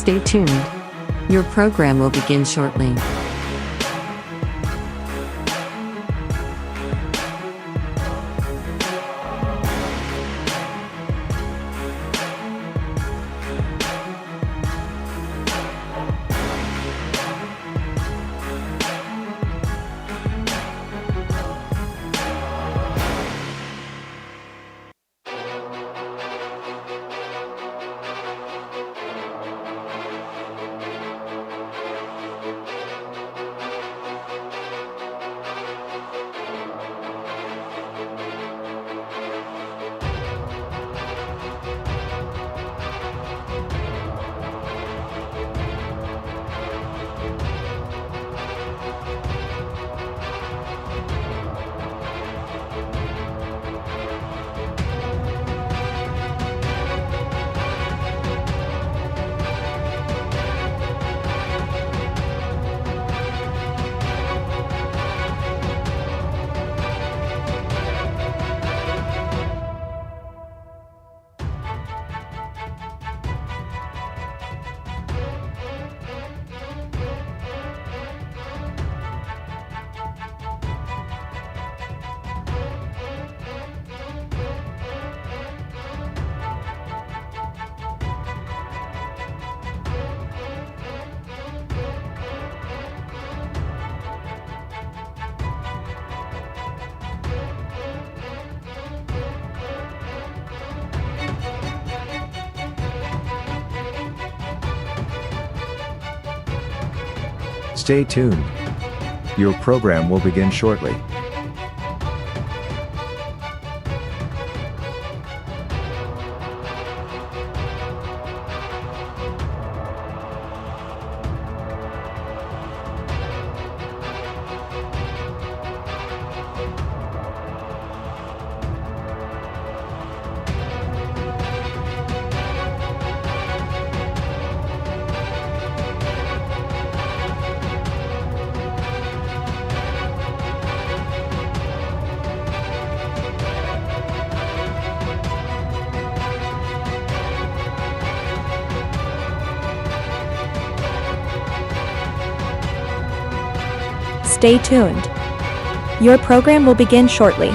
Stay tuned. Your program will begin shortly. Stay tuned. Your program will begin shortly. Stay tuned. Your program will begin shortly.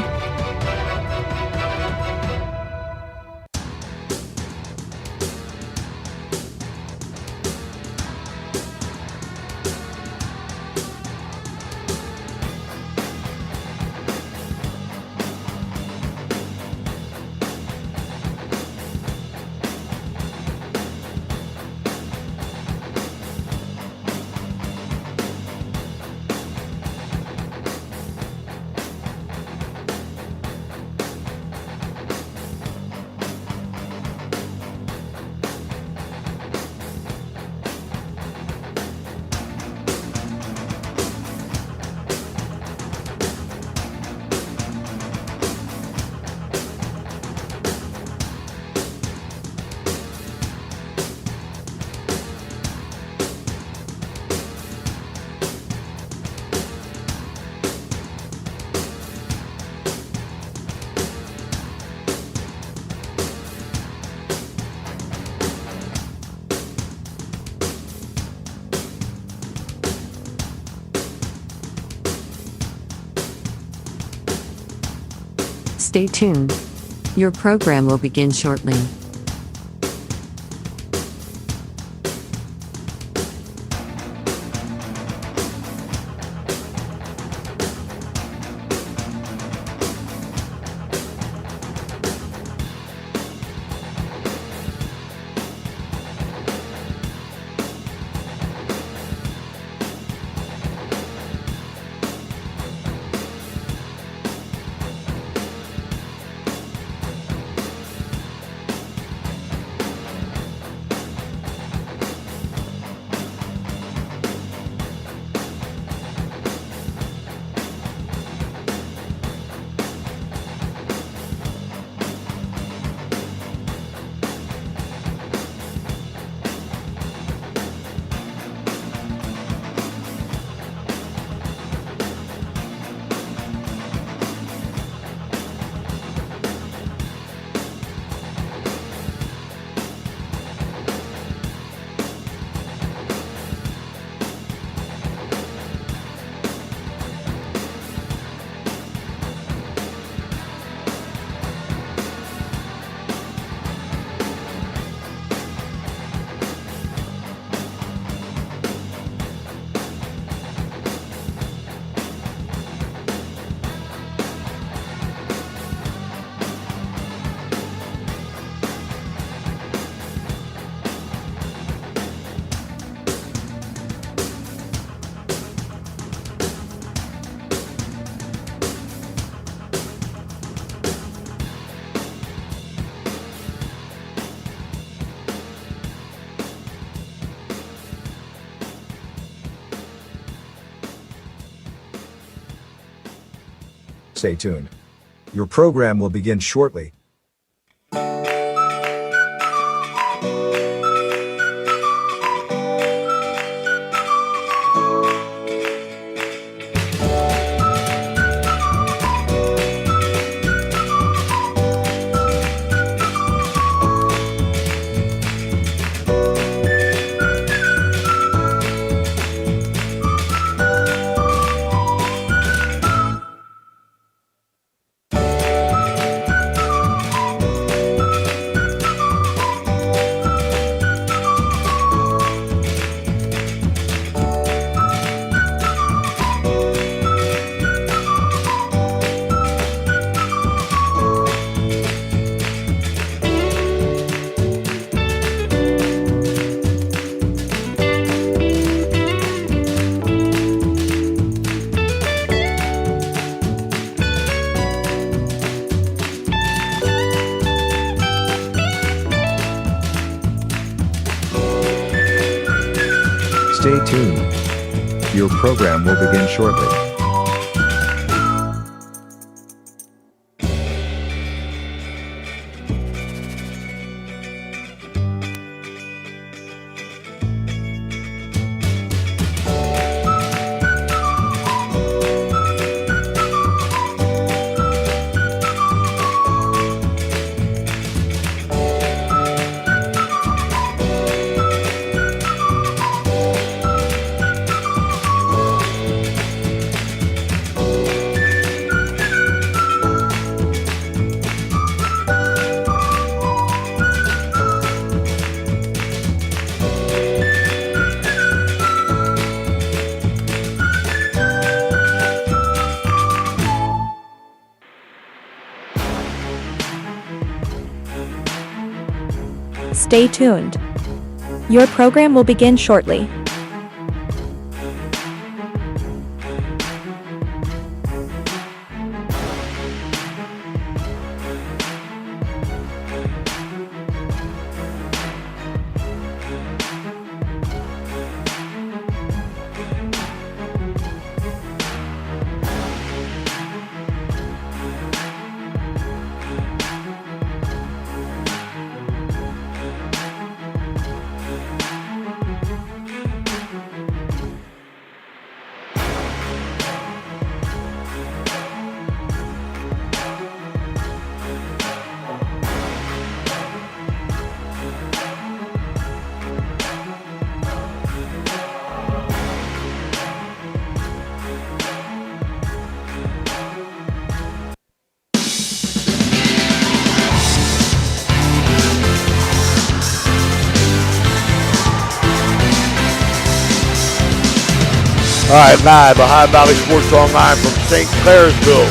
Stay tuned. Your program will begin shortly. Stay tuned. Your program will begin shortly. Stay tuned. Your program will begin shortly. Stay tuned. Your program will begin shortly. All right, live Ohio Valley Sports Online from St. Clairsville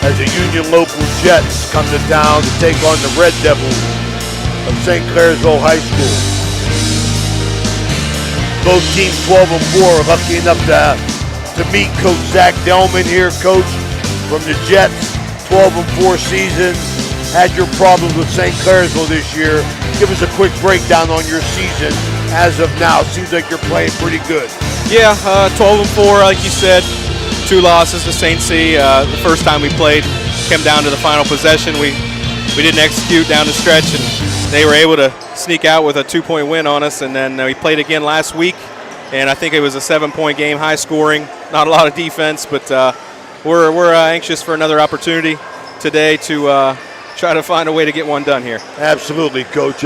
as the Union local Jets come to town to take on the Red Devils of St. Clairsville High School. Both teams 12-4 are lucky enough to meet Coach Zach Delman here, Coach, from the Jets. 12-4 season. Had your problems with St. Clairsville this year. Give us a quick breakdown on your season as of now. Seems like you're playing pretty good. Yeah, 12-4, like you said, 2 losses to St. C. The first time we played came down to the final possession. We didn't execute down the stretch, and they were able to sneak out with a 2-point win on us. And then we played again last week, and I think it was a 7-point game, high scoring, not a lot of defense, but we're anxious for another opportunity today to try to find a way to get one done here. Absolutely, Coach.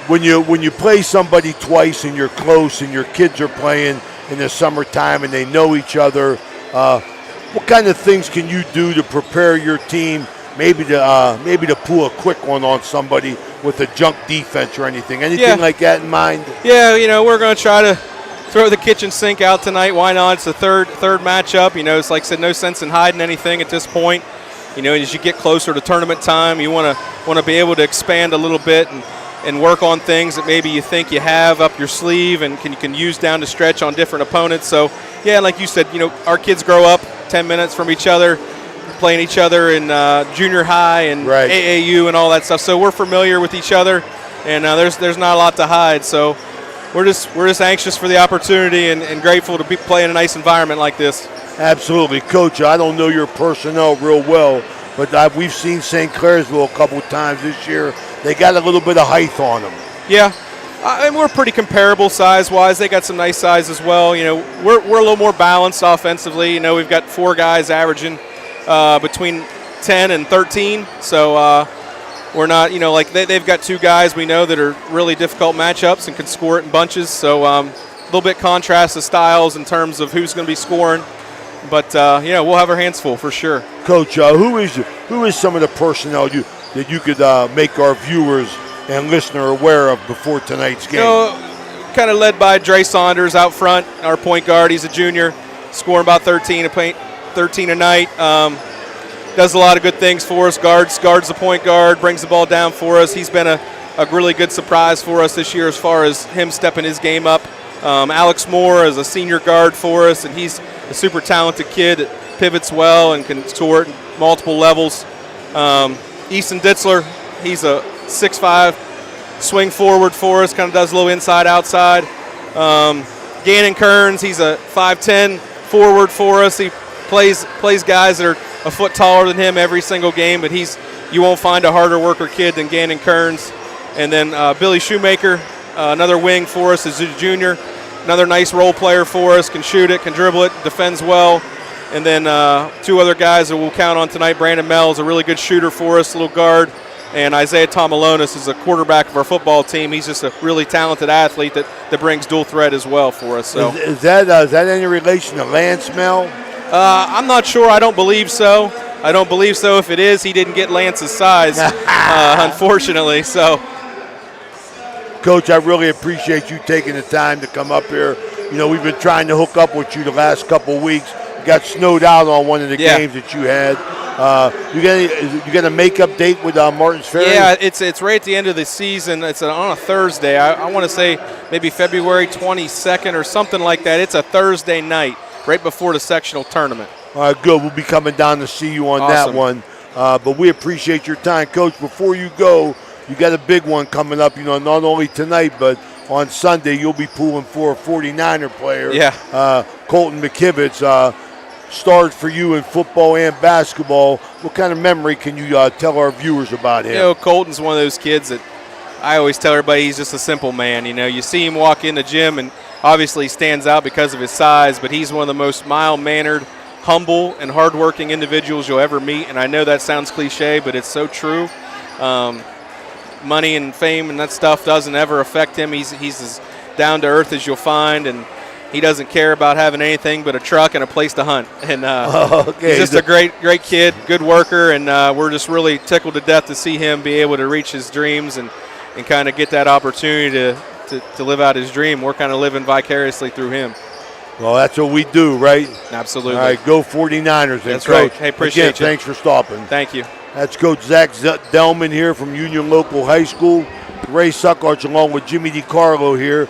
When you play somebody twice and you're close and your kids are playing in the summertime and they know each other, what kind of things can you do to prepare your team, maybe to pull a quick one on somebody with a junk defense or anything? Anything like that in mind? Yeah, we're going to try to throw the kitchen sink out tonight. Why not? It's the third matchup. It's like I said, no sense in hiding anything at this point. As you get closer to tournament time, you want to be able to expand a little bit and work on things that maybe you think you have up your sleeve and you can use down the stretch on different opponents. So, yeah, like you said, our kids grow up 10 minutes from each other, playing each other in junior high and AAU and all that stuff. So we're familiar with each other, and there's not a lot to hide. So, we're just anxious for the opportunity and grateful to be playing in a nice environment like this. Absolutely. Coach, I don't know your personnel real well, but we've seen St. Clairsville a couple of times this year. They got a little bit of height on them. Yeah. And we're pretty comparable size-wise. They got some nice size as well. You know, we're a little more balanced offensively. You know, we've got 4 guys averaging between 10 and 13. So we're not, you know, like they've got 2 guys we know that are really difficult matchups and can score it in bunches. So a little bit contrast of styles in terms of who's going to be scoring. But, you know, we'll have our hands full for sure. Coach, who is some of the personnel that you could make our viewers and listener aware of before tonight's game? You know, kind of led by Dre Saunders out front, our point guard. He's a junior, scoring about 13 a night. Does a lot of good things for us. Guards the point guard, brings the ball down for us. He's been a really good surprise for us this year as far as him stepping his game up. Alex Moore is a senior guard for us, and he's a super talented kid that pivots well and can score at multiple levels. Easton Ditzler, he's a 6'5", swing forward for us, kind of does a little inside-outside. Gannon Kearns, he's a 5'10" forward for us. He plays guys that are a foot taller than him every single game, but you won't find a harder worker kid than Gannon Kearns. And then Billy Shoemaker, another wing for us, is a junior. Another nice role player for us, can shoot it, can dribble it, defends well. And then 2 other guys that we'll count on tonight. Brandon Mell is a really good shooter for us, little guard. And Isaiah Tomalonis is a quarterback of our football team. He's just a really talented athlete that brings dual threat as well for us. So is that any relation to Lance Mell? I'm not sure. I don't believe so. If it is, he didn't get Lance's size, unfortunately. So, Coach, I really appreciate you taking the time to come up here. You know, we've been trying to hook up with you the last couple of weeks. You got snowed out on one of the games that you had. You got a makeup date with Martins Ferry? Yeah, it's right at the end of the season. It's on a Thursday. I want to say maybe February 22nd or something like that. It's a Thursday night, right before the sectional tournament. All right, good. We'll be coming down to see you on that one. But we appreciate your time. Coach, before you go, you got a big one coming up, you know, not only tonight, but on Sunday you'll be pulling for a 49er player. Yeah. Colton McKivitz starred for you in football and basketball. What kind of memory can you tell our viewers about him? You know, Colton's one of those kids that I always tell everybody he's just a simple man. You know, you see him walk in the gym and obviously he stands out because of his size, but he's one of the most mild-mannered, humble, and hardworking individuals you'll ever meet. And I know that sounds cliche, but it's so true. Money and fame and that stuff doesn't ever affect him. He's as down to earth as you'll find, and he doesn't care about having anything but a truck and a place to hunt. And he's just a great kid, good worker, and we're just really tickled to death to see him be able to reach his dreams and kind of get that opportunity to live out his dream. We're kind of living vicariously through him. Well, that's what we do, right? Absolutely. All right, go 49ers. That's Coach, right. Hey, appreciate again, you. Thanks for stopping. Thank you. That's Coach Zach Delman here from Union Local High School. Ray Suckarch along with Jimmy DiCarlo here.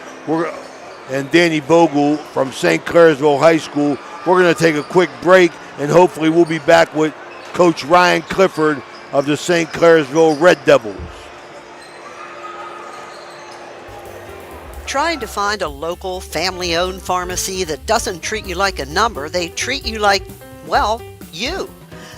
And Danny Vogel from St. Clairsville High School. We're going to take a quick break, and hopefully we'll be back with Coach Ryan Clifford of the St. Clairsville Red Devils. Trying to find a local, family-owned pharmacy that doesn't treat you like a number, they treat you like, well, you.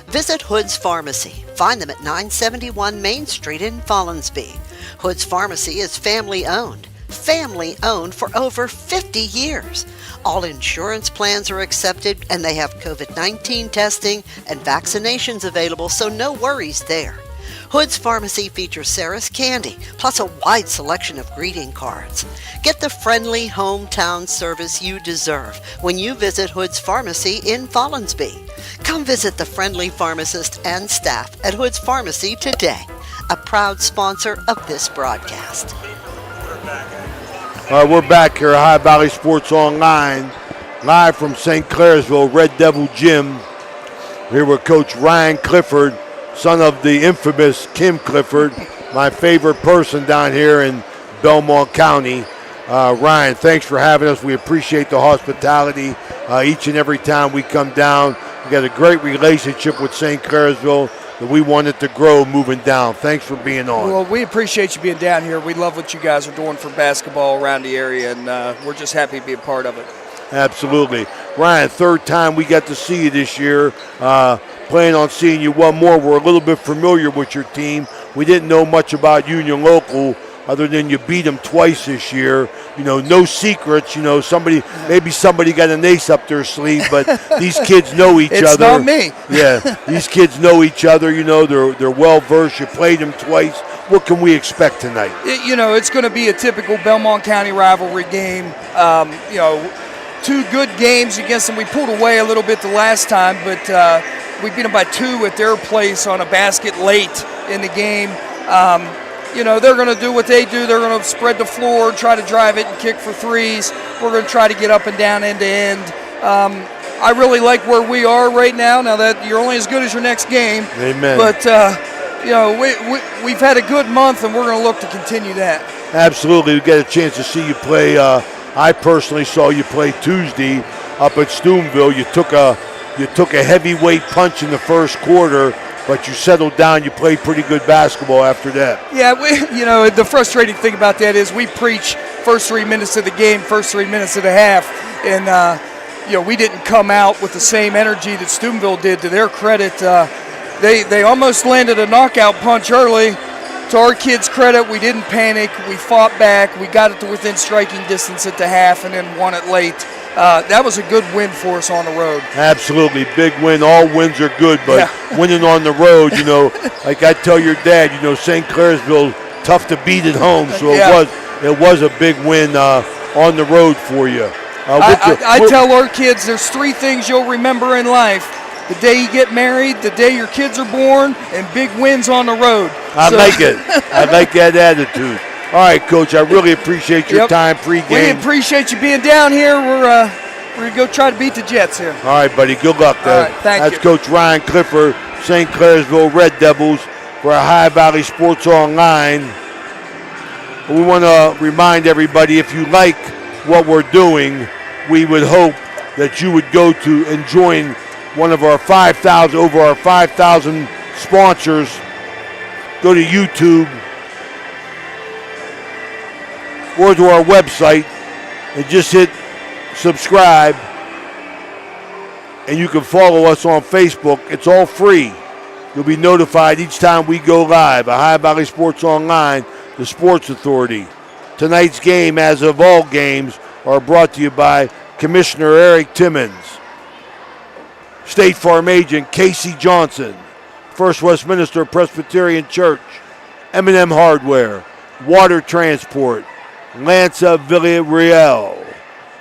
Visit Hood's Pharmacy. Find them at 971 Main Street in Follinsby. Hood's Pharmacy is family-owned. Family-owned for over 50 years. All insurance plans are accepted, and they have COVID-19 testing and vaccinations available, so no worries there. Hood's Pharmacy features Sarah's Candy, plus a wide selection of greeting cards. Get the friendly hometown service you deserve when you visit Hood's Pharmacy in Follinsby. Come visit the friendly pharmacist and staff at Hood's Pharmacy today, a proud sponsor of this broadcast. All right, we're back here at High Valley Sports Online, live from St. Clairsville Red Devil Gym. Here with Coach Ryan Clifford, son of the infamous Kim Clifford, my favorite person down here in Belmont County. Ryan, thanks for having us. We appreciate the hospitality each and every time we come down. We got a great relationship with St. Clairsville. that we want it to grow moving down. Thanks for being on. Well, we appreciate you being down here. We love what you guys are doing for basketball around the area, and we're just happy to be a part of it. Absolutely. Ryan, third time we got to see you this year. Plan on seeing you one more. We're a little bit familiar with your team. We didn't know much about Union Local other than you beat them twice this year. No secrets. Maybe somebody got an ace up their sleeve, but these kids know each other. It's not me. Yeah, these kids know each other. They're well-versed. You played them twice. What can we expect tonight? It's going to be a typical Belmont County rivalry game. Two good games against them. We pulled away a little bit the last time, but we beat them by 2 at their place on a basket late in the game. They're going to do what they do. They're going to spread the floor, try to drive it and kick for threes. We're going to try to get up and down end to end. I really like where we are right now. Now that you're only as good as your next game. Amen. But, we've had a good month, and we're going to look to continue that. Absolutely. We get a chance to see you play. I personally saw you play Tuesday up at Steubenville. You took a heavyweight punch in the first quarter, but you settled down. You played pretty good basketball after that. Yeah, the frustrating thing about that is we preach first 3 minutes of the game, first 3 minutes of the half, and we didn't come out with the same energy that Steubenville did. To their credit, they almost landed a knockout punch early. To our kids' credit, we didn't panic. We fought back. We got it to within striking distance at the half and then won it late. That was a good win for us on the road. Absolutely. Big win. All wins are good, but winning on the road, like I tell your dad, St. Clairsville, tough to beat at home. So it was a big win on the road for you. I tell our kids there's 3 things you'll remember in life. The day you get married, the day your kids are born, and big wins on the road. I like it. I like that attitude. All right, Coach, I really appreciate your time pregame. We appreciate you being down here. We're going to go try to beat the Jets here. All right, buddy. Good luck, though. All right, thank you. That's Coach Ryan Clifford, St. Clairsville Red Devils for High Valley Sports Online. We want to remind everybody, if you like what we're doing, we would hope that you would go to and join one of our over our 5,000 sponsors. Go to YouTube or to our website and just hit subscribe, and you can follow us on Facebook. It's all free. You'll be notified each time we go live. High Valley Sports Online, the Sports Authority. Tonight's game, as of all games, are brought to you by Commissioner Eric Timmons, State Farm Agent Casey Johnson, First Westminster Presbyterian Church, M&M Hardware, Water Transport, Lanza Villarreal,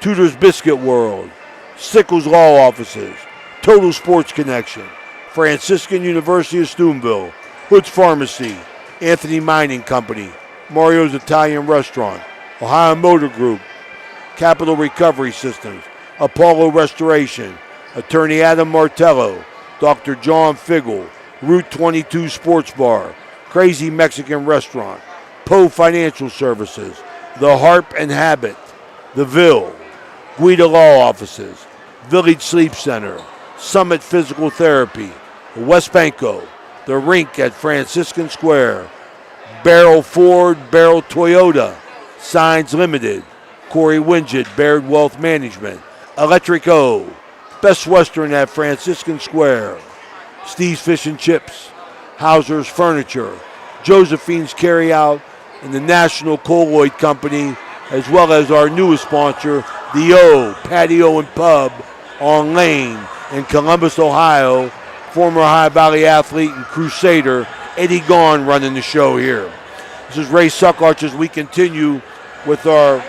Tudor's Biscuit World, Sickles Law Offices, Total Sports Connection, Franciscan University of Steubenville, Hood's Pharmacy, Anthony Mining Company, Mario's Italian Restaurant, Ohio Motor Group, Capital Recovery Systems, Apollo Restoration, Attorney Adam Martello, Dr. John Figgle, Route 22 Sports Bar, Crazy Mexican Restaurant, Poe Financial Services, The Harp and Habit, The Ville, Guida Law Offices, Village Sleep Center, Summit Physical Therapy, West Banco, The Rink at Franciscan Square, Barrel Ford, Barrel Toyota, Signs Limited, Corey Winget, Baird Wealth Management, Electric O, Best Western at Franciscan Square, Steve's Fish and Chips, Hauser's Furniture, Josephine's Carryout, and the National Colloid Company, as well as our newest sponsor, the O Patio and Pub on Lane in Columbus, Ohio. Former High Valley athlete and Crusader Eddie Gaughan running the show here. This is Ray Suckarch as we continue with our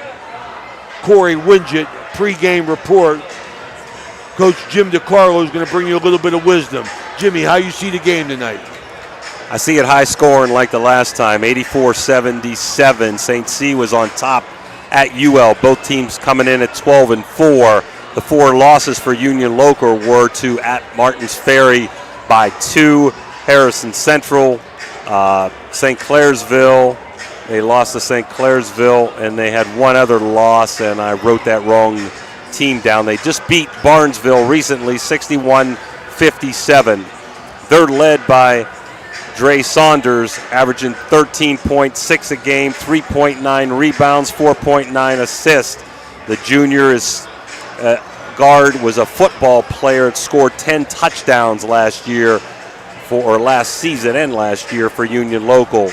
Corey Winget pregame report. Coach Jim DiCarlo is going to bring you a little bit of wisdom. Jimmy, how you see the game tonight? I see it high scoring like the last time, 84-77. St. C was on top at UL. Both teams coming in at 12-4. The 4 losses for Union Local were to at Martins Ferry by 2, Harrison Central, St. Clairsville. They lost to St. Clairsville, and they had one other loss, and I wrote that wrong team down. They just beat Barnesville recently, 61-57. They're led by Dre Saunders, averaging 13.6 a game, 3.9 rebounds, 4.9 assists. The junior is guard was a football player that scored 10 touchdowns last season and last year for Union Local.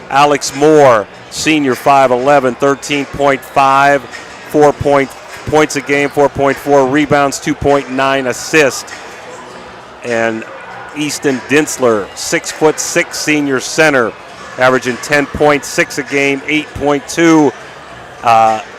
Alex Moore, senior, 5'11", 13.5, 4 points a game, 4.4 rebounds, 2.9 assists. And Easton Dinsler, 6'6", senior center, averaging 10.6 a game, 8.2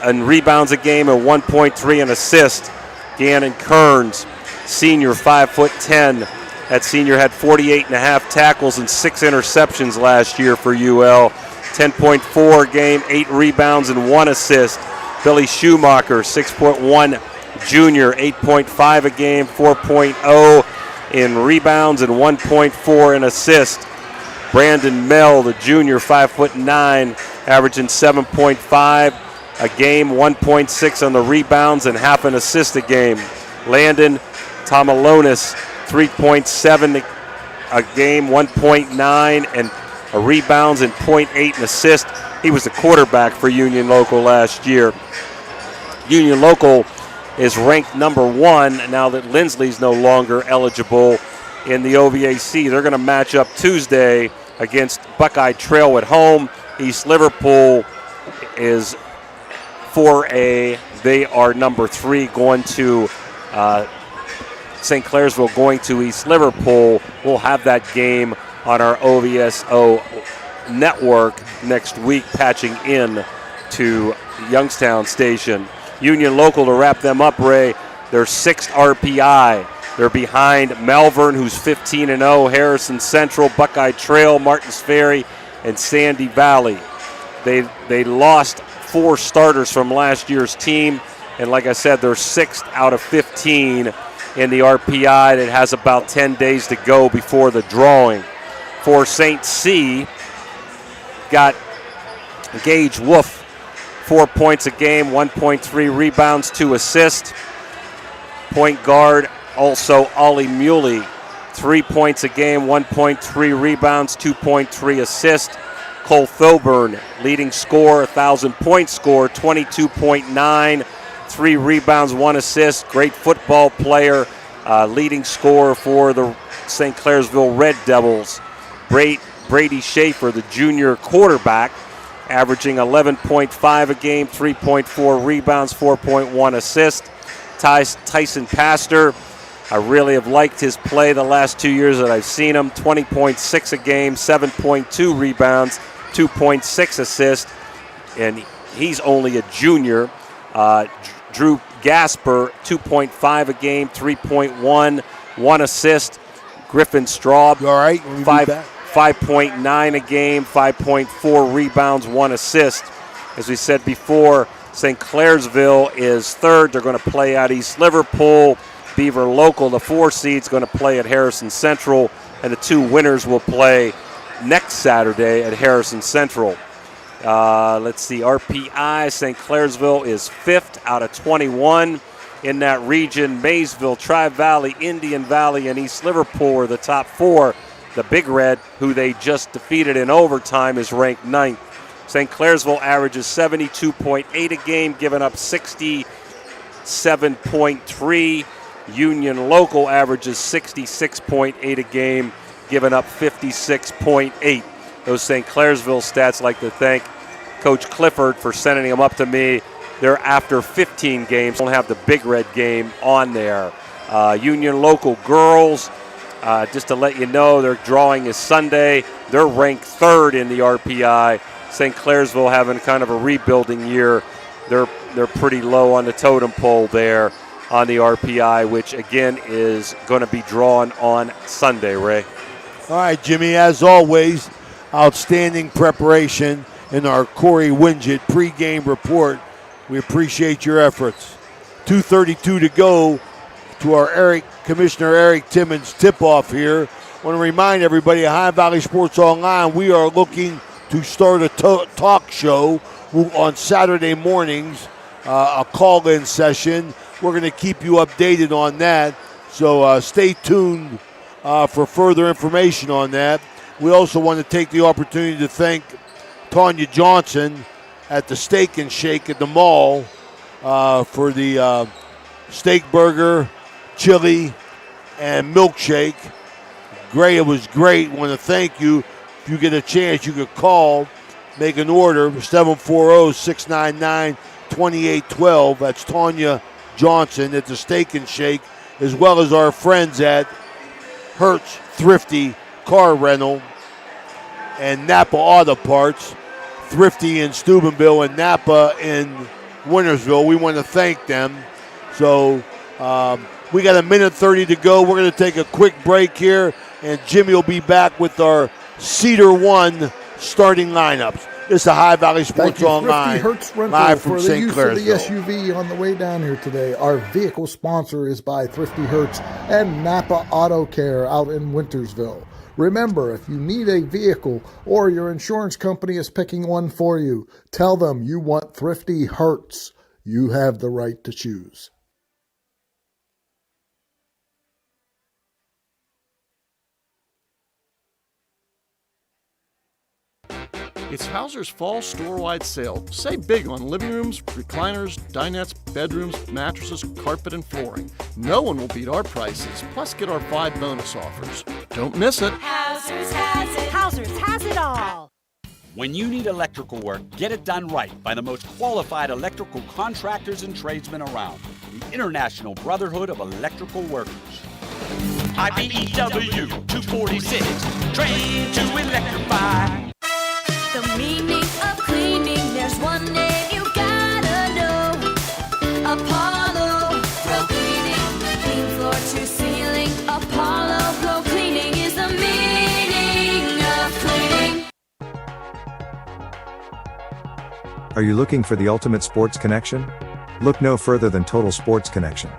and rebounds a game, and 1.3 an assist. Gannon Kearns, senior, 5'10". That senior had 48.5 tackles and 6 interceptions last year for UL. 10.4 a game, 8 rebounds and 1 assist. Billy Schumacher, 6'1", junior, 8.5 a game, 4.0 in rebounds and 1.4 in assist. Brandon Mell, the junior, 5'9", averaging 7.5 a game, 1.6 on the rebounds and half an assist a game. Landon Tomalonis, 3.7 a game, 1.9 and rebounds and 0.8 an assist. He was the quarterback for Union Local last year. Union Local is ranked number 1 now that Lindsley's no longer eligible in the OVAC. They're going to match up Tuesday against Buckeye Trail at home. East Liverpool is 4A. They are number 3, going to St. Clairsville, going to East Liverpool. We'll have that game on our OVSO network next week, patching in to Youngstown Station. Union Local, to wrap them up, Ray, they're 6th RPI. They're behind Malvern, who's 15-0, Harrison Central, Buckeye Trail, Martins Ferry, and Sandy Valley. They lost 4 starters from last year's team, and like I said, they're 6th out of 15 in the RPI that has about 10 days to go before the drawing. For St. C, got Gage Wolf, 4 points a game, 1.3 rebounds, 2 assists. Point guard, also Ollie Muley, 3 points a game, 1.3 rebounds, 2.3 assists. Cole Thoburn, leading scorer, 1,000-point scorer, 22.9, 3 rebounds, 1 assist. Great football player, leading scorer for the St. Clairsville Red Devils. Brady Schaefer, the junior quarterback, averaging 11.5 a game, 3.4 rebounds, 4.1 assists. Tyson Pastor, I really have liked his play the last 2 years that I've seen him. 20.6 a game, 7.2 rebounds, 2.6 assists, and he's only a junior. Drew Gasper, 2.5 a game, 3.1, 1 assist. Griffin Straub, you all right? 5.9 a game, 5.4 rebounds, 1 assist. As we said before, St. Clairsville is 3rd. They're going to play at East Liverpool. Beaver Local, the 4 seed's going to play at Harrison Central, and the 2 winners will play next Saturday at Harrison Central. Let's see, RPI, St. Clairsville is 5th out of 21 in that region. Maysville, Tri-Valley, Indian Valley, and East Liverpool are the top 4. The Big Red, who they just defeated in overtime, is ranked 9th. St. Clairsville averages 72.8 a game, giving up 67.3. Union Local averages 66.8 a game, giving up 56.8. Those St. Clairsville stats, like to thank Coach Clifford for sending them up to me. They're after 15 games. Don't have the Big Red game on there. Union Local girls, just to let you know, their drawing is Sunday. They're ranked 3rd in the RPI. St. Clairsville having kind of a rebuilding year. They're pretty low on the totem pole there on the RPI, which again is going to be drawn on Sunday, Ray. All right, Jimmy, as always, outstanding preparation in our Corey Wingett pregame report. We appreciate your efforts. 2:32 to go to our Commissioner Eric Timmons tip-off here. I want to remind everybody at High Valley Sports Online, we are looking to start a talk show on Saturday mornings, a call-in session. We're going to keep you updated on that, so stay tuned for further information on that. We also want to take the opportunity to thank Tanya Johnson at the Steak and Shake at the mall for the steak burger, chili, and milkshake. Gray, it was great. Want to thank you. If you get a chance, you could call, make an order, 740-699-2812. That's Tanya Johnson at the Steak and Shake, as well as our friends at Hertz Thrifty Car Rental and Napa Auto Parts, Thrifty in Steubenville and Napa in Wintersville. We want to thank them. So we got a minute 30 to go. We're going to take a quick break here, and Jimmy will be back with our Cedar 1 starting lineups. This is the High Valley Sports Online, Hertz Rental live from for the St. use Clairsville. of the SUV on the way down here today. Our vehicle sponsor is by Thrifty Hertz and Napa Auto Care out in Wintersville. Remember, if you need a vehicle or your insurance company is picking one for you, tell them you want Thrifty Hertz. You have the right to choose. It's Hauser's fall store-wide sale. Save big on living rooms, recliners, dinettes, bedrooms, mattresses, carpet, and flooring. No one will beat our prices. Plus, get our 5 bonus offers. Don't miss it. Hauser's has it. Hauser's has it all. When you need electrical work, get it done right by the most qualified electrical contractors and tradesmen around. The International Brotherhood of Electrical Workers. IBEW 246, trained to electrify. The meaning of cleaning, there's one name you gotta know. Apollo Pro Cleaning. Clean floor to ceiling. Apollo Pro Cleaning is the meaning of cleaning. Are you looking for the ultimate sports connection? Look no further than Total Sports Connection.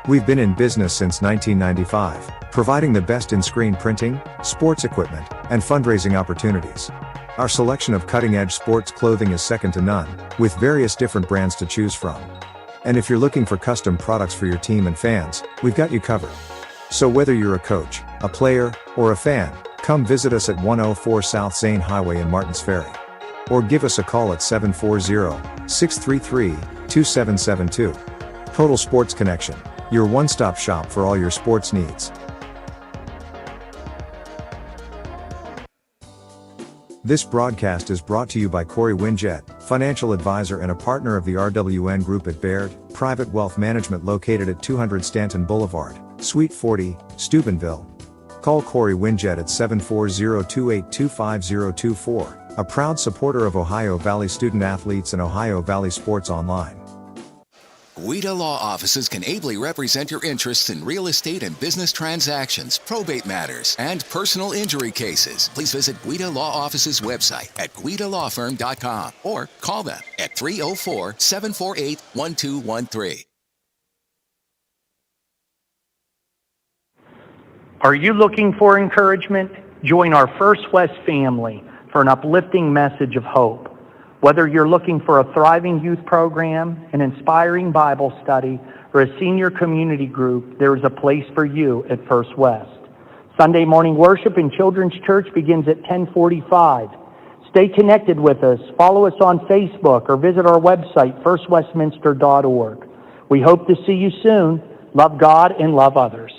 We've been in business since 1995, providing the best in screen printing, sports equipment, and fundraising opportunities. Our selection of cutting-edge sports clothing is second to none, with various different brands to choose from. And if you're looking for custom products for your team and fans, we've got you covered. So whether you're a coach, a player, or a fan, come visit us at 104 South Zane Highway in Martins Ferry. Or give us a call at 740-633-2772. Total Sports Connection, your one-stop shop for all your sports needs. This broadcast is brought to you by Corey Winjet, financial advisor and a partner of the RWN Group at Baird, Private Wealth Management located at 200 Stanton Boulevard, Suite 40, Steubenville. Call Corey Winjet at 740-282-5024, a proud supporter of Ohio Valley student athletes and Ohio Valley Sports Online. Guida Law Offices can ably represent your interests in real estate and business transactions, probate matters, and personal injury cases. Please visit Guida Law Offices' website at guidalawfirm.com or call them at 304-748-1213. Are you looking for encouragement? Join our First West family for an uplifting message of hope. Whether you're looking for a thriving youth program, an inspiring Bible study, or a senior community group, there is a place for you at First West. Sunday morning worship in Children's Church begins at 10:45. Stay connected with us. Follow us on Facebook or visit our website, firstwestminster.org. We hope to see you soon. Love God and love others.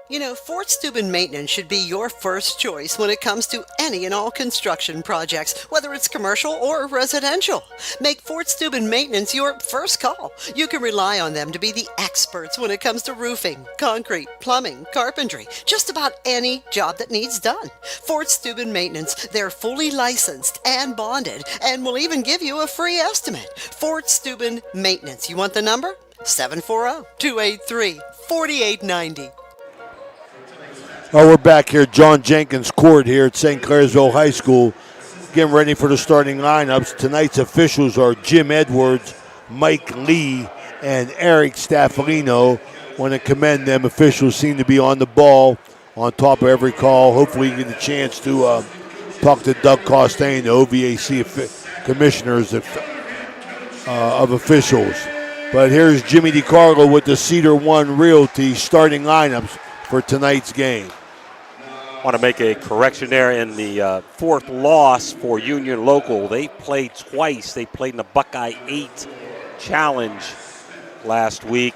You know, Fort Steuben Maintenance should be your first choice when it comes to any and all construction projects, whether it's commercial or residential. Make Fort Steuben Maintenance your first call. You can rely on them to be the experts when it comes to roofing, concrete, plumbing, carpentry, just about any job that needs done. Fort Steuben Maintenance, they're fully licensed and bonded and will even give you a free estimate. Fort Steuben Maintenance. You want the number? 740-283-4890. Oh, we're back here at John Jenkins Court here at St. Clairsville High School, getting ready for the starting lineups. Tonight's officials are Jim Edwards, Mike Lee, and Eric Staffolino. Want to commend them. Officials seem to be on the ball, on top of every call. Hopefully you get a chance to talk to Doug Costain, the OVAC commissioners of officials. But here's Jimmy DiCarlo with the Cedar One Realty starting lineups for tonight's game. Want to make a correction there in the fourth loss for Union Local. They played twice. They played in the Buckeye 8 Challenge last week,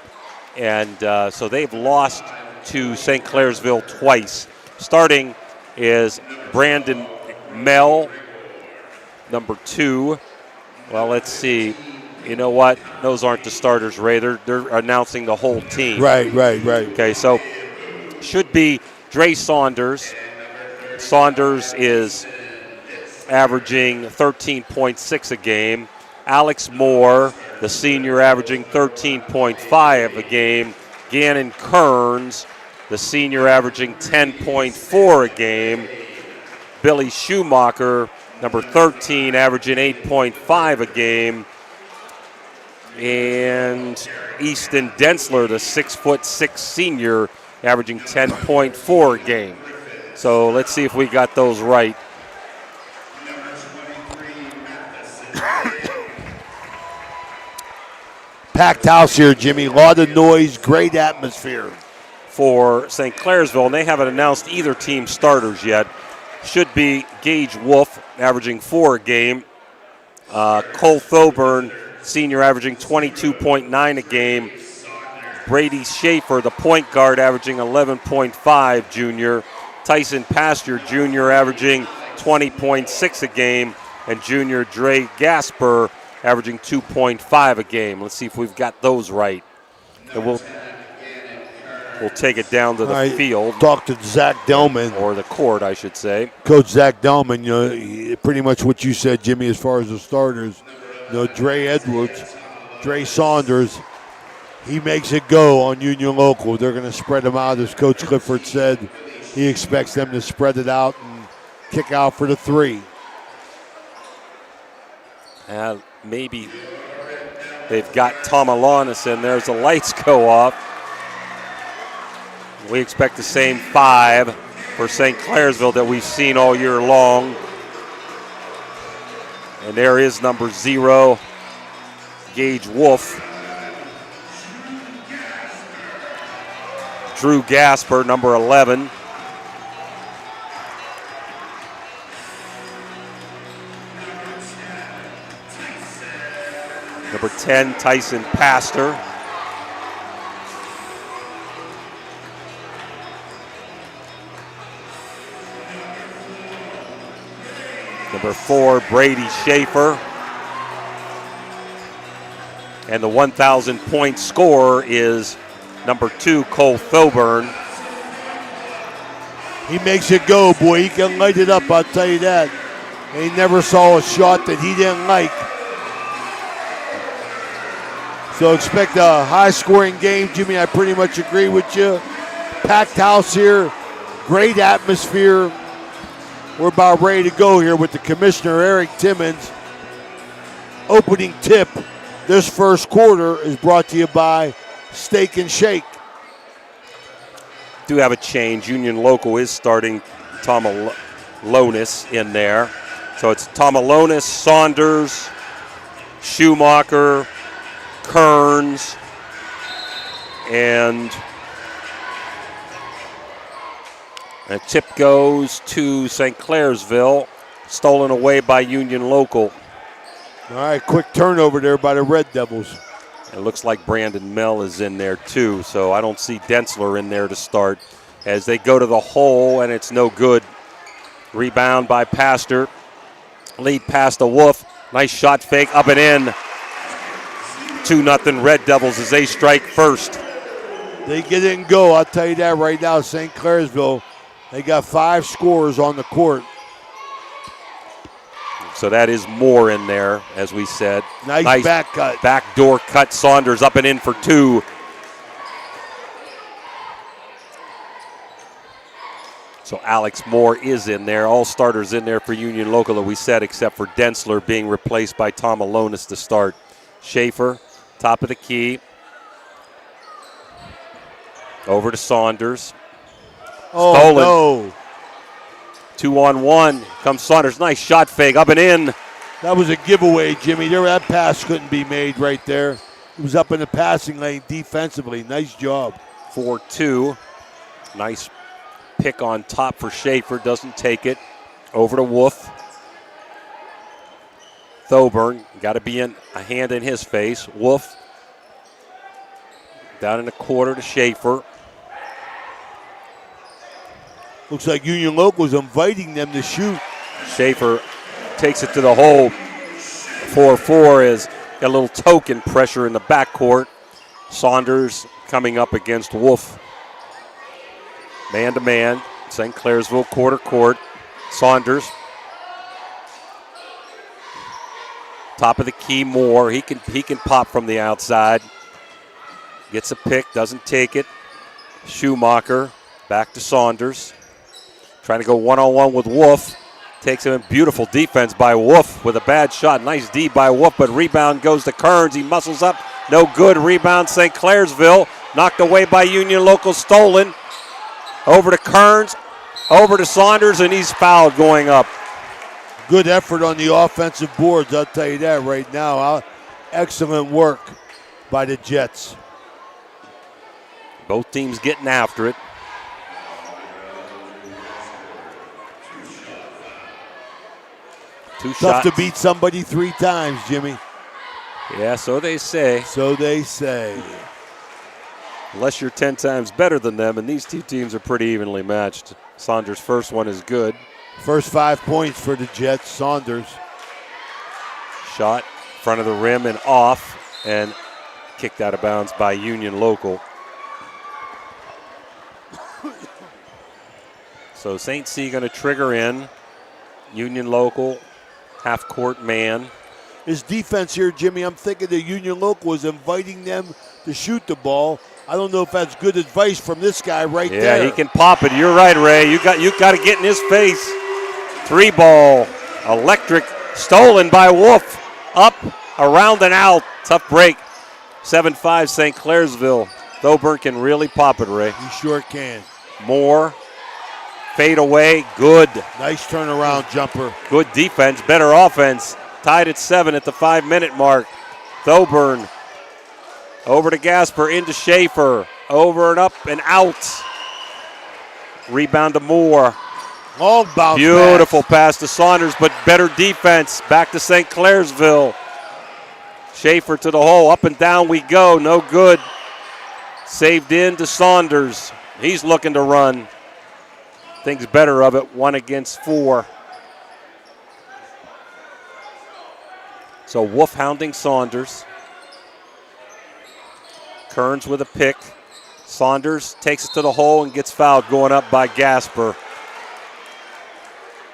and so they've lost to St. Clairsville twice. Starting is Brandon Mell, number 2. Well, let's see. You know what? Those aren't the starters, Ray. They're announcing the whole team. Right. Okay, so should be Dre Saunders. Saunders is averaging 13.6 a game. Alex Moore, the senior, averaging 13.5 a game. Gannon Kearns, the senior, averaging 10.4 a game. Billy Schumacher, number 13, averaging 8.5 a game. And Easton Densler, the 6'6" senior, averaging 10.4 a game. So let's see if we got those right. Packed house here, Jimmy. A lot of noise, great atmosphere. For St. Clairsville, and they haven't announced either team's starters yet. Should be Gage Wolf, averaging 4 a game. Cole Thoburn, senior, averaging 22.9 a game. Brady Schaefer, the point guard, averaging 11.5, junior. Tyson Pasture, junior, averaging 20.6 a game. And junior Dre Gasper, averaging 2.5 a game. Let's see if we've got those right. And we'll take it down to the field. Talk to Zach Delman. Or the court, I should say. Coach Zach Delman, pretty much what you said, Jimmy, as far as the starters. Dre Edwards, Dre Saunders, he makes it go on Union Local. They're going to spread them out, as Coach Clifford said. He expects them to spread it out and kick out for the 3. Maybe they've got Tom Alanis in there as the lights go off. We expect the same 5 for St. Clairsville that we've seen all year long. And there is number 0, Gage Wolf. Drew Gasper, number 11. Number 10, Tyson Pastor. Number 4, Brady Schaefer. And the 1,000-point scorer is number 2, Cole Thoburn. He makes it go, boy. He can light it up, I'll tell you that. He never saw a shot that he didn't like. So expect a high-scoring game, Jimmy. I pretty much agree with you. Packed house here. Great atmosphere. We're about ready to go here with the commissioner, Eric Timmons. Opening tip this first quarter is brought to you by Steak and Shake. Do have a change. Union Local is starting Tom Alonis in there. So it's Tom Alonis, Saunders, Schumacher, Kearns, and a tip goes to St. Clairsville, stolen away by Union Local. All right, quick turnover there by the Red Devils. It looks like Brandon Mell is in there too, so I don't see Densler in there to start as they go to the hole, and it's no good. Rebound by Pastor. Lead pass to Wolf. Nice shot fake, up and in. 2-0 Red Devils as they strike first. They get it and go, I'll tell you that right now, St. Clairsville. They got 5 scorers on the court. So that is Moore in there, as we said. Nice back cut. Backdoor cut. Saunders up and in for 2. So Alex Moore is in there. All starters in there for Union Local, that we said, except for Densler being replaced by Tom Alonis to start. Schaefer, top of the key. Over to Saunders. Oh, Stolen. no. 2-on-1. Comes Saunders. Nice shot fake. Up and in. That was a giveaway, Jimmy. That pass couldn't be made right there. was up in the passing lane defensively. Nice job. 4-2. Nice pick on top for Schaefer. Doesn't take it. Over to Wolf. Thoburn, got to be a hand in his face. Wolf down in the quarter to Schaefer. Looks like Union Local is inviting them to shoot. Schaefer takes it to the hole. 4-4 is a little token pressure in the backcourt. Saunders coming up against Wolf. Man to man. St. Clairsville quarter court. Saunders. Top of the key, Moore. He can pop from the outside. Gets a pick, doesn't take it. Schumacher back to Saunders. Trying to go one-on-one with Wolf. Takes him in. Beautiful defense by Wolf with a bad shot. Nice D by Wolf, but rebound goes to Kearns. He muscles up. No good. Rebound St. Clairsville. Knocked away by Union Local. Stolen. Over to Kearns. Over to Saunders, and he's fouled going up. Good effort on the offensive boards, I'll tell you that right now. Excellent work by the Jets. Both teams getting after it. Two Tough shots. to beat somebody 3 times, Jimmy. Yeah, so they say. So they say. Unless you're 10 times better than them, and these two teams are pretty evenly matched. Saunders' first one is good. First 5 points for the Jets, Saunders. Shot front of the rim and off, and kicked out of bounds by Union Local. So St. C going to trigger in. Union Local, half-court man. His defense here, Jimmy, I'm thinking the Union Local was inviting them to shoot the ball. I don't know if that's good advice from this guy right there. Yeah, he can pop it. You're right, Ray. You got to get in his face. 3-ball, electric, stolen by Wolf. Up, around and out. Tough break. 7-5 St. Clairsville. Thoburn can really pop it, Ray. He sure can. Moore, fade away, good. Nice turnaround jumper. Good defense, better offense. Tied at 7 at the 5-minute mark. Thoburn over to Gasper, into Schaefer. Over and up and out. Rebound to Moore. Long bounce. Beautiful pass to Saunders, but better defense. Back to St. Clairsville. Schaefer to the hole. Up and down we go. No good. Saved in to Saunders. He's looking to run. Thinks better of it. 1 against 4. So Wolf hounding Saunders. Kearns with a pick. Saunders takes it to the hole and gets fouled going up by Gasper.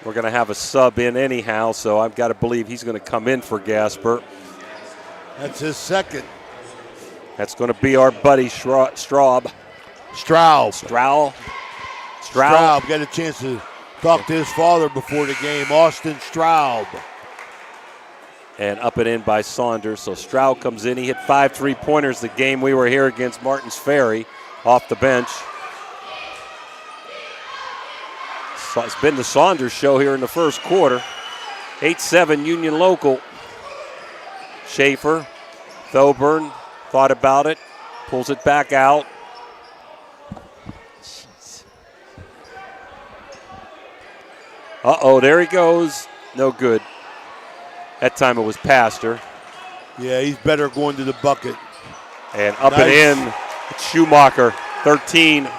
We're going to have a sub in anyhow, so I've got to believe he's going to come in for Gasper. That's his second. That's going to be our buddy Straub. Straub got a chance to talk to his father before the game. Austin Straub. And up and in by Saunders. So Stroud comes in. He hit 5 3-pointers the game we were here against Martins Ferry off the bench. So it's been the Saunders show here in the first quarter. 8-7 Union Local. Schaefer, Thoburn thought about it, pulls it back out. Uh-oh, there he goes. No good. That time it was Pastor. Yeah, he's better going to the bucket. And up and in, Schumacher, 13.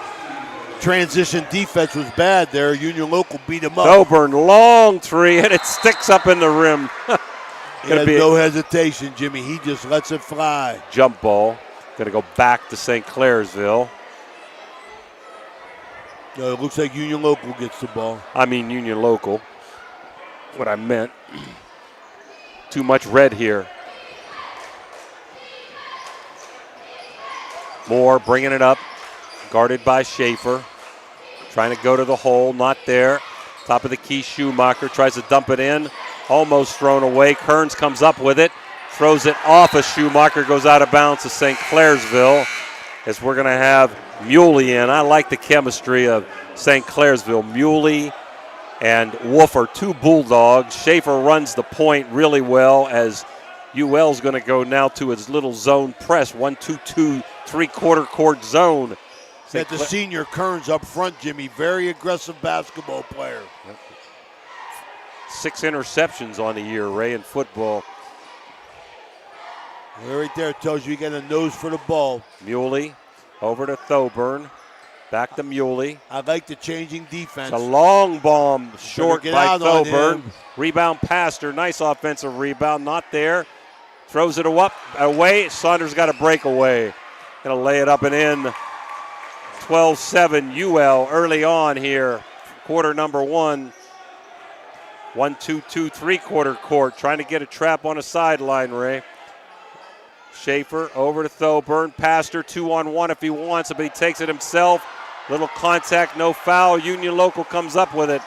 Transition defense was bad there. Union Local beat him up. Thoburn, long 3, and it sticks up in the rim. He has no hesitation, Jimmy. He just lets it fly. Jump ball. Going to go back to St. Clairsville. No, it looks like Union Local gets the ball. I mean Union Local. What I meant. Too much red here. Moore bringing it up. Guarded by Schaefer. Trying to go to the hole. Not there. Top of the key, Schumacher tries to dump it in. Almost thrown away. Kearns comes up with it. Throws it off of Schumacher. Goes out of bounds to St. Clairsville. As we're going to have Muley in. I like the chemistry of St. Clairsville. Muley and Wolf are 2 Bulldogs. Schaefer runs the point really well as UL's going to go now to its little zone press, 1-2-2, three-quarter court zone. Got the senior Kearns up front, Jimmy. Very aggressive basketball player. 6 interceptions on the year, Ray, in football. Right there tells you got a nose for the ball. Muley over to Thoburn. Back to Muley. I like the changing defense. It's a long bomb short by Thoburn. him. Rebound Pastor. Nice offensive rebound. Not there. Throws it away. Saunders got a breakaway. Going to lay it up and in. 12-7 UL early on here. Quarter number 1. 1-2-2 three-quarter court. Trying to get a trap on a sideline, Ray. Schaefer over to Thoburn. Pastor 2-on-1 if he wants it, but he takes it himself. Little contact, no foul. Union Local comes up with it.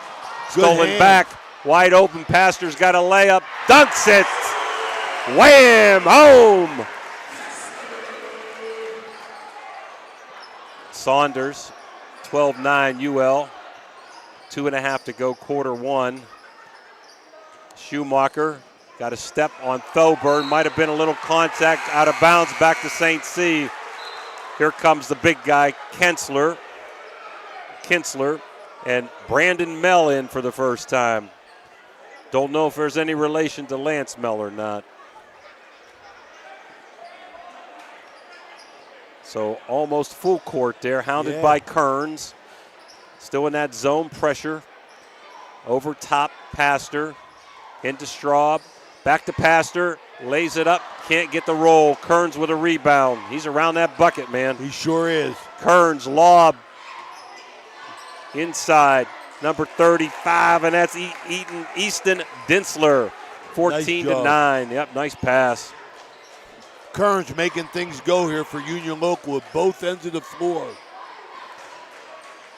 Stolen back. Wide open. Pastor's got a layup. Dunks it. Wham! Home! Saunders, 12-9 UL. 2.5 to go, quarter 1. Schumacher got a step on Thoburn. Might have been a little contact out of bounds back to St. C. Here comes the big guy, Kinsler, and Brandon Mell in for the first time. Don't know if there's any relation to Lance Mell or not. So almost full court there, hounded by Kearns. Still in that zone pressure. Over top, Pastor. Into Straub. Back to Pastor. Lays it up. Can't get the roll. Kearns with a rebound. He's around that bucket, man. He sure is. Kearns lob. Inside. Number 35, and that's Easton Dinsler. 14-9. Yep, nice pass. Kearns making things go here for Union Local at both ends of the floor.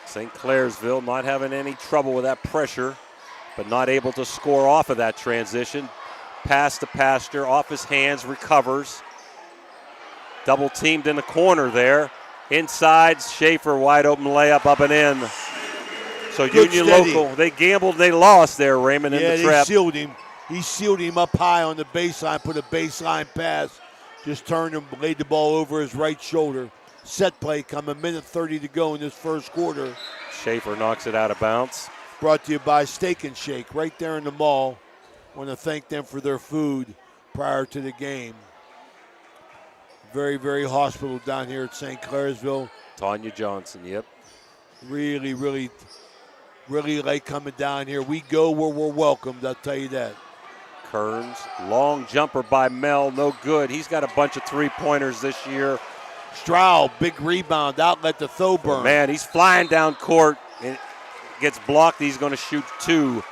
St. Clairsville not having any trouble with that pressure, but not able to score off of that transition. Pass to Pastor, off his hands, recovers. Double teamed in the corner there. Inside, Schaefer, wide open layup up and in. So Union Local, they gambled, they lost there, Raymond, in the trap. Yeah, they sealed him. He sealed him up high on the baseline, put a baseline pass. Just turned him, laid the ball over his right shoulder. Set play come a minute 30 to go in this first quarter. Schaefer knocks it out of bounds. Brought to you by Steak and Shake right there in the mall. Want to thank them for their food prior to the game. Very, very hospitable down here at St. Clairsville. Tanya Johnson, yep. Really, really, really like coming down here. We go where we're welcomed, I'll tell you that. Kearns, long jumper by Mel, no good. He's got a bunch of three-pointers this year. Stroud, big rebound, outlet to Thoburn. Man, he's flying down court. It gets blocked. He's going to shoot 2.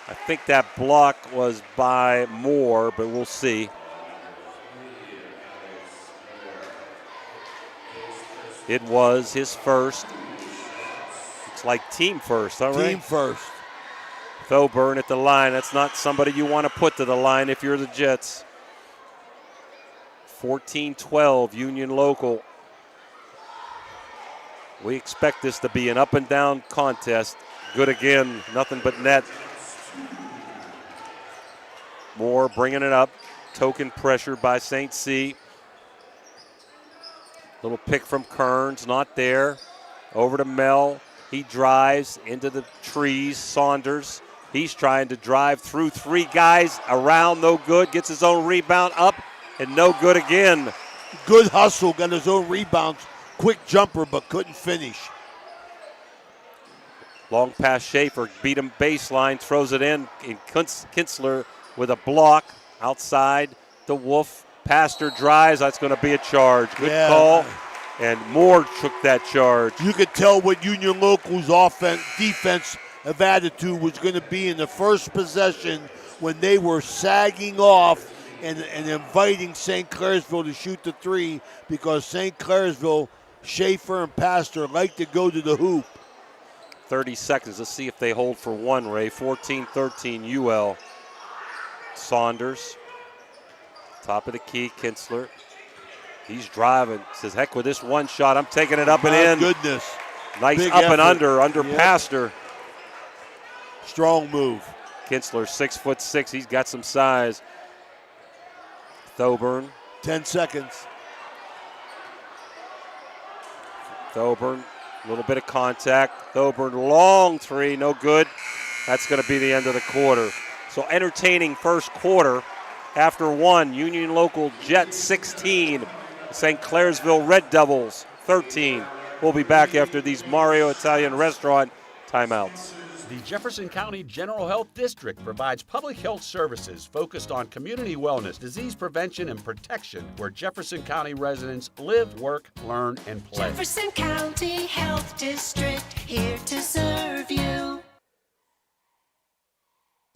I think that block was by Moore, but we'll see. It was his first. It's like team first, all right? Team first. Thoburn at the line. That's not somebody you want to put to the line if you're the Jets. 14-12, Union Local. We expect this to be an up and down contest. Good again, nothing but net. Moore bringing it up. Token pressure by St. C. Little pick from Kearns, not there. Over to Mel. He drives into the trees. Saunders. He's trying to drive through 3 guys. Around, no good. Gets his own rebound up, and no good again. Good hustle, got his own rebounds. Quick jumper, but couldn't finish. Long pass Schaefer, beat him baseline, throws it in. Kinsler with a block outside the Wolf. Pastor drives, that's going to be a charge. Good call, and Moore took that charge. You could tell what Union Local's defense of attitude was going to be in the first possession when they were sagging off and inviting St. Clairsville to shoot the 3 because St. Clairsville, Schaefer and Pastor like to go to the hoop. 30 seconds. Let's see if they hold for 1, Ray. 14-13 UL. Saunders. Top of the key, Kinsler. He's driving. Says, heck with this one shot. I'm taking it up and in. Goodness. Nice Big up effort. and under Pastor. Strong move. Kinsler, 6'6". He's got some size. Thoburn. 10 seconds. Thoburn, a little bit of contact. Thoburn, long three, no good. That's going to be the end of the quarter. So entertaining first quarter. After one, Union Local Jets 16, St. Clairsville Red Devils 13. We'll be back after these Mario Italian Restaurant timeouts. The Jefferson County General Health District provides public health services focused on community wellness, disease prevention, and protection where Jefferson County residents live, work, learn, and play. Jefferson County Health District, here to serve you.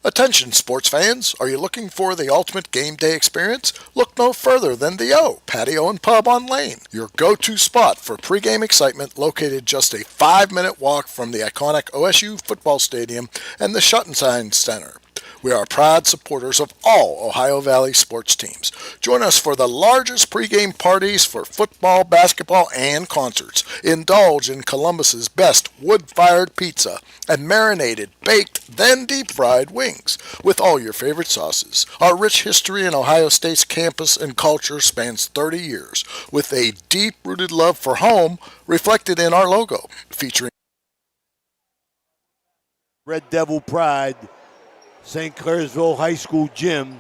Attention sports fans, are you looking for the ultimate game day experience? Look no further than the O Patio and Pub on Lane, your go-to spot for pregame excitement, located just a 5-minute walk from the iconic OSU football stadium and the Schottenstein Center. We are proud supporters of all Ohio Valley sports teams. Join us for the largest pregame parties for football, basketball, and concerts. Indulge in Columbus's best wood-fired pizza and marinated, baked, then deep-fried wings with all your favorite sauces. Our rich history in Ohio State's campus and culture spans 30 years, with a deep-rooted love for home reflected in our logo, featuring Red Devil Pride, St. Clairsville High School gym.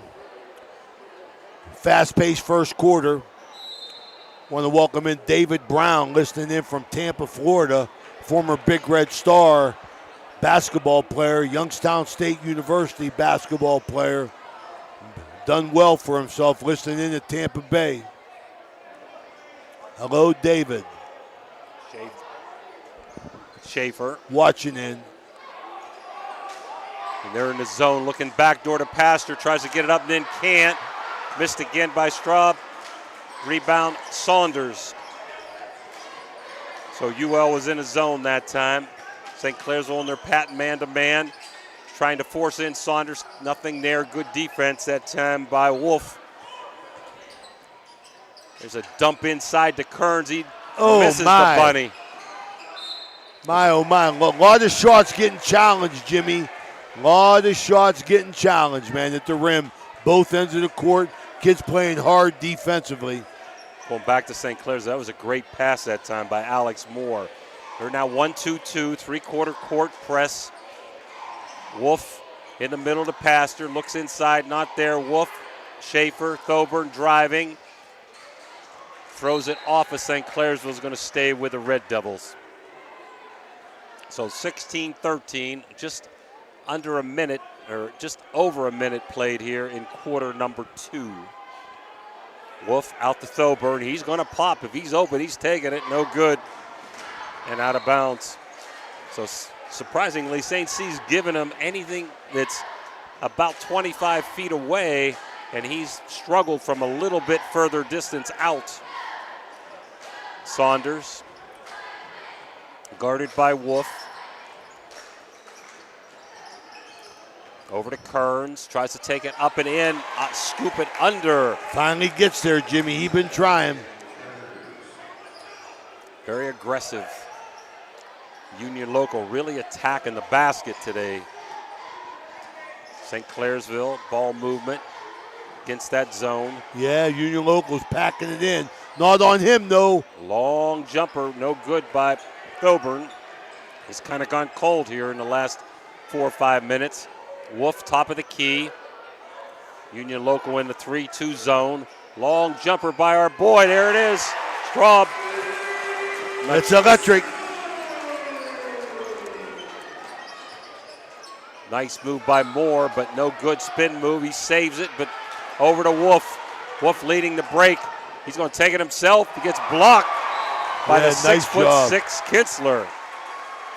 Fast-paced first quarter. Want to welcome in David Brown, listening in from Tampa, Florida, former Big Red Star basketball player, Youngstown State University basketball player. Done well for himself, listening in at Tampa Bay. Hello, David. Schaefer. Watching in. And they're in the zone, looking backdoor to Pastor, tries to get it up and then can't. Missed again by Straub. Rebound, Saunders. So UL was in the zone that time. St. Clairsville in their patent man-to-man, trying to force in Saunders. Nothing there. Good defense that time by Wolf. There's a dump inside to Kearns. He misses the bunny. My, oh my. A lot of shots getting challenged, Jimmy. A lot of shots getting challenged, man, at the rim. Both ends of the court. Kids playing hard defensively. Going back to St. Clair's, that was a great pass that time by Alex Moore. They're now 1-2-2, three-quarter court press. Wolf in the middle to Pastor, looks inside, not there. Wolf, Schaefer, Thoburn driving. Throws it off of St. Clairsville, is going to stay with the Red Devils. So 16-13, just under a minute, or just over a minute played here in quarter number 2. Wolf out to Thoburn. He's going to pop. If he's open, he's taking it. No good. And out of bounds. So surprisingly, St. C's given him anything that's about 25 feet away, and he's struggled from a little bit further distance out. Saunders, guarded by Wolf. Over to Kearns, tries to take it up and in, scoop it under. Finally gets there, Jimmy. He's been trying. Very aggressive. Union Local really attacking the basket today. St. Clairsville, ball movement against that zone. Yeah, Union Local's packing it in. Not on him, though. Long jumper, no good by Thoburn. He's kind of gone cold here in the last 4 or 5 minutes. Wolf, top of the key. Union Local in the 3-2 zone. Long jumper by our boy. There it is. Straub. That's electric. Nice move by Moore, but no good spin move. He saves it, but over to Wolf. Wolf leading the break. He's going to take it himself. He gets blocked by the 6'6" Kitzler.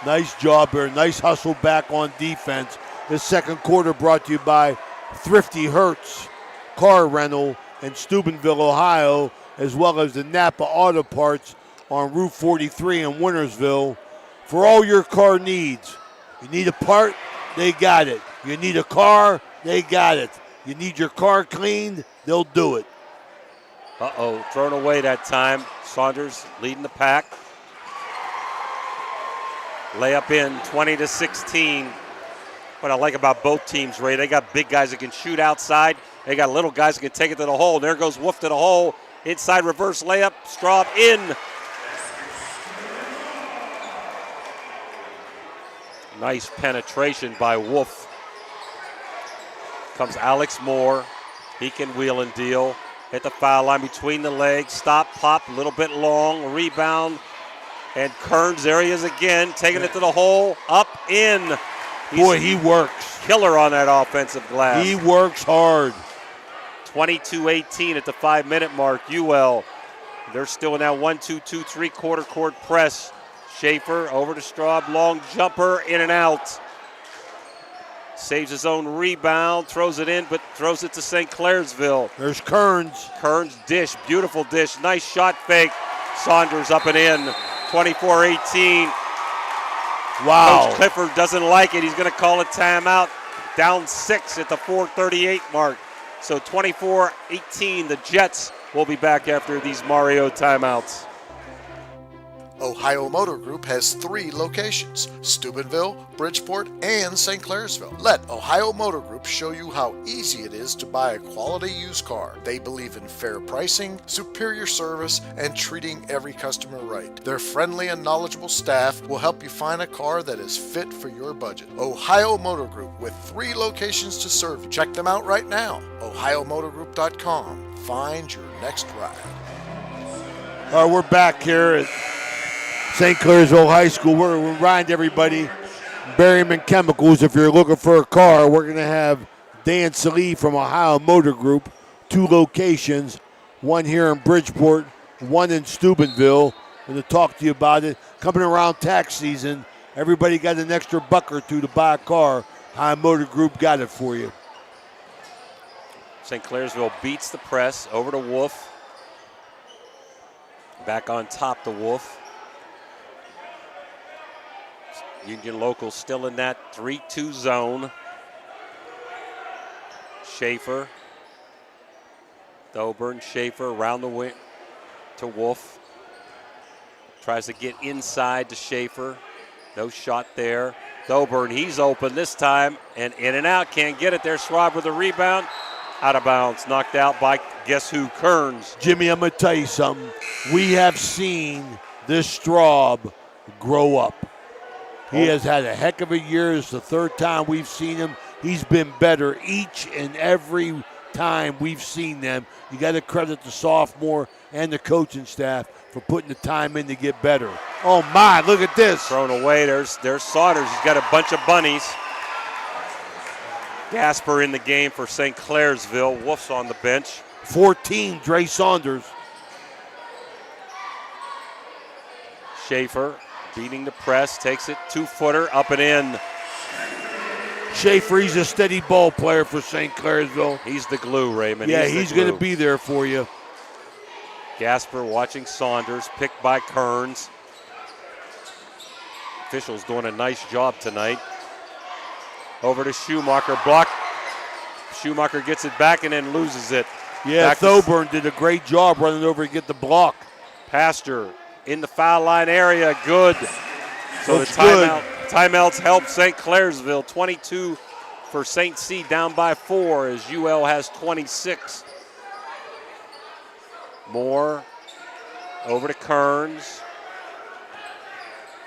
Nice job here. Nice hustle back on defense. This second quarter brought to you by Thrifty Hertz Car Rental in Steubenville, Ohio, as well as the Napa Auto Parts on Route 43 in Wintersville. For all your car needs. You need a part, they got it. You need a car, they got it. You need your car cleaned, they'll do it. Uh-oh, thrown away that time. Saunders leading the pack. Layup in, 20-16. What I like about both teams, Ray, they got big guys that can shoot outside. They got little guys that can take it to the hole. There goes Wolf to the hole. Inside reverse layup. Straub in. Nice penetration by Wolf. Comes Alex Moore. He can wheel and deal. Hit the foul line between the legs. Stop, pop, a little bit long. Rebound. And Kearns, there he is again, taking it to the hole. Up, in. Boy, he works. Killer on that offensive glass. He works hard. 22-18 at the 5-minute mark. UL, they're still in that 1-2-2-3 quarter court press. Schaefer over to Straub, long jumper, in and out. Saves his own rebound, throws it in, but throws it to St. Clairsville. There's Kearns. Kearns dish, beautiful dish, nice shot fake. Saunders up and in, 24-18. Wow. Coach Clifford doesn't like it. He's going to call a timeout. Down 6 at the 4:38 mark. So 24-18, the Jets will be back after these Mario timeouts. Ohio Motor Group has 3 locations, Steubenville, Bridgeport, and St. Clairsville. Let Ohio Motor Group show you how easy it is to buy a quality used car. They believe in fair pricing, superior service, and treating every customer right. Their friendly and knowledgeable staff will help you find a car that is fit for your budget. Ohio Motor Group, with 3 locations to serve you. Check them out right now, ohiomotorgroup.com. Find your next ride. All right, we're back here at St. Clairsville High School. We're going to remind everybody, Berryman Chemicals, if you're looking for a car, we're going to have Dan Salee from Ohio Motor Group, 2 locations, one here in Bridgeport, one in Steubenville. I'm going to talk to you about it. Coming around tax season, everybody got an extra buck or two to buy a car. Ohio Motor Group got it for you. St. Clairsville beats the press over to Wolf. Back on top to Wolf. Union Local still in that 3-2 zone. Schaefer. Thoburn, Schaefer around the wing to Wolf. Tries to get inside to Schaefer. No shot there. Thoburn, he's open this time, and in and out, can't get it there. Schwab with a rebound. Out of bounds, knocked out by guess who? Kearns. Jimmy, I'm going to tell you something. We have seen this Straub grow up. He has had a heck of a year. It's the 3rd time we've seen him. He's been better each and every time we've seen them. You got to credit the sophomore and the coaching staff for putting the time in to get better. Oh, my, look at this. Thrown away. There's Saunders. He's got a bunch of bunnies. Gasper in the game for St. Clairsville. Wolf's on the bench. 14, Dre Saunders. Schaefer beating the press, takes it 2-footer, up and in. Schaefer, he's a steady ball player for St. Clairsville. He's the glue, Raymond. Yeah, he's going to be there for you. Gasper watching Saunders, picked by Kearns. Officials doing a nice job tonight. Over to Schumacher, block. Schumacher gets it back and then loses it. Yeah, Thoburn did a great job running over to get the block. Pastor in the foul line area, good. So Looks the timeouts help St. Clairsville. 22 for St. C, down by 4 as UL has 26. Moore over to Kearns.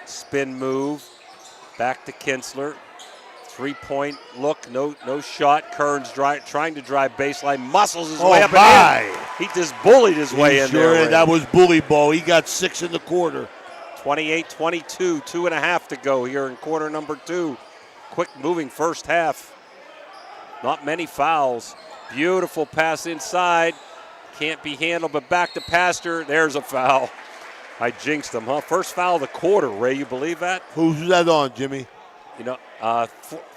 Spin move, back to Kinsler. 3-point look, no shot. Kearns trying to drive baseline, muscles his way up and in. He just bullied his way in there. That was bully ball. He got 6 in the quarter. 28-22, 2.5 to go here in quarter number 2. Quick moving first half. Not many fouls. Beautiful pass inside. Can't be handled, but back to Pastor. There's a foul. I jinxed him, huh? First foul of the quarter, Ray. You believe that? Who's that on, Jimmy?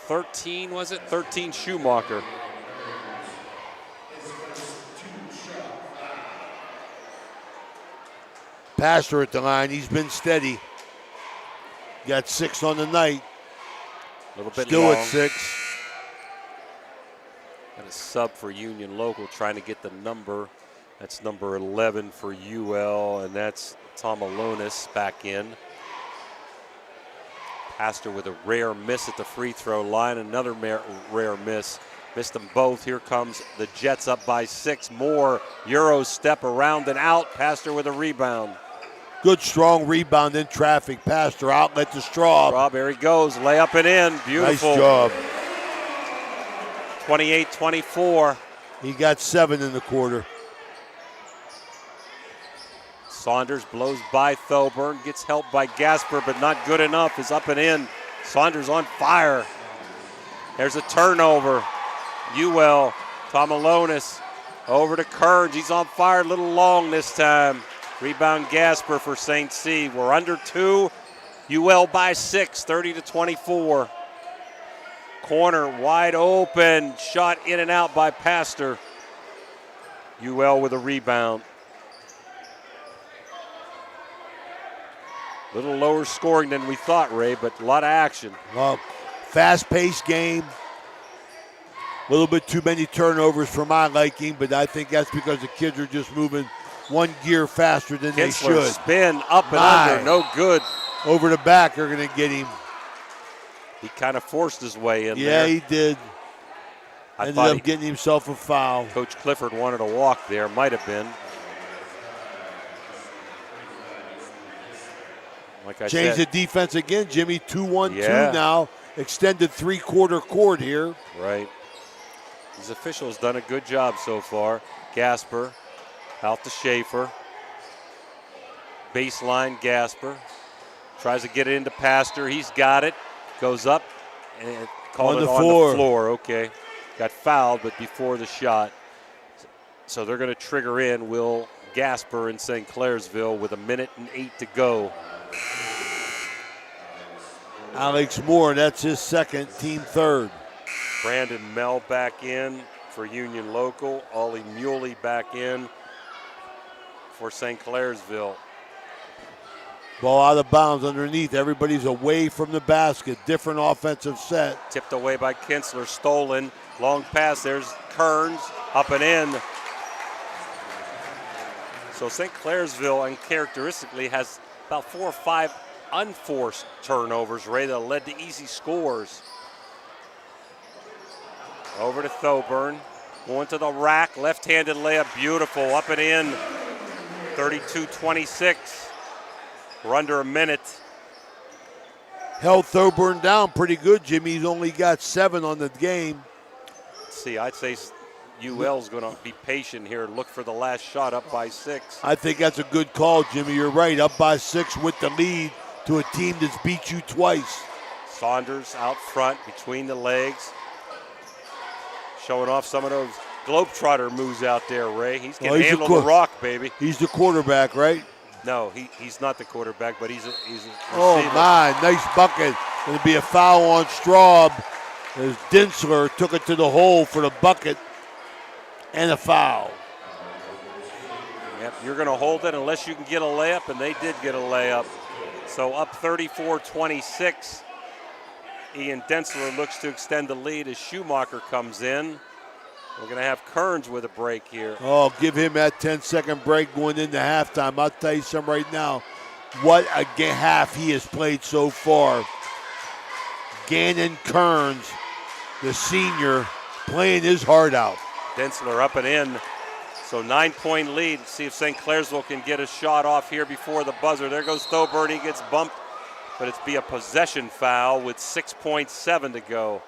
13, was it? 13 Schumacher. Pastor at the line. He's been steady. Got 6 on the night. A little bit Still long. at 6. And a sub for Union Local trying to get the number. That's number 11 for UL, and that's Tom Alonis back in. Pastor with a rare miss at the free throw line. Another rare miss. Missed them both. Here comes the Jets up by 6. More Euro step around and out. Pastor with a rebound. Good strong rebound in traffic. Pastor outlet to Straub. There he goes. Layup and in. Beautiful. Nice job. 28-24. He got 7 in the quarter. Saunders blows by Thoburn. Gets helped by Gasper, but not good enough. Is up and in. Saunders on fire. There's a turnover. Ewell, Tomalonis over to Kearns. He's on fire, a little long this time. Rebound Gasper for St. C. We're under 2. Ewell by 6, 30-24. Corner wide open. Shot in and out by Pastor. Ewell with a rebound. A little lower scoring than we thought, Ray, but a lot of action. Well, fast-paced game. A little bit too many turnovers for my liking, but I think that's because the kids are just moving one gear faster than they should. Spin up and under, no good. Over the back are going to get him. He kind of forced his way in there. Yeah, he did. Ended up getting himself a foul. Coach Clifford wanted a walk there, might have been. Like I Change said, the defense again, Jimmy. 2-1-2 now. Extended three-quarter court here. Right. These officials done a good job so far. Gasper out to Schaefer. Baseline Gasper. Tries to get it into Pastor. He's got it. Goes up and called it on the floor. Okay. Got fouled, but before the shot. So they're going to trigger in Will Gasper in St. Clairsville with 1:08 to go. Alex Moore, that's his second, team third. Brandon Mell back in for Union Local. Ollie Muley back in for St. Clairsville. Ball out of bounds underneath. Everybody's away from the basket. Different offensive set. Tipped away by Kinsler. Stolen. Long pass. There's Kearns. Up and in. So St. Clairsville uncharacteristically has about 4 or 5 unforced turnovers, Ray, that led to easy scores. Over to Thoburn. Going to the rack. Left-handed layup. Beautiful. Up and in. 32-26. We're under a minute. Held Thoburn down pretty good, Jimmy. He's only got 7 on the game. Let's see, I'd say UL's going to be patient here. Look for the last shot, up by 6. I think that's a good call, Jimmy. You're right. Up by 6 with the lead to a team that's beat you twice. Saunders out front between the legs. Showing off some of those Globetrotter moves out there, Ray. He's going to handle the rock, baby. He's the quarterback, right? No, he's not the quarterback, but he's a Oh, my. Nice bucket. Going to be a foul on Straub as Dinsler took it to the hole for the bucket and a foul. Yep, you're going to hold it unless you can get a layup, and they did get a layup. So up 34-26. Ian Densler looks to extend the lead as Schumacher comes in. We're going to have Kearns with a break here. Oh, give him that 10-second break going into halftime. I'll tell you something right now. What a half he has played so far. Gannon Kearns, the senior, playing his heart out. Densler up and in. So 9-point lead. Let's see if St. Clairsville can get a shot off here before the buzzer. There goes Thoburn. He gets bumped, but it's be a possession foul with 6.7 to go.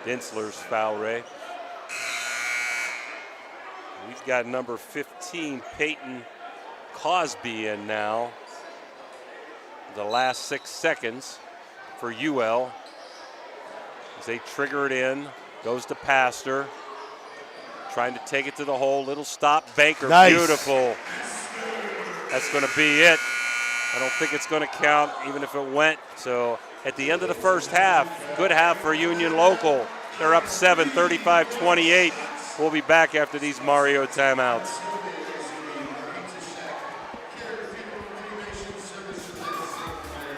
Densler's foul, Ray. We've got number 15, Peyton Cosby, in now. The last 6 seconds for UL. As they trigger it in, goes to Pastor. Trying to take it to the hole, little stop, Banker, nice. Beautiful. That's gonna be it. I don't think it's gonna count, even if it went. So at the end of the first half, good half for Union Local. They're up 7, 35-28. We'll be back after these Mario timeouts.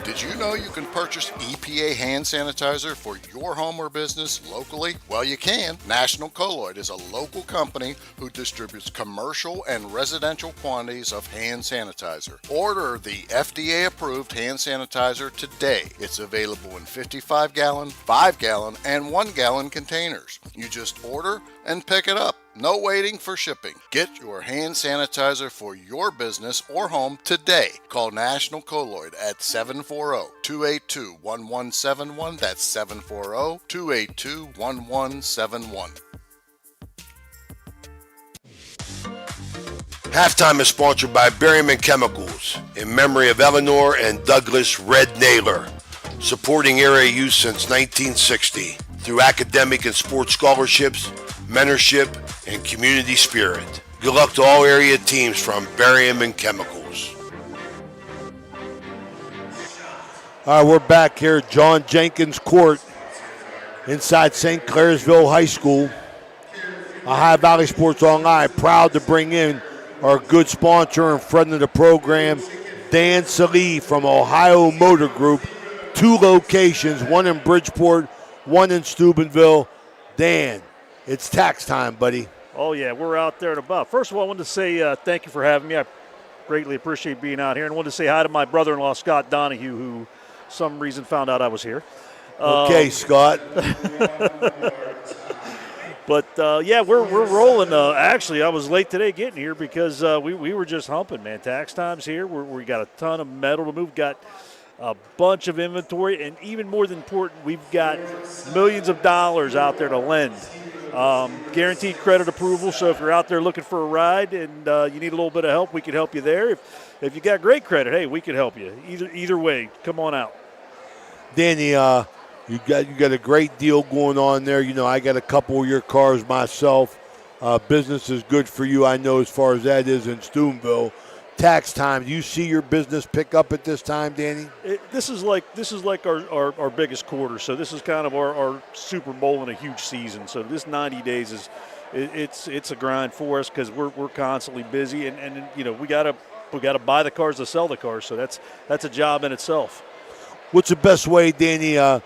Did you know you can purchase EPA hand sanitizer for your home or business locally? Well, you can. National Colloid is a local company who distributes commercial and residential quantities of hand sanitizer. Order the FDA-approved hand sanitizer today. It's available in 55-gallon, 5-gallon, and 1-gallon containers. You just order and pick it up. No waiting for shipping. Get your hand sanitizer for your business or home today. Call National Colloid at 740-282-1171. That's 740-282-1171. Halftime is sponsored by Berryman Chemicals in memory of Eleanor and Douglas Red Naylor, supporting area youth since 1960 through academic and sports scholarships, mentorship, and community spirit. Good luck to all area teams from Berryman Chemicals. All right, we're back here at John Jenkins Court inside St. Clairsville High School. Ohio Valley Sports Online, proud to bring in our good sponsor and friend of the program, Dan Salee from Ohio Motor Group. 2 locations, one in Bridgeport, one in Steubenville. Dan, it's tax time, buddy. Oh, yeah, we're out there and about. First of all, I wanted to say thank you for having me. I greatly appreciate being out here. And I wanted to say hi to my brother-in-law, Scott Donahue, who some reason found out I was here. Okay, Scott. But, yeah, we're rolling. Actually, I was late today getting here because we were just humping, man. Tax time's here. We got a ton of metal to move. Got a bunch of inventory. And even more than important, we've got millions of dollars out there to lend. Guaranteed credit approval, so if you're out there looking for a ride and you need a little bit of help, we can help you there. If you got great credit, hey, we can help you. Either way, come on out. Danny, you got a great deal going on there. You know, I got a couple of your cars myself. Business is good for you, I know, as far as that is in Steubenville. Tax time. Do you see your business pick up at this time, Danny? This is like our biggest quarter. So this is kind of our Super Bowl in a huge season. So this 90 days it's a grind for us because we're constantly busy and you know we gotta buy the cars to sell the cars. So that's a job in itself. What's the best way, Danny, to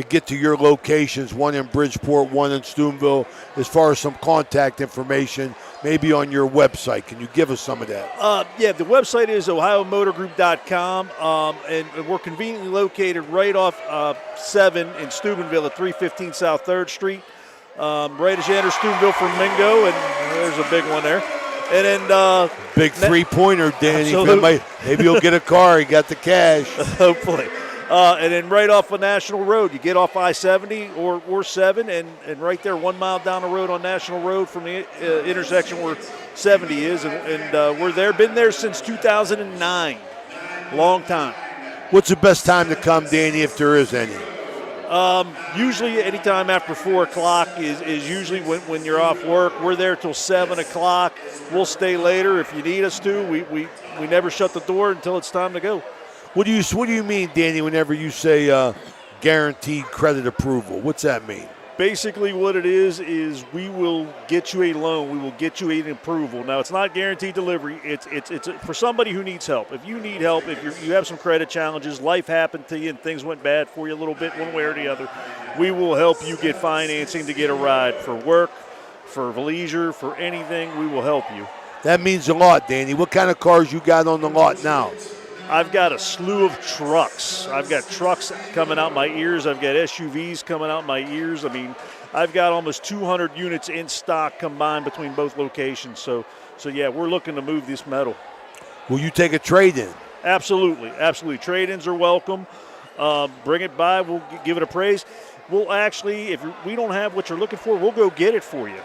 get to your locations? One in Bridgeport, one in Steubenville. As far as some contact information, maybe on your website. Can you give us some of that? Yeah, the website is ohiomotorgroup.com, and we're conveniently located right off 7 in Steubenville at 315 South 3rd Street. Right as you enter Steubenville from Mingo, and there's a big one there. And then big 3-pointer, Danny. Absolutely. Maybe you'll get a car. You got the cash. Hopefully. And then right off of National Road, you get off I-70 or 7, and right there 1 mile down the road on National Road from the intersection where 70 is, and we're there. Been there since 2009. Long time. What's the best time to come, Danny, if there is any? Usually any time after 4 o'clock is usually when you're off work. We're there till 7 o'clock. We'll stay later if you need us to. We never shut the door until it's time to go. What do you mean, Danny, whenever you say guaranteed credit approval? What's that mean? Basically what it is we will get you a loan. We will get you an approval. Now, it's not guaranteed delivery. It's for somebody who needs help. If you need help, if you have some credit challenges, life happened to you and things went bad for you a little bit one way or the other, we will help you get financing to get a ride for work, for leisure, for anything. We will help you. That means a lot, Danny. What kind of cars you got on the lot now? I've got a slew of trucks. I've got trucks coming out my ears. I've got SUVs coming out my ears. I mean, I've got almost 200 units in stock combined between both locations. So yeah, we're looking to move this metal. Will you take a trade-in? Absolutely. Trade-ins are welcome. Bring it by. We'll give it a praise. We'll actually, if we don't have what you're looking for, we'll go get it for you.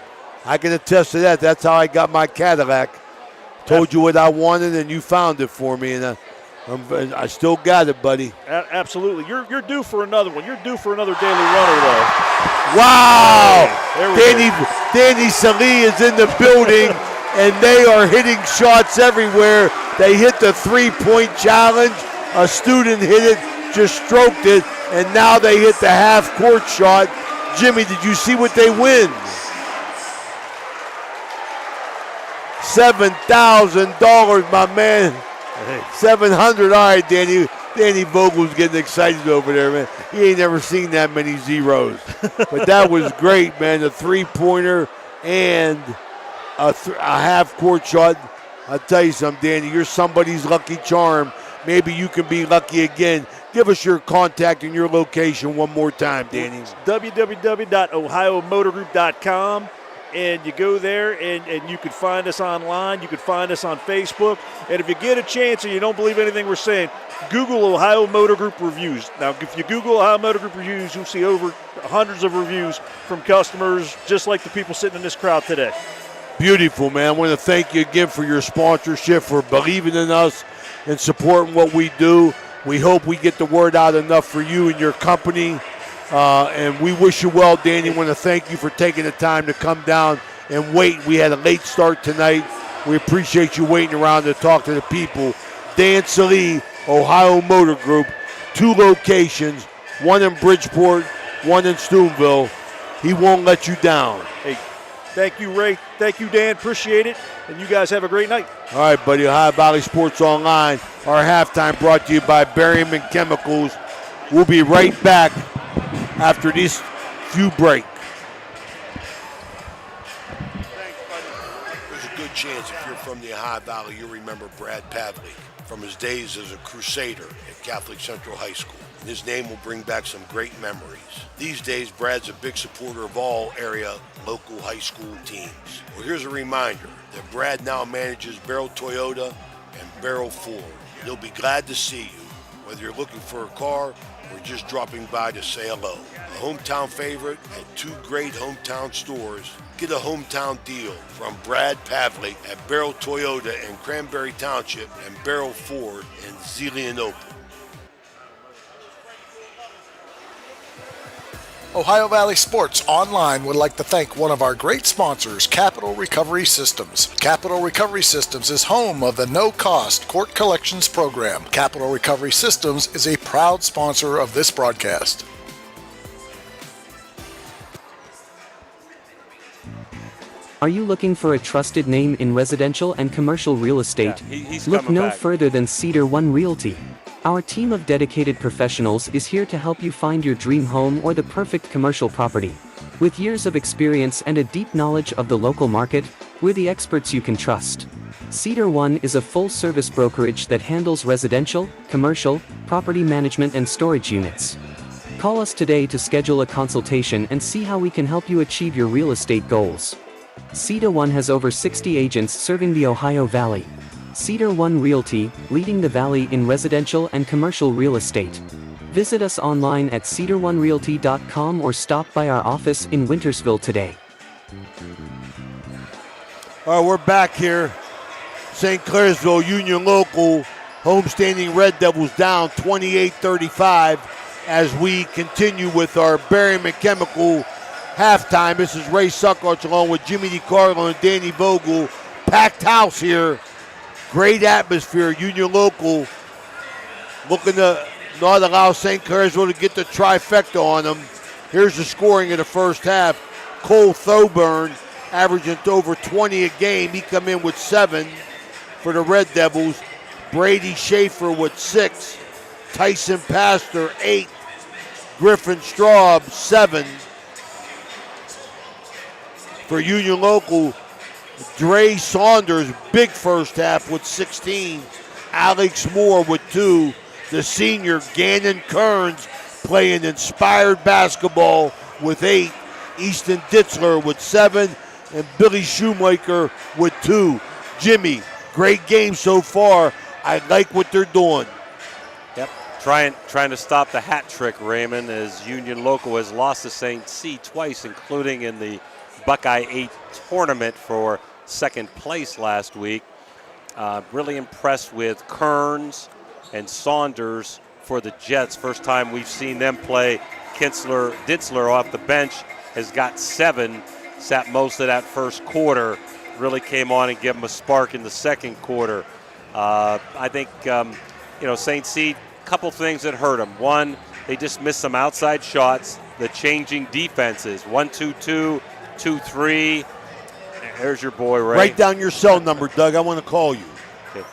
I can attest to that. That's how I got my Cadillac. Told you what I wanted, and you found it for me, and I still got it, buddy. Absolutely. You're due for another one. You're due for another daily runner, though. Wow! Hey, Danny Salee is in the building, and they are hitting shots everywhere. They hit the 3-point challenge. A student hit it, just stroked it, and now they hit the half-court shot. Jimmy, did you see what they win? $7,000, my man. $700. All right, Danny. Danny Vogel's getting excited over there, man. He ain't never seen that many zeros. But that was great, man. The three-pointer and a half-court shot. I'll tell you something, Danny. You're somebody's lucky charm. Maybe you can be lucky again. Give us your contact and your location one more time, Danny. www.ohiomotorgroup.com. And you go there and you can find us online. You can find us on Facebook. And if you get a chance and you don't believe anything we're saying, Google Ohio Motor Group reviews. Now, if you Google Ohio Motor Group reviews, you'll see over hundreds of reviews from customers just like the people sitting in this crowd today. Beautiful, man. I want to thank you again for your sponsorship, for believing in us and supporting what we do. We hope we get the word out enough for you and your company. And we wish you well, Danny. I want to thank you for taking the time to come down and wait. We had a late start tonight. We appreciate you waiting around to talk to the people. Dan Salee, Ohio Motor Group, 2 locations, one in Bridgeport, one in Steubenville. He won't let you down. Hey, thank you, Ray. Thank you, Dan. Appreciate it. And you guys have a great night. All right, buddy. Ohio Valley Sports Online. Our halftime brought to you by Berryman Chemicals. We'll be right back after this few break. There's a good chance if you're from the Ohio Valley, you'll remember Brad Pavlik from his days as a Crusader at Catholic Central High School. And his name will bring back some great memories. These days, Brad's a big supporter of all area local high school teams. Well, here's a reminder that Brad now manages Barrel Toyota and Barrel Ford. He'll be glad to see you, whether you're looking for a car or just dropping by to say hello. A hometown favorite at 2 great hometown stores. Get a hometown deal from Brad Pavlik at Barrel Toyota in Cranberry Township and Barrel Ford in Zelienople. Ohio Valley Sports Online would like to thank one of our great sponsors, Capital Recovery Systems. Capital Recovery Systems is home of the no-cost court collections program. Capital Recovery Systems is a proud sponsor of this broadcast. Are you looking for a trusted name in residential and commercial real estate? He's Look coming no back. further than Cedar One Realty. Our team of dedicated professionals is here to help you find your dream home or the perfect commercial property. With years of experience and a deep knowledge of the local market, we're the experts you can trust. Cedar One is a full-service brokerage that handles residential, commercial, property management and storage units. Call us today to schedule a consultation and see how we can help you achieve your real estate goals. Cedar One has over 60 agents serving the Ohio Valley. Cedar One Realty, leading the valley in residential and commercial real estate. Visit us online at cedaronerealty.com or stop by our office in Wintersville today. All right, we're back here. St. Clairsville Union Local, homestanding Red Devils down 28-35 as we continue with our Berryman Chemical halftime. This is Ray Suckarts along with Jimmy DiCarlo and Danny Vogel. Packed house here. Great atmosphere. Union Local looking to not allow St. Clairsville to get the trifecta on them. Here's the scoring in the first half. Cole Thoburn averaging over 20 a game. He come in with 7 for the Red Devils. Brady Schaefer with 6. Tyson Pastor 8. Griffin Straub 7. For Union Local, Dre Saunders, big first half with 16. Alex Moore with 2. The senior, Gannon Kearns, playing inspired basketball with 8. Easton Ditzler with 7. And Billy Shoemaker with 2. Jimmy, great game so far. I like what they're doing. Yep, trying to stop the hat trick, Raymond, as Union Local has lost to St. C twice, including in the Buckeye 8 tournament for second place last week. Really impressed with Kearns and Saunders for the Jets. First time we've seen them play. Ditzler off the bench has got 7, sat most of that first quarter, really came on and gave them a spark in the second quarter. I think, St. C, couple things that hurt them. One, they just missed some outside shots, the changing defenses, 1-2-2, 2-3. There's your boy, Ray. Write down your cell number, Doug. I want to call you. Okay.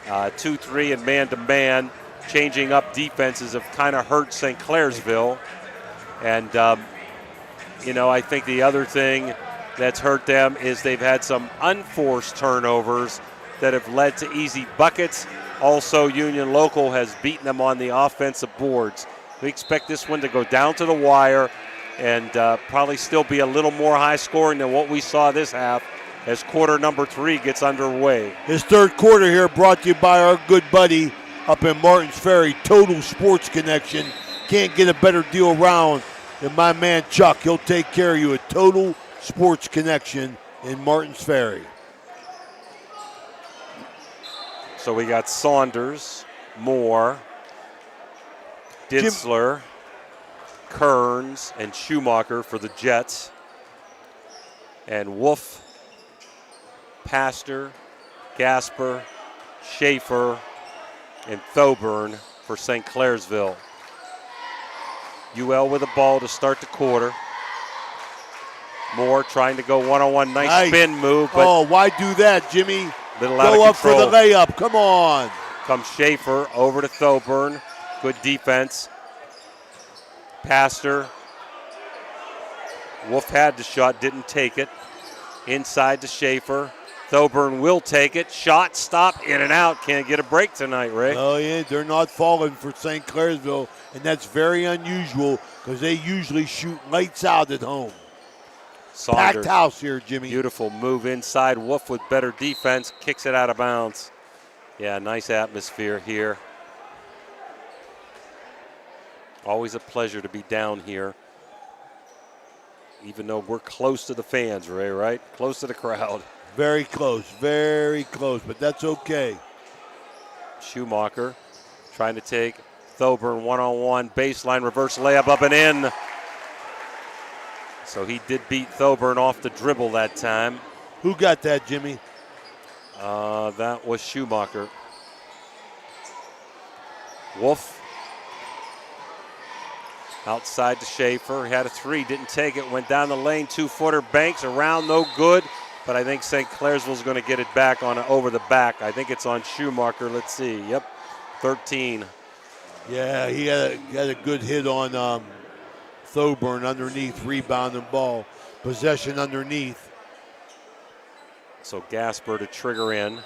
2-3 and man-to-man. changing up defenses have kind of hurt St. Clairsville. And, I think the other thing that's hurt them is they've had some unforced turnovers that have led to easy buckets. Also, Union Local has beaten them on the offensive boards. We expect this one to go down to the wire and probably still be a little more high scoring than what we saw this half as quarter number 3 gets underway. This third quarter here brought to you by our good buddy up in Martins Ferry, Total Sports Connection. Can't get a better deal around than my man Chuck. He'll take care of you at Total Sports Connection in Martins Ferry. So we got Saunders, Moore, Ditzler, Kearns, and Schumacher for the Jets. And Wolf, Pastor, Gasper, Schaefer, and Thoburn for St. Clairsville. UL with the ball to start the quarter. Moore trying to go one-on-one. Nice spin move. But why do that, Jimmy? Little out go of up for control. the layup. Come on. Comes Schaefer over to Thoburn. Good defense. Pastor. Wolf had the shot, didn't take it. Inside to Schaefer. Thoburn will take it. Shot, stop, in and out. Can't get a break tonight, Ray. Oh, yeah, they're not falling for St. Clairsville, and that's very unusual because they usually shoot lights out at home. Saunders. Packed house here, Jimmy. Beautiful move inside. Wolf with better defense. Kicks it out of bounds. Yeah, nice atmosphere here. Always a pleasure to be down here. Even though we're close to the fans, Ray, right? Close to the crowd. Very close, but that's okay. Schumacher trying to take Thoburn one-on-one. Baseline reverse layup up and in. So he did beat Thoburn off the dribble that time. Who got that, Jimmy? That was Schumacher. Wolf. Outside to Schaefer. He had a 3, didn't take it. Went down the lane, 2-footer. Banks around, no good. But I think St. Clairsville's going to get it back on over the back. I think it's on Schumacher. Let's see. Yep, 13. Yeah, he had a good hit on Thoburn underneath, rebounding ball. Possession underneath. So Gasper to trigger in.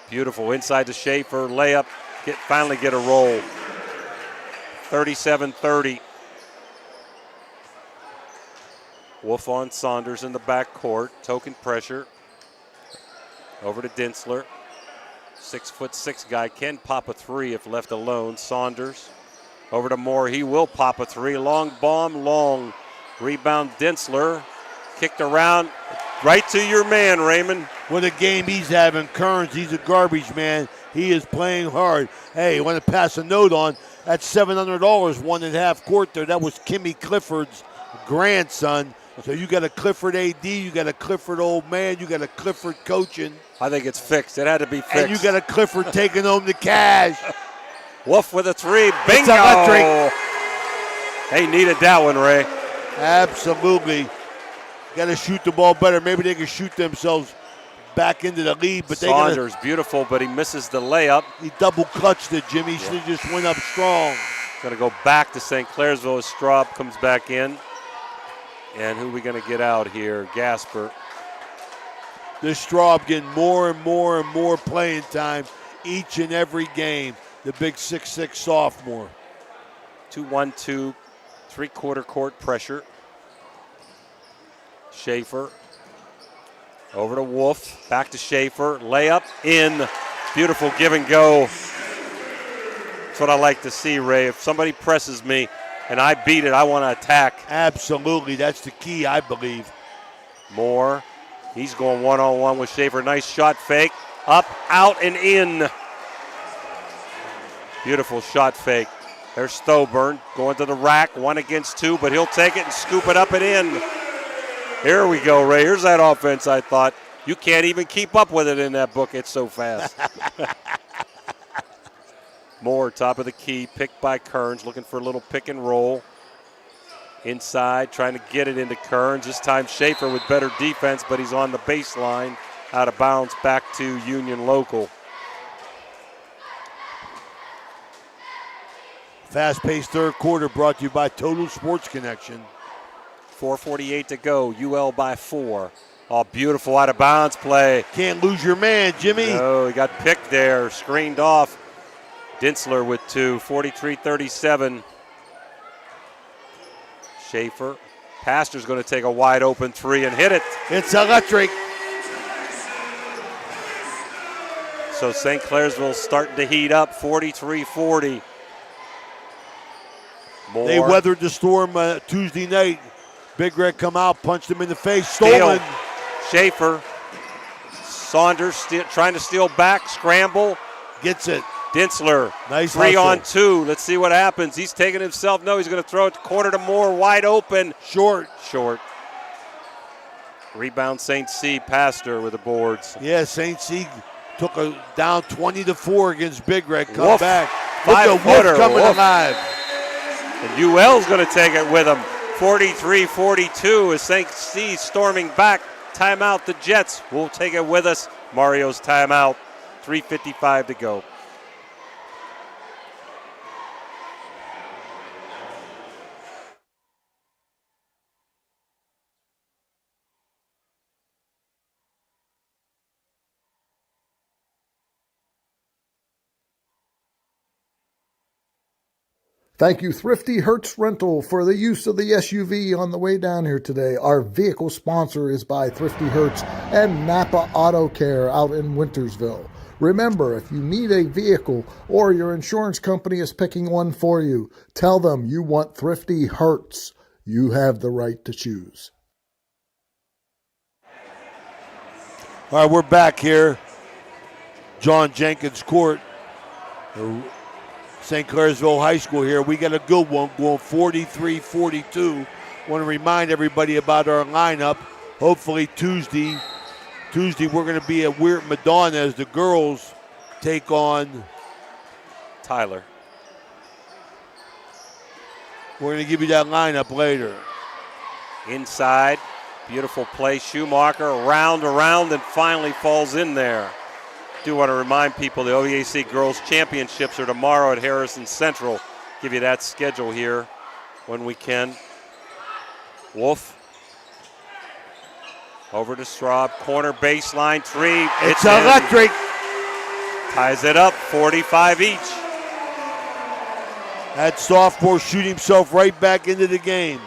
Beautiful inside to Schaefer. Layup. Finally get a roll. 37-30. Wolf on Saunders in the backcourt. Token pressure. Over to Dinsler. 6'6" guy can pop a 3 if left alone. Saunders over to Moore. He will pop a 3. Long bomb, long. Rebound Dinsler. Kicked around. Right to your man, Raymond. What a game he's having. Kearns, he's a garbage man. He is playing hard. Hey, you want to pass a note on? That's $700 won at half court there. That was Kimmy Clifford's grandson. So you got a Clifford AD, you got a Clifford old man, you got a Clifford coaching. I think it's fixed. It had to be fixed. And you got a Clifford taking home the cash. Wolf with a 3. Bingo! It's electric. They needed that one, Ray. Absolutely. Got to shoot the ball better. Maybe they can shoot themselves back into the lead. But Saunders, beautiful, but he misses the layup. He double clutched it, Jimmy. He should have just went up strong. Going to go back to St. Clairsville as Straub comes back in. And who are we going to get out here? Gasper. This Straub getting more and more and more playing time each and every game. The big 6'6" sophomore. 2-1-2, 3-quarter court pressure. Schaefer. Over to Wolf. Back to Schaefer. Layup in. Beautiful give and go. That's what I like to see, Ray. If somebody presses me and I beat it, I want to attack. Absolutely. That's the key, I believe. Moore. He's going one-on-one with Schaefer. Nice shot fake. Up, out, and in. Beautiful shot fake. There's Thoburn going to the rack. 1 against 2, but he'll take it and scoop it up and in. Here we go, Ray. Here's that offense I thought. You can't even keep up with it in that book. It's so fast. Moore, top of the key, picked by Kearns, looking for a little pick and roll. Inside, trying to get it into Kearns. This time Schaefer with better defense, but he's on the baseline. Out of bounds back to Union Local. Fast-paced third quarter brought to you by Total Sports Connection. 4:48 to go. UL by 4. Oh, beautiful out of bounds play. Can't lose your man, Jimmy. No, he got picked there, screened off. Dintzler with 2, 43-37. Schaefer. Pastor's going to take a wide open 3 and hit it. It's electric. So St. Clairsville starting to heat up, 43-40. More. They weathered the storm Tuesday night. Big Red come out, punched him in the face, stolen. Schaefer. Saunders trying to steal back, scramble. Gets it. Dintzler, nice 3 hustle. on 2. Let's see what happens. He's taking himself. No, he's going to throw it corner to Moore, wide open. Short. Rebound St. C. Pastor with the boards. Yeah, St. C. took a down 20-4 against Big Red. Come Woof. back. Look at Wolf 5-footer. coming Woof. alive. And UL's going to take it with him. 43-42 as St. C. storming back. Timeout the Jets. We'll take it with us. Mario's timeout. 3:55 to go. Thank you, Thrifty Hertz Rental, for the use of the SUV on the way down here today. Our vehicle sponsor is by Thrifty Hertz and Napa Auto Care out in Wintersville. Remember, if you need a vehicle or your insurance company is picking one for you, tell them you want Thrifty Hertz. You have the right to choose. All right, we're back here. John Jenkins Court. St. Clairsville High School here. We got a good one going 43-42. Want to remind everybody about our lineup. Hopefully Tuesday we're going to be at Weird Madonna as the girls take on Tyler. We're going to give you that lineup later. Inside, beautiful play. Schumacher around, and finally falls in there. Do want to remind people the OVAC Girls Championships are tomorrow at Harrison Central. Give you that schedule here when we can. Wolf over to Straub, corner baseline 3. It's electric. Ties it up, 45 each. That sophomore shoot himself right back into the game.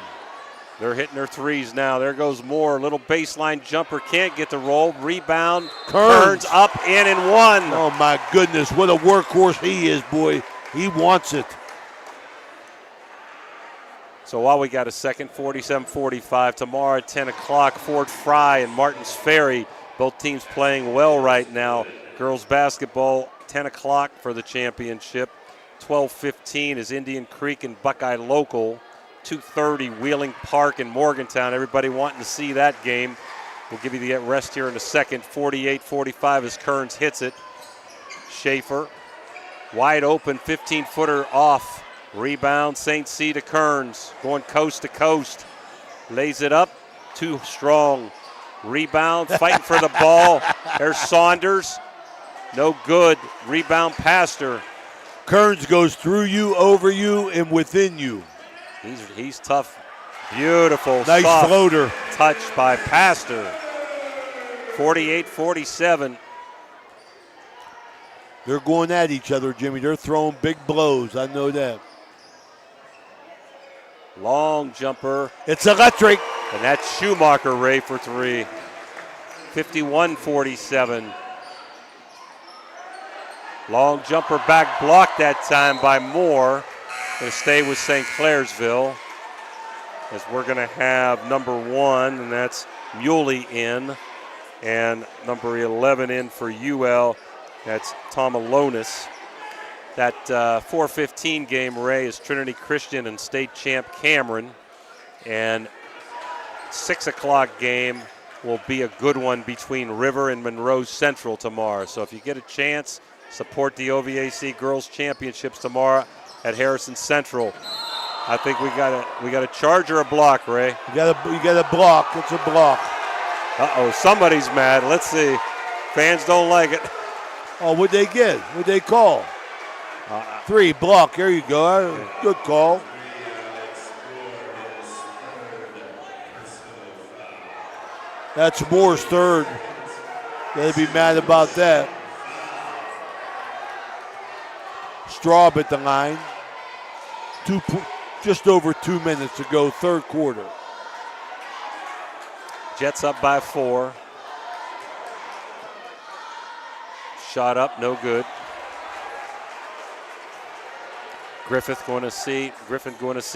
They're hitting their threes now. There goes Moore. Little baseline jumper. Can't get the roll. Rebound. Kearns up, in, and one. Oh, my goodness. What a workhorse he is, boy. He wants it. So while we got a second, 47-45. Tomorrow at 10 o'clock, Fort Fry and Martins Ferry. Both teams playing well right now. Girls basketball, 10 o'clock for the championship. 12:15 is Indian Creek and Buckeye Local. 2:30 Wheeling Park in Morgantown. Everybody wanting to see that game. We'll give you the rest here in a second. 48-45 as Kearns hits it. Schaefer, wide open, 15-footer off. Rebound, St. C to Kearns, going coast to coast. Lays it up, too strong. Rebound, fighting for the ball. There's Saunders, no good. Rebound, Pastor. Kearns goes through you, over you, and within you. He's tough. Beautiful. Nice soft floater. Touch by Pastor. 48-47. They're going at each other, Jimmy. They're throwing big blows. I know that. Long jumper. It's electric. And that's Schumacher, Ray, for 3. 51-47. Long jumper back blocked that time by Moore. Going to stay with St. Clairsville as we're going to have number 1, and that's Muley in, and number 11 in for UL. That's Tom Alonis. That 4:15 game, Ray, is Trinity Christian and state champ Cameron. And 6 o'clock game will be a good one between River and Monroe Central tomorrow. So if you get a chance, support the OVAC Girls Championships tomorrow at Harrison Central. I think we got a charge or a block, Ray. You got a block. It's a block. Uh-oh, somebody's mad. Let's see. Fans don't like it. Oh, what'd they get? What'd they call? 3, block. There you go. Good call. That's Moore's third. They'd be mad about that. Straub at the line. Just over 2 minutes to go, third quarter. Jets up by 4. Shot up, no good. Griffin going to see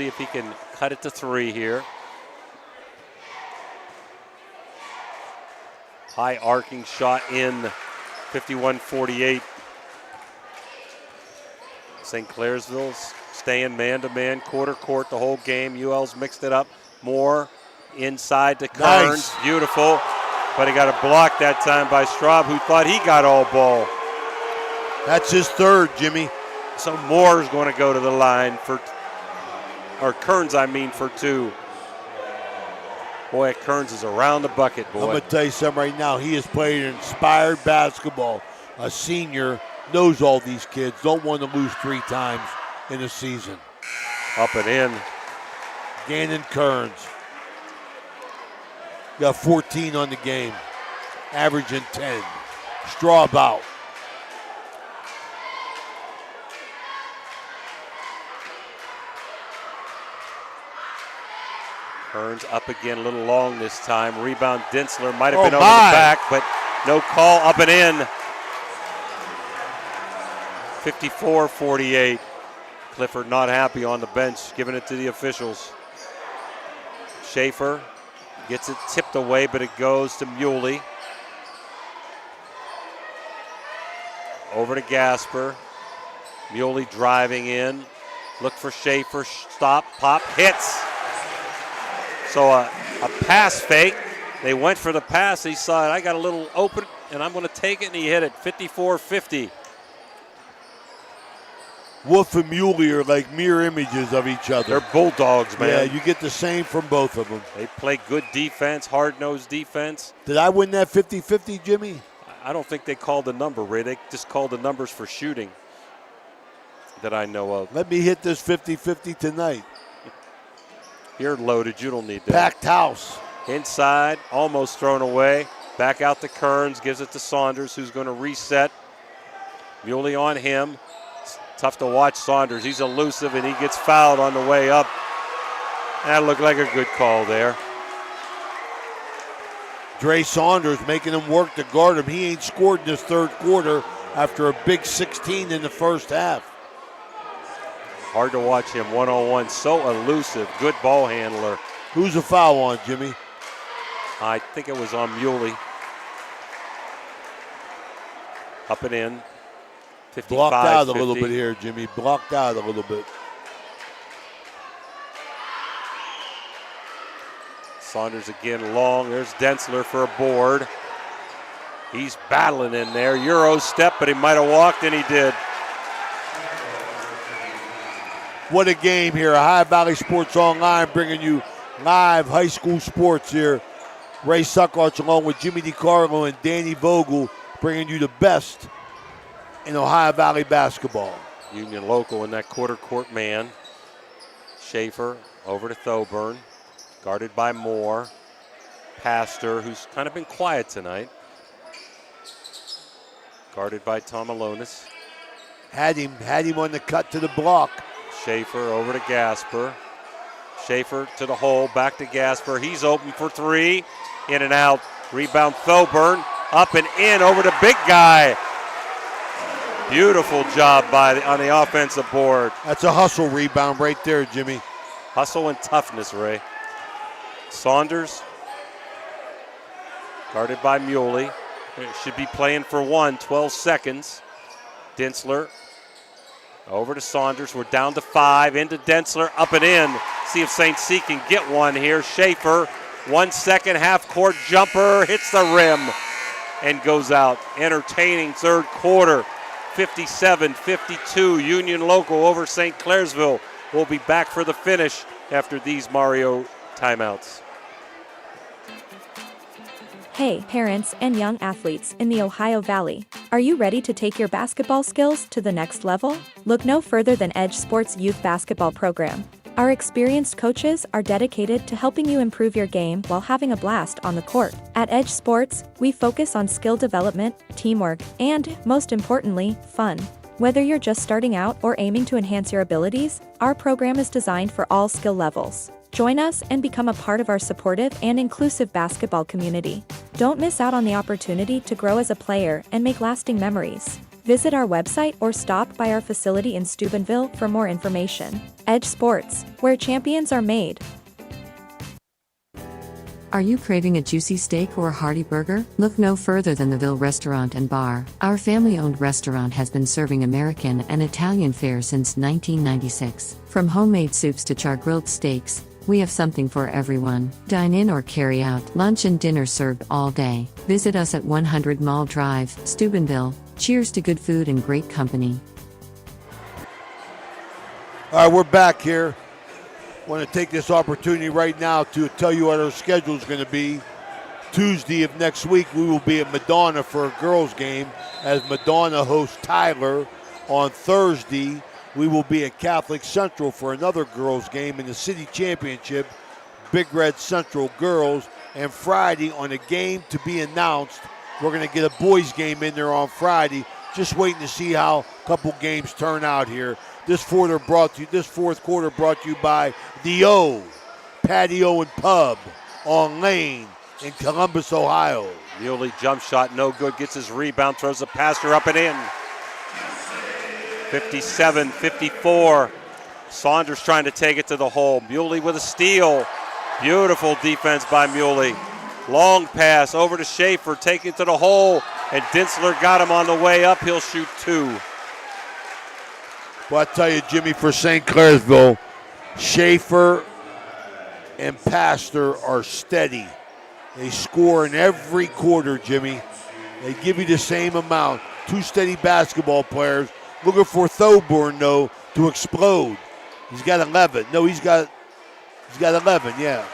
if he can cut it to 3 here. High arcing shot in, 51-48. St. Clairsville's staying man-to-man, quarter court the whole game. UL's mixed it up. Moore inside to Kearns. Nice. Beautiful. But he got a block that time by Straub, who thought he got all ball. That's his third, Jimmy. So Moore's going to go to the line or Kearns, for 2. Boy, Kearns is around the bucket, boy. I'm going to tell you something right now. He has played inspired basketball. A senior, knows all these kids. Don't want to lose 3 times in a season. Up and in. Gannon Kearns. Got 14 on the game. Averaging 10. Straub out. Kearns up again, a little long this time. Rebound, Densler might have been over the back, but no call. Up and in. 54-48. Clifford not happy on the bench, giving it to the officials. Schaefer gets it tipped away, but it goes to Muley. Over to Gasper. Muley driving in. Look for Schaefer. Stop, pop, hits. So a pass fake. They went for the pass. He saw it. I got a little open, and I'm going to take it, and he hit it. 54-50. Wolf and Muley are like mirror images of each other. They're bulldogs, man. Yeah, you get the same from both of them. They play good defense, hard-nosed defense. Did I win that 50-50, Jimmy? I don't think they called the number, Ray. They just called the numbers for shooting that I know of. Let me hit this 50-50 tonight. You're loaded. You don't need that. Packed house. Inside, almost thrown away. Back out to Kearns, gives it to Saunders, who's going to reset. Muley on him. It's tough to watch Saunders. He's elusive, and he gets fouled on the way up. That looked like a good call there. Dre Saunders making him work to guard him. He ain't scored in this third quarter after a big 16 in the first half. Hard to watch him one-on-one. So elusive. Good ball handler. Who's the foul on, Jimmy? I think it was on Muley. Up and in. 55-50. Blocked out a little bit here, Jimmy. Blocked out a little bit. Saunders again long. There's Densler for a board. He's battling in there. Euro step, but he might have walked, and he did. What a game here. Ohio Valley Sports Online bringing you live high school sports here. Ray Suckarts along with Jimmy DiCarlo and Danny Vogel bringing you the best in Ohio Valley basketball. Union Local in that quarter court man. Schaefer over to Thoburn. Guarded by Moore. Pastor, who's kind of been quiet tonight. Guarded by Tom Alonis. Had him on the cut to the block. Schaefer over to Gasper. Schaefer to the hole, back to Gasper. He's open for 3. In and out. Rebound Thoburn. Up and in over to big guy. Beautiful job on the offensive board. That's a hustle rebound right there, Jimmy. Hustle and toughness, Ray. Saunders. Guarded by Muley. Should be playing for 12 seconds. Densler. Over to Saunders. We're down to 5. Into Densler. Up and in. See if St. C can get one here. Schaefer. 1 second. Half-court jumper. Hits the rim. And goes out. Entertaining third quarter. 57-52. Union Local over St. Clairsville. We'll be back for the finish after these Mario timeouts. Hey, parents and young athletes in the Ohio Valley. Are you ready to take your basketball skills to the next level? Look no further than Edge Sports Youth Basketball Program. Our experienced coaches are dedicated to helping you improve your game while having a blast on the court. At Edge Sports, we focus on skill development, teamwork, and, most importantly, fun. Whether you're just starting out or aiming to enhance your abilities, our program is designed for all skill levels. Join us and become a part of our supportive and inclusive basketball community. Don't miss out on the opportunity to grow as a player and make lasting memories. Visit our website or stop by our facility in Steubenville for more information. Edge Sports, where champions are made. Are you craving a juicy steak or a hearty burger? Look no further than the Ville Restaurant and Bar. Our family-owned restaurant has been serving American and Italian fare since 1996. From homemade soups to char-grilled steaks, we have something for everyone. Dine in or carry out. Lunch and dinner served all day. Visit us at 100 Mall Drive, Steubenville. Cheers to good food and great company. All right, we're back here. Want to take this opportunity right now to tell you what our schedule is going to be. Tuesday of next week, we will be at Madonna for a girls' game as Madonna hosts Tyler. On Thursday, we will be at Catholic Central for another girls' game in the city championship, Big Red Central girls. And Friday, on a game to be announced, we're going to get a boys' game in there on Friday. Just waiting to see how a couple games turn out here. This fourth quarter brought to you by The O Patio and Pub on Lane in Columbus, Ohio. Muley jump shot, no good. Gets his rebound, throws the passer up and in. 57-54. Saunders trying to take it to the hole. Muley with a steal. Beautiful defense by Muley. Long pass over to Schaefer, take it to the hole, and Dinsler got him on the way up. He'll shoot two. Well, I tell you, Jimmy, for St. Clairsville, Schaefer and Pastor are steady. They score in every quarter, Jimmy. They give you the same amount. Two steady basketball players. Looking for Thoburn, though, to explode. He's got 11. No, he's got 11, yeah.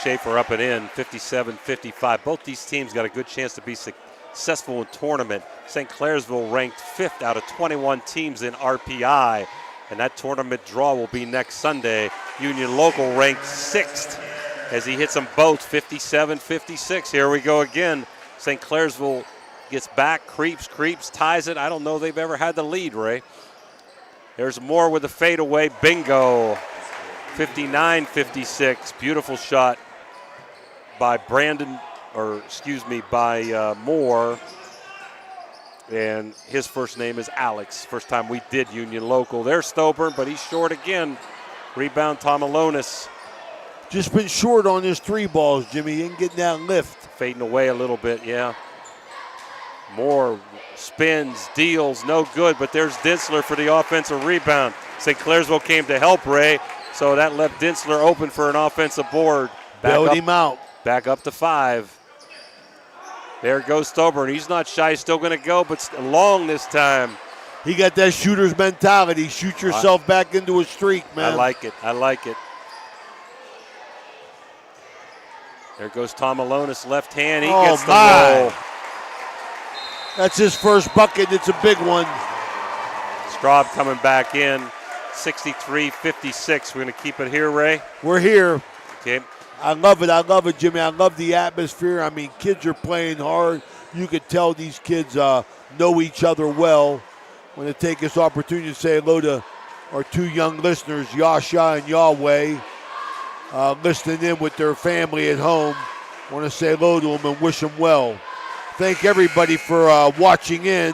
Schaefer up and in, 57-55. Both these teams got a good chance to be successful in tournament. St. Clairsville ranked 5th out of 21 teams in RPI, and that tournament draw will be next Sunday. Union Local ranked 6th as he hits them both, 57-56. Here we go again. St. Clairsville gets back, creeps, ties it. I don't know they've ever had the lead, Ray. There's Moore with a fadeaway, bingo. 59-56, beautiful shot by Moore. And his first name is Alex. First time we did Union Local. There's Thoburn, but he's short again. Rebound, Tomalonis. Just been short on his three balls, Jimmy. He ain't getting that lift. Fading away a little bit, yeah. Moore spins, deals, no good, but there's Dinsler for the offensive rebound. St. Clairsville came to help Ray, so that left Dinsler open for an offensive board. Bailed him out. Back up to 5. There goes Thoburn. He's not shy. He's still going to go, but long this time. He got that shooter's mentality. Shoot yourself back into a streak, man. I like it. There goes Tomalonis, left hand. He gets the roll. That's his first bucket. It's a big one. Straub coming back in. 63-56. We're going to keep it here, Ray. We're here. Okay. I love it, Jimmy. I love the atmosphere. I mean, kids are playing hard. You could tell these kids know each other well. I want to take this opportunity to say hello to our two young listeners, Yasha and Yahweh, listening in with their family at home. I want to say hello to them and wish them well. Thank everybody for watching in.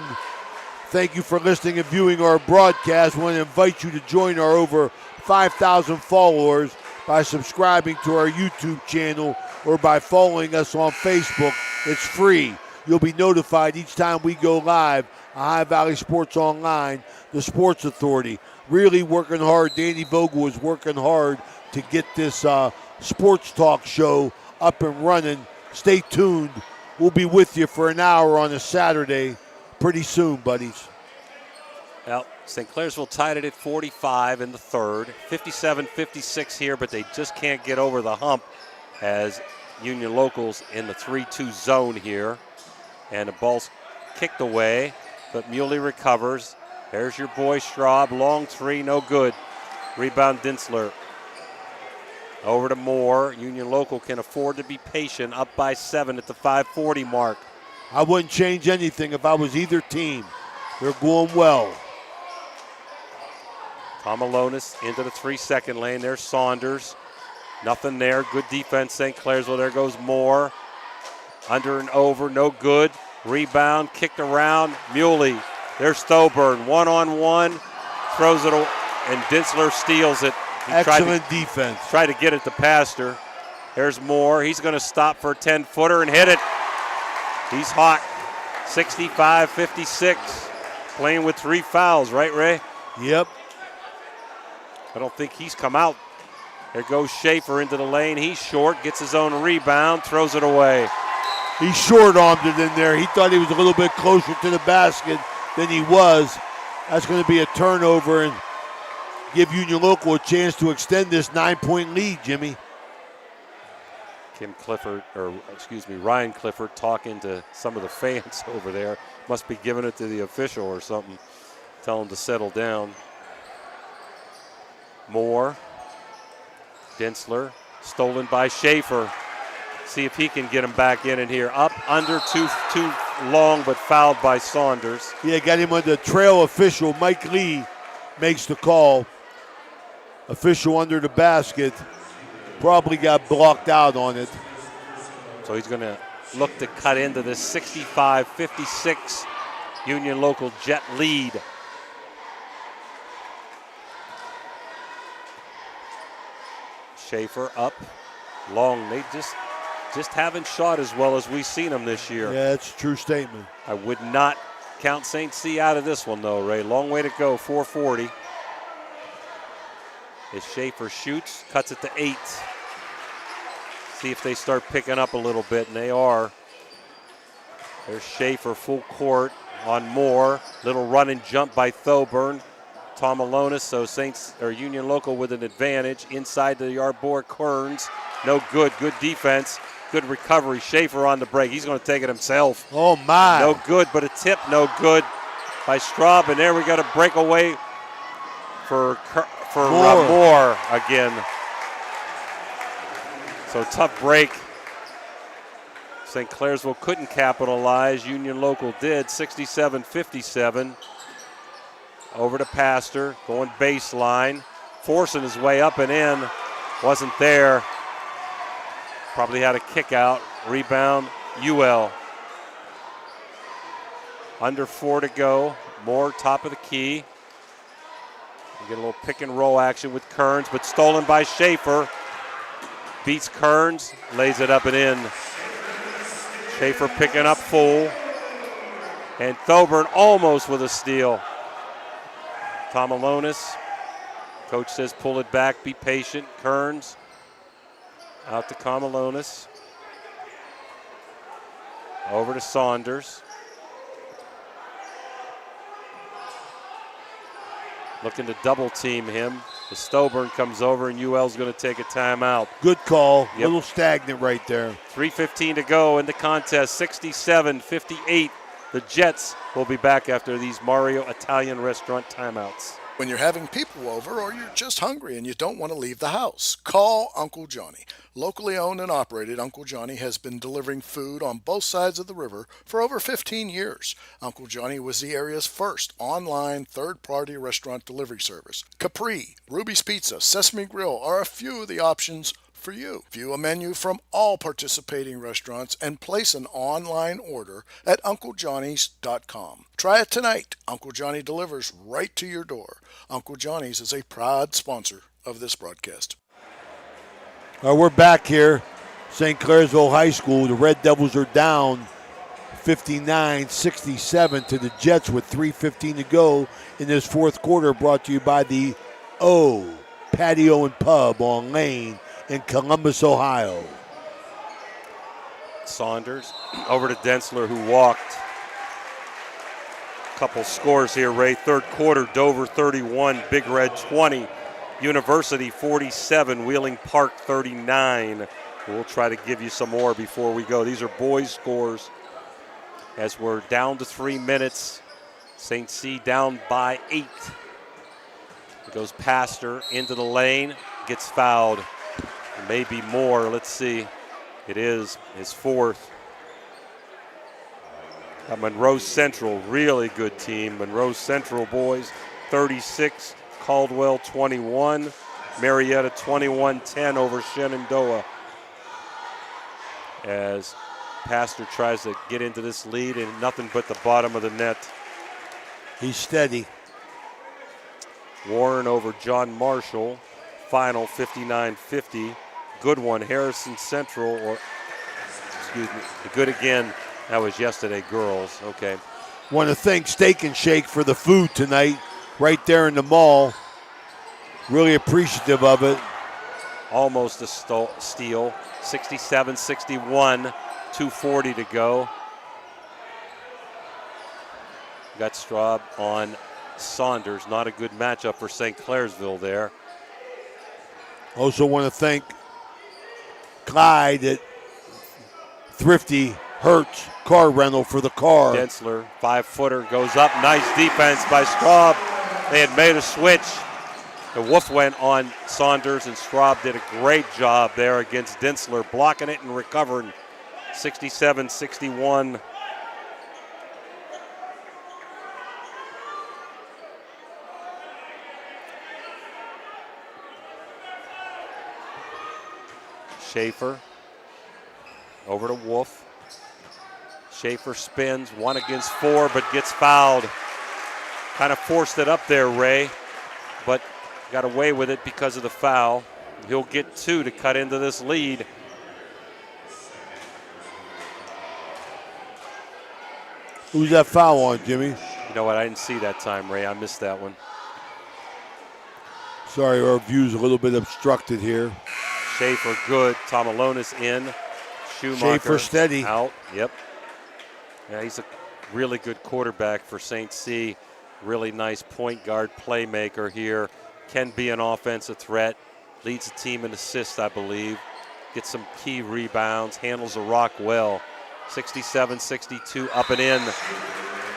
Thank you for listening and viewing our broadcast. I want to invite you to join our over 5,000 followers by subscribing to our YouTube channel or by following us on Facebook. It's free. You'll be notified each time we go live. Ohio Valley Sports Online, the Sports Authority. Really working hard. Danny Vogel is working hard to get this sports talk show up and running. Stay tuned. We'll be with you for an hour on a Saturday pretty soon, buddies. Well, St. Clairsville tied it at 45 in the third. 57-56 here, but they just can't get over the hump as Union Locals in the 3-2 zone here. And the ball's kicked away, but Muley recovers. There's your boy Straub, long three, no good. Rebound Dinsler. Over to Moore. Union Local can afford to be patient, up by 7 at the 5:40 mark. I wouldn't change anything if I was either team. They're going well. Tomalonis into the 3-second lane. There's Saunders. Nothing there. Good defense, St. Clairsville. There goes Moore. Under and over, no good. Rebound, kicked around. Muley. There's Thoburn. One-on-one. Throws it, and Dinsler steals it. Excellent defense. Tried to get it to Pastor. There's Moore. He's going to stop for a 10-footer and hit it. He's hot. 65-56. Playing with 3 fouls, right, Ray? Yep. I don't think he's come out. There goes Schaefer into the lane. He's short, gets his own rebound, throws it away. He short-armed it in there. He thought he was a little bit closer to the basket than he was. That's going to be a turnover and give Union Local a chance to extend this 9-point lead, Jimmy. Ryan Clifford talking to some of the fans over there. Must be giving it to the official or something. Tell him to settle down. Moore. Dinsler. Stolen by Schaefer. See if he can get him back in here. Up, under, too long, but fouled by Saunders. Yeah, got him under trail official. Mike Lee makes the call. Official under the basket. Probably got blocked out on it. So he's going to look to cut into this 65-56 Union Local Jet lead. Schaefer up, long. They just haven't shot as well as we've seen them this year. Yeah, that's a true statement. I would not count St. C out of this one, though, Ray. Long way to go, 4:40. As Schaefer shoots, cuts it to 8. See if they start picking up a little bit, and they are. There's Schaefer full court on Moore. Little run and jump by Thoburn. Tomalonis, so Union Local with an advantage. Inside the yard board, Kearns. No good. Good defense. Good recovery. Schaefer on the break. He's going to take it himself. Oh, my. No good, but a tip, no good by Straub. And there we got a breakaway for Moore again. So tough break. St. Clairsville couldn't capitalize. Union Local did, 67-57. Over to Pastor, going baseline, forcing his way up and in. Wasn't there. Probably had a kick out. Rebound, UL. Under 4 to go. Moore, top of the key. We get a little pick and roll action with Kearns, but stolen by Schaefer. Beats Kearns, lays it up and in. Schaefer picking up full. And Thoburn almost with a steal. Tomalonis. Coach says pull it back, be patient. Kearns out to Tomalonis. Over to Saunders. Looking to double team him. The Stoburn comes over and UL's going to take a timeout. Good call. Yep. Little stagnant right there. 3:15 to go in the contest. 67-58. The Jets will be back after these Mario Italian restaurant timeouts. When you're having people over or you're just hungry and you don't want to leave the house, call Uncle Johnny. Locally owned and operated, Uncle Johnny has been delivering food on both sides of the river for over 15 years. Uncle Johnny was the area's first online third-party restaurant delivery service. Capri, Ruby's Pizza, Sesame Grill are a few of the options for you. View a menu from all participating restaurants and place an online order at UncleJohnny's.com. Try it tonight. Uncle Johnny delivers right to your door. Uncle Johnny's is a proud sponsor of this broadcast. We're back here. St. Clairsville High School. The Red Devils are down 59-67 to the Jets with 3:15 to go in this fourth quarter, brought to you by the O Patio and Pub on Lane in Columbus, Ohio. Saunders over to Densler, who walked. Couple scores here, Ray. Third quarter, Dover 31, Big Red 20, University 47, Wheeling Park 39. We'll try to give you some more before we go. These are boys' scores as we're down to 3 minutes. St. C down by 8. It goes past her into the lane, gets fouled. Maybe more. Let's see. It is his 4th. Monroe Central, really good team. Monroe Central boys, 36. Caldwell, 21. Marietta, 21-10 over Shenandoah. As Pastor tries to get into this lead and nothing but the bottom of the net. He's steady. Warren over John Marshall. Final 59-50. Good one, Harrison Central, or excuse me, good again. That was yesterday, girls. Okay. Want to thank Steak and Shake for the food tonight, right there in the mall. Really appreciative of it. Almost a steal. 67-61, 2:40 to go. Got Straub on Saunders. Not a good matchup for St. Clairsville there. Also want to thank Clyde at Thrifty Hertz car rental for the car. Densler, 5-footer, goes up. Nice defense by Straub. They had made a switch. The Wolf went on Saunders, and Straub did a great job there against Densler, blocking it and recovering. 67-61. Schaefer over to Wolf. Schaefer spins 1 against 4, but gets fouled. Kind of forced it up there, Ray, but got away with it because of the foul. He'll get 2 to cut into this lead. Who's that foul on, Jimmy? You know what? I didn't see that time, Ray. I missed that one. Sorry, our view's a little bit obstructed here. Schaefer good. Tomalonis in. Schumacher Schaefer steady. Out. Yep. Yeah, he's a really good quarterback for St. C. Really nice point guard playmaker here. Can be an offensive threat. Leads the team in assists, I believe. Gets some key rebounds. Handles the rock well. 67-62, up and in.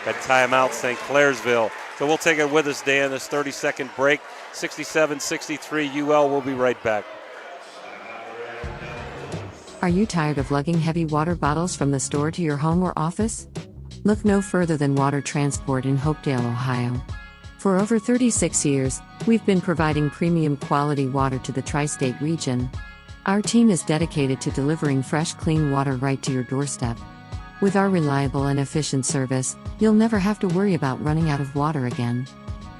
Got timeout, St. Clairsville. So we'll take it with us, Dan, this 30-second break. 67-63, UL. We'll be right back. Are you tired of lugging heavy water bottles from the store to your home or office? Look no further than Water Transport in Hopedale, Ohio. For over 36 years, we've been providing premium quality water to the tri-state region. Our team is dedicated to delivering fresh, clean water right to your doorstep. With our reliable and efficient service, you'll never have to worry about running out of water again.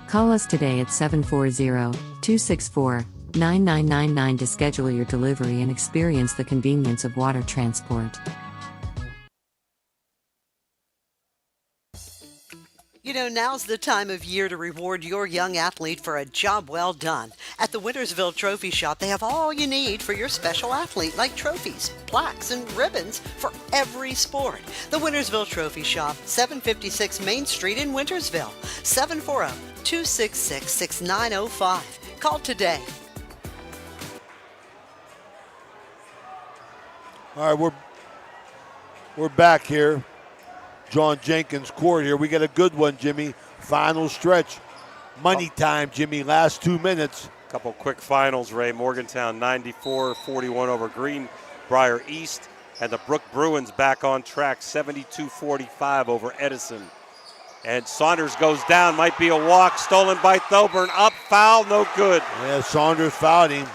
Call us today at 740-264-9999 to schedule your delivery and experience the convenience of water transport. You know, now's the time of year to reward your young athlete for a job well done. At the Wintersville Trophy Shop, they have all you need for your special athlete, like trophies, plaques, and ribbons for every sport. The Wintersville Trophy Shop, 756 Main Street in Wintersville, 740-266-6905. Call today. All right, we're back here. John Jenkins Court here. We got a good one, Jimmy. Final stretch. Money time, Jimmy. Last 2 minutes. Couple quick finals, Ray. Morgantown 94-41 over Greenbrier East. And the Brook Bruins back on track, 72-45 over Edison. And Saunders goes down. Might be a walk. Stolen by Thoburn. Up, foul, no good. Yeah, Saunders fouled him.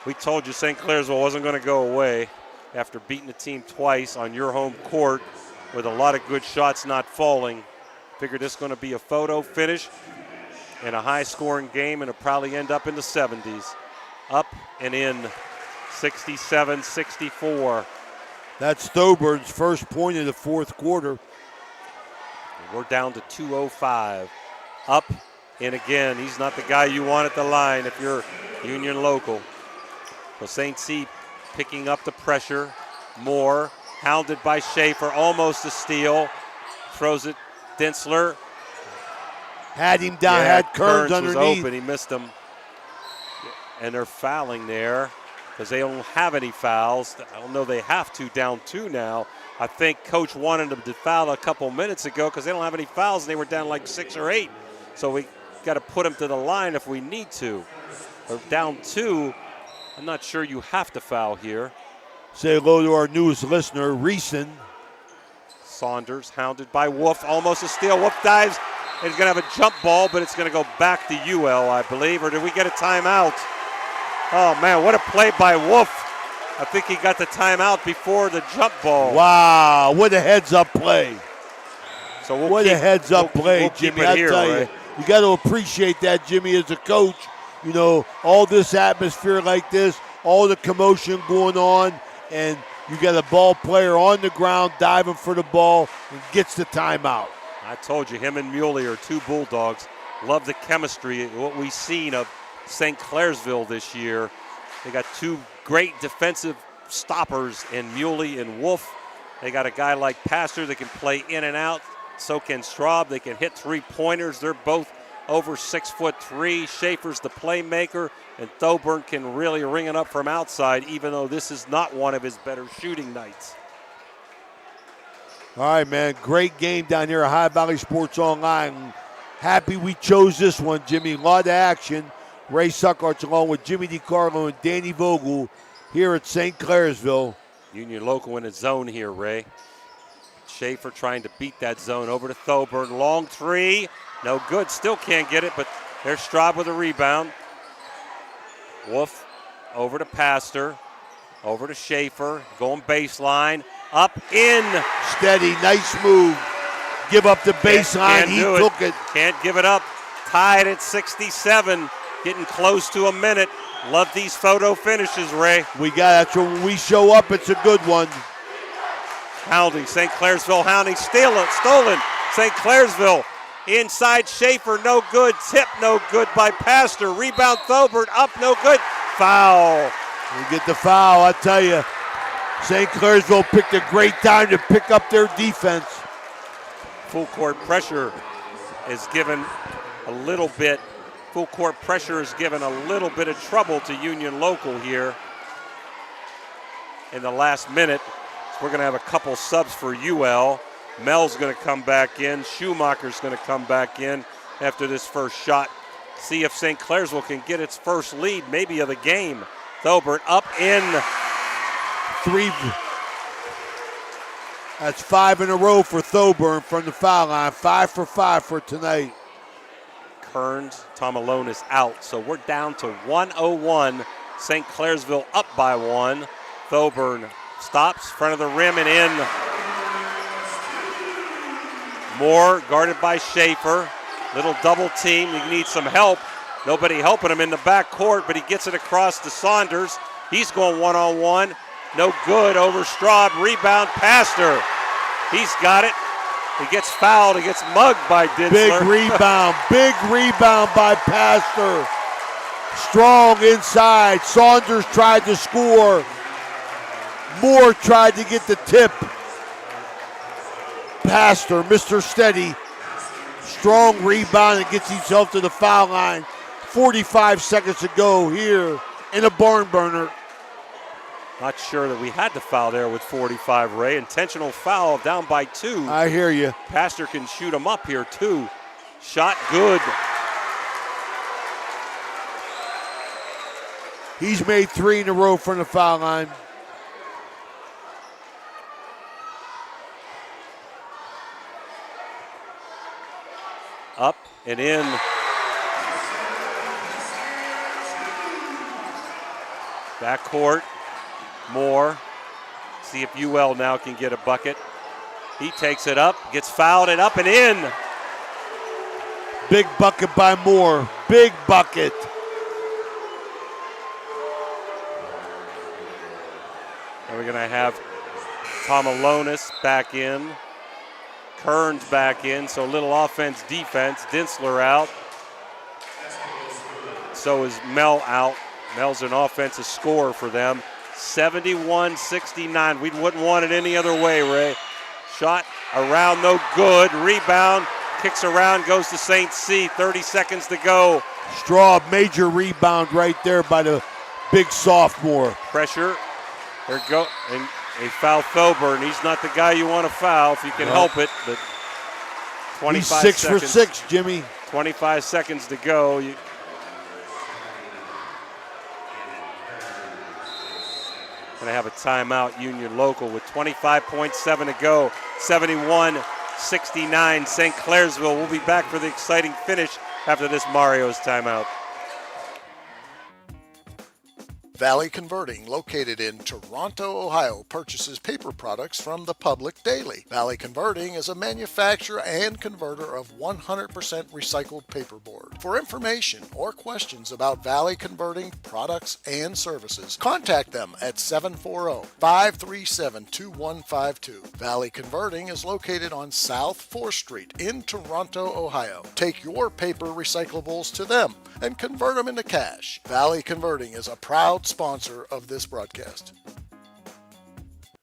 We told you St. Clairsville wasn't going to go away after beating the team twice on your home court with a lot of good shots not falling. Figured this is going to be a photo finish and a high-scoring game, and it'll probably end up in the 70s. Up and in, 67-64. That's Thoburn's first point in the fourth quarter. And we're down to 2:05. Up and again. He's not the guy you want at the line if you're Union local. So St. C picking up the pressure. Moore, hounded by Schaefer, almost a steal. Throws it, Densler. Had him down, had Kearns was underneath. open, he missed him. and they're fouling there because they don't have any fouls. I don't know they have to, down 2 now. I think Coach wanted them to foul a couple minutes ago because they don't have any fouls, and they were down like 6 or 8. So we got to put them to the line if we need to. They're down 2. I'm not sure you have to foul here. Say hello to our newest listener, Reeson. Saunders hounded by Wolf, almost a steal. Wolf dives. He's going to have a jump ball, but it's going to go back to UL, I believe. Or did we get a timeout? Oh, man, what a play by Wolf. I think he got the timeout before the jump ball. Wow, what a heads-up play. So what a heads-up play, we'll keep Jimmy. it here, I tell Ray. you got to appreciate that, Jimmy, as a coach. You know, all this atmosphere like this, all the commotion going on, and you got a ball player on the ground diving for the ball and gets the timeout. I told you, him and Muley are 2 Bulldogs. Love the chemistry, what we've seen of St. Clairsville this year. They got 2 great defensive stoppers in Muley and Wolf. They got a guy like Pastor that can play in and out. So can Straub. They can hit 3-pointers. They're both over 6'3". Schaefer's the playmaker, and Thoburn can really ring it up from outside, even though this is not one of his better shooting nights. All right, man, great game down here at High Valley Sports Online. Happy we chose this one, Jimmy. A lot of action. Ray Suckarts along with Jimmy DiCarlo and Danny Vogel here at St. Clairsville. Union Local in a zone here, Ray. Schaefer trying to beat that zone over to Thoburn. Long 3. No good. Still can't get it, but there's Straub with a rebound. Wolf over to Pastor. Over to Schaefer. Going baseline. Up, in. Steady, nice move. Give up the baseline. He took it. Can't give it up. Tied at 67. Getting close to a minute. Love these photo finishes, Ray. We got that. So when we show up, it's a good one. Hounding, St. Clairsville hounding, stolen. St. Clairsville inside Schaefer, no good. Tip, no good by Pastor. Rebound Thoburn, up, no good. Foul. We get the foul, I tell you. St. Clairsville picked a great time to pick up their defense. Full court pressure is given a little bit. Full court pressure is given a little bit of trouble to Union Local here in the last minute. So we're going to have a couple subs for UL. Mel's going to come back in. Schumacher's going to come back in after this first shot. See if St. Clairsville can get its first lead, maybe of the game. Thoburn up, in. 3. That's 5 in a row for Thoburn from the foul line. 5 for 5 for tonight. Kearns, Tom Malone is out, so we're down to 101. St. Clairsville up by 1. Thoburn stops, front of the rim and in. Moore guarded by Schaefer. Little double team, he needs some help. Nobody helping him in the back court, but he gets it across to Saunders. He's going one-on-one. No good over Straub. Rebound, Pastor. He's got it. He gets fouled. He gets mugged by Dinsler. Big rebound by Pastor. Strong inside. Saunders tried to score. Moore tried to get the tip. Pastor, Mr. Steady. Strong rebound and gets himself to the foul line. 45 seconds to go here in a barn burner. Not sure that we had to foul there with 45, Ray. Intentional foul, down by 2. I hear you. Pastor can shoot him up here, too. Shot good. He's made 3 in a row from the foul line. Up and in. Backcourt. Moore. See if UL now can get a bucket. He takes it up, gets fouled, and up and in. Big bucket by Moore. Big bucket. And we're going to have Tom Alonis back in. Kearns back in, so a little offense, defense. Dinsler out. So is Mel out. Mel's an offensive scorer for them. 71-69. We wouldn't want it any other way, Ray. Shot around, no good. Rebound. kicks around, goes to St. C. 30 seconds to go. Straub, major rebound right there by the big sophomore. Pressure. There go. And they foul Thoburn. He's not the guy you want to foul if you can help it. But 25 He's 6 seconds. for 6, Jimmy. 25 seconds to go. Going to have a timeout, Union Local, with 25.7 to go. 71-69, St. Clairsville. We'll be back for the exciting finish after this Mario's timeout. Valley Converting, located in Toronto, Ohio, purchases paper products from the public daily. Valley Converting is a manufacturer and converter of 100% recycled paperboard. For information or questions about Valley Converting products and services, contact them at 740-537-2152. Valley Converting is located on South 4th Street in Toronto, Ohio. Take your paper recyclables to them and convert them into cash. Valley Converting is a proud sponsor of this broadcast.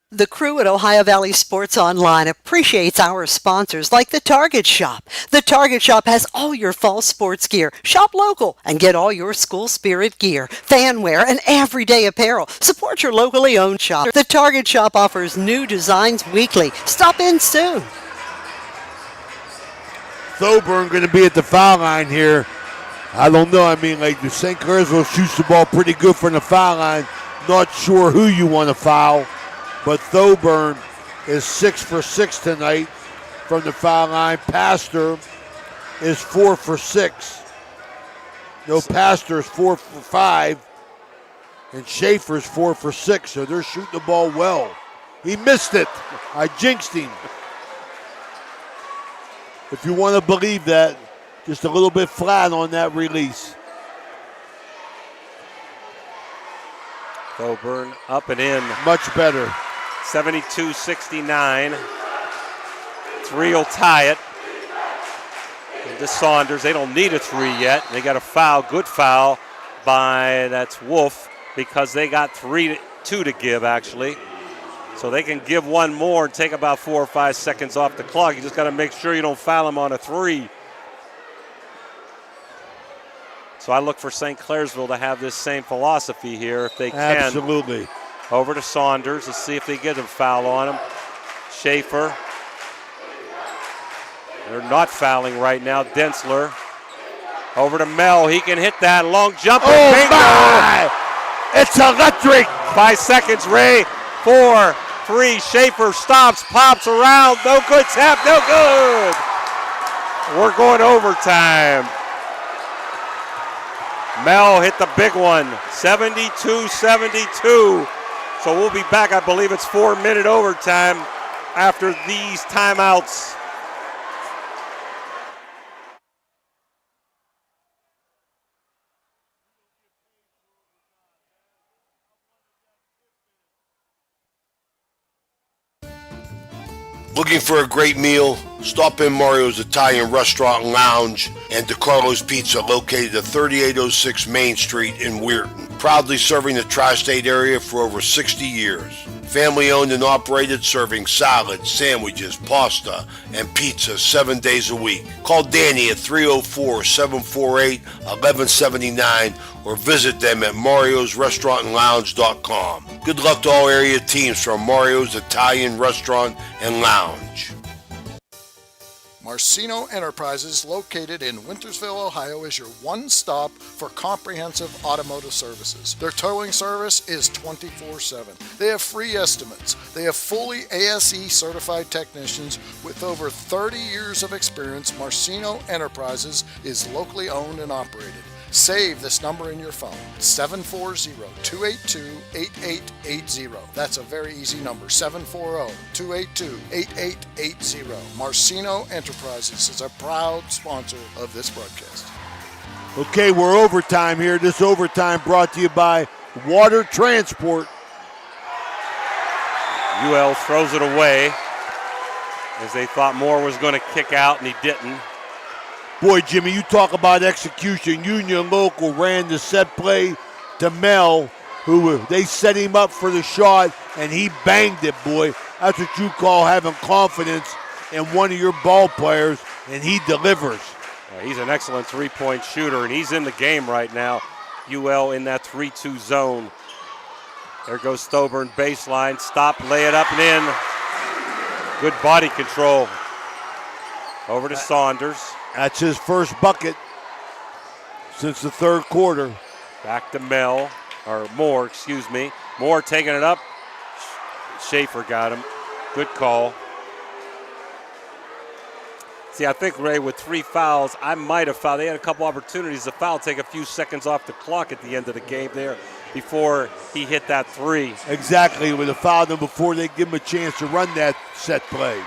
The crew at Ohio Valley Sports Online appreciates our sponsors like the Target Shop. The Target Shop has all your fall sports gear. Shop local and get all your school spirit gear, fan wear, and everyday apparel. Support your locally owned shop. The Target Shop offers new designs weekly. Stop in soon. Thoburn going to be at the foul line here. I don't know. I mean, like, the St. Clairsville shoots the ball pretty good from the foul line. Not sure who you want to foul, but Thoburn is 6 for 6 tonight from the foul line. Pastor is 4 for 6. No, Pastor is 4 for 5, and Schaefer's 4 for 6, so they're shooting the ball well. He missed it. I jinxed him. If you want to believe that, just a little bit flat on that release. Thoburn up and in. Much better. 72-69. 3 will tie it. And to Saunders. They don't need a 3 yet. They got a foul, good foul by, that's Wolf, because they got 2 to give, actually. So they can give one more and take about 4 or 5 seconds off the clock. You just got to make sure you don't foul them on a 3. So I look for St. Clairsville to have this same philosophy here if they can. Absolutely. Over to Saunders. Let's see if they get a foul on him. Schaefer. They're not fouling right now. Densler. Over to Mel. He can hit that long jumper. Oh, bingo! my! It's electric. 5 seconds, Ray. 4, 3. Schaefer stops, pops around. No good tap, no good. We're going overtime. Mel hit the big one, 72-72. So we'll be back. I believe it's 4-minute overtime after these timeouts. Looking for a great meal? Stop in Mario's Italian Restaurant and Lounge and DeCarlo's Pizza, located at 3806 Main Street in Weirton. Proudly serving the tri-state area for over 60 years. Family owned and operated, serving salads, sandwiches, pasta, and pizza 7 days a week. Call Danny at 304-748-1179 or visit them at mariosrestaurantandlounge.com. Good luck to all area teams from Mario's Italian Restaurant and Lounge. Marcino Enterprises, located in Wintersville, Ohio, is your one-stop for comprehensive automotive services. Their towing service is 24/7. They have free estimates. They have fully ASE certified technicians with over 30 years of experience. Marcino Enterprises is locally owned and operated. Save this number in your phone, 740-282-8880. That's a very easy number, 740-282-8880. Marcino Enterprises is a proud sponsor of this broadcast. Okay, we're overtime here. This overtime brought to you by Water Transport. UL throws it away as they thought Moore was going to kick out, and he didn't. Boy, Jimmy, you talk about execution. Union Local ran the set play to Mel, who they set him up for the shot, and he banged it, boy. That's what you call having confidence in one of your ball players. and he delivers. He's an excellent three-point shooter, and he's in the game right now. UL in that 3-2 zone. There goes Stoburn, baseline, stop, lay it up and in. Good body control. Over to Saunders. That's his first bucket since the third quarter. Back to Moore, excuse me. Moore taking it up. Schaefer got him. Good call. See, I think, Ray, with 3 fouls, I might have fouled. They had a couple opportunities to foul, take a few seconds off the clock at the end of the game there before he hit that 3. Exactly, with a foul them before they give him a chance to run that set play.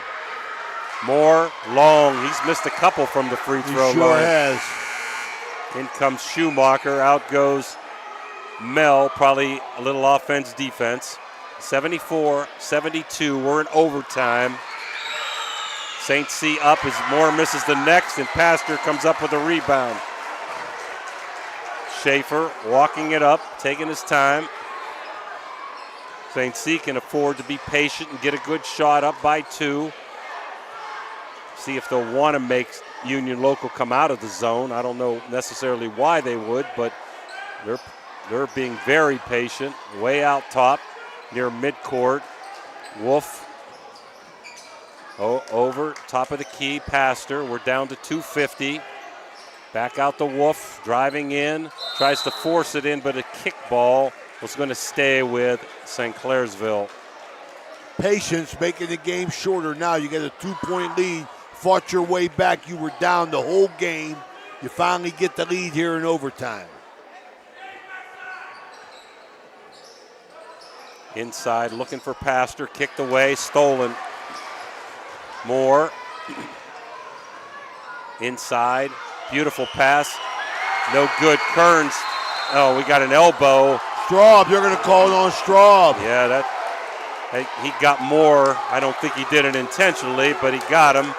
Moore, long. He's missed a couple from the free throw line. He sure has. In comes Schumacher. Out goes Mel. Probably a little offense, defense. 74-72. We're in overtime. St. C up as Moore misses the next, and Pastor comes up with a rebound. Schaefer walking it up, taking his time. St. C can afford to be patient and get a good shot up by 2. See if they'll want to make Union Local come out of the zone. I don't know necessarily why they would, but they're being very patient. Way out top near midcourt. Wolf over top of the key. Pastor. We're down to 2:50. Back out the Wolf, driving in, tries to force it in, but a kickball was going to stay with St. Clairsville. Patience making the game shorter now. You get a 2-point lead. Fought your way back. You were down the whole game. You finally get the lead here in overtime. Inside, looking for Pastor. Kicked away, stolen. Moore. Inside, beautiful pass. No good. Kearns. Oh, we got an elbow. Straub, you're going to call it on Straub. Yeah, he got Moore. I don't think he did it intentionally, but he got him.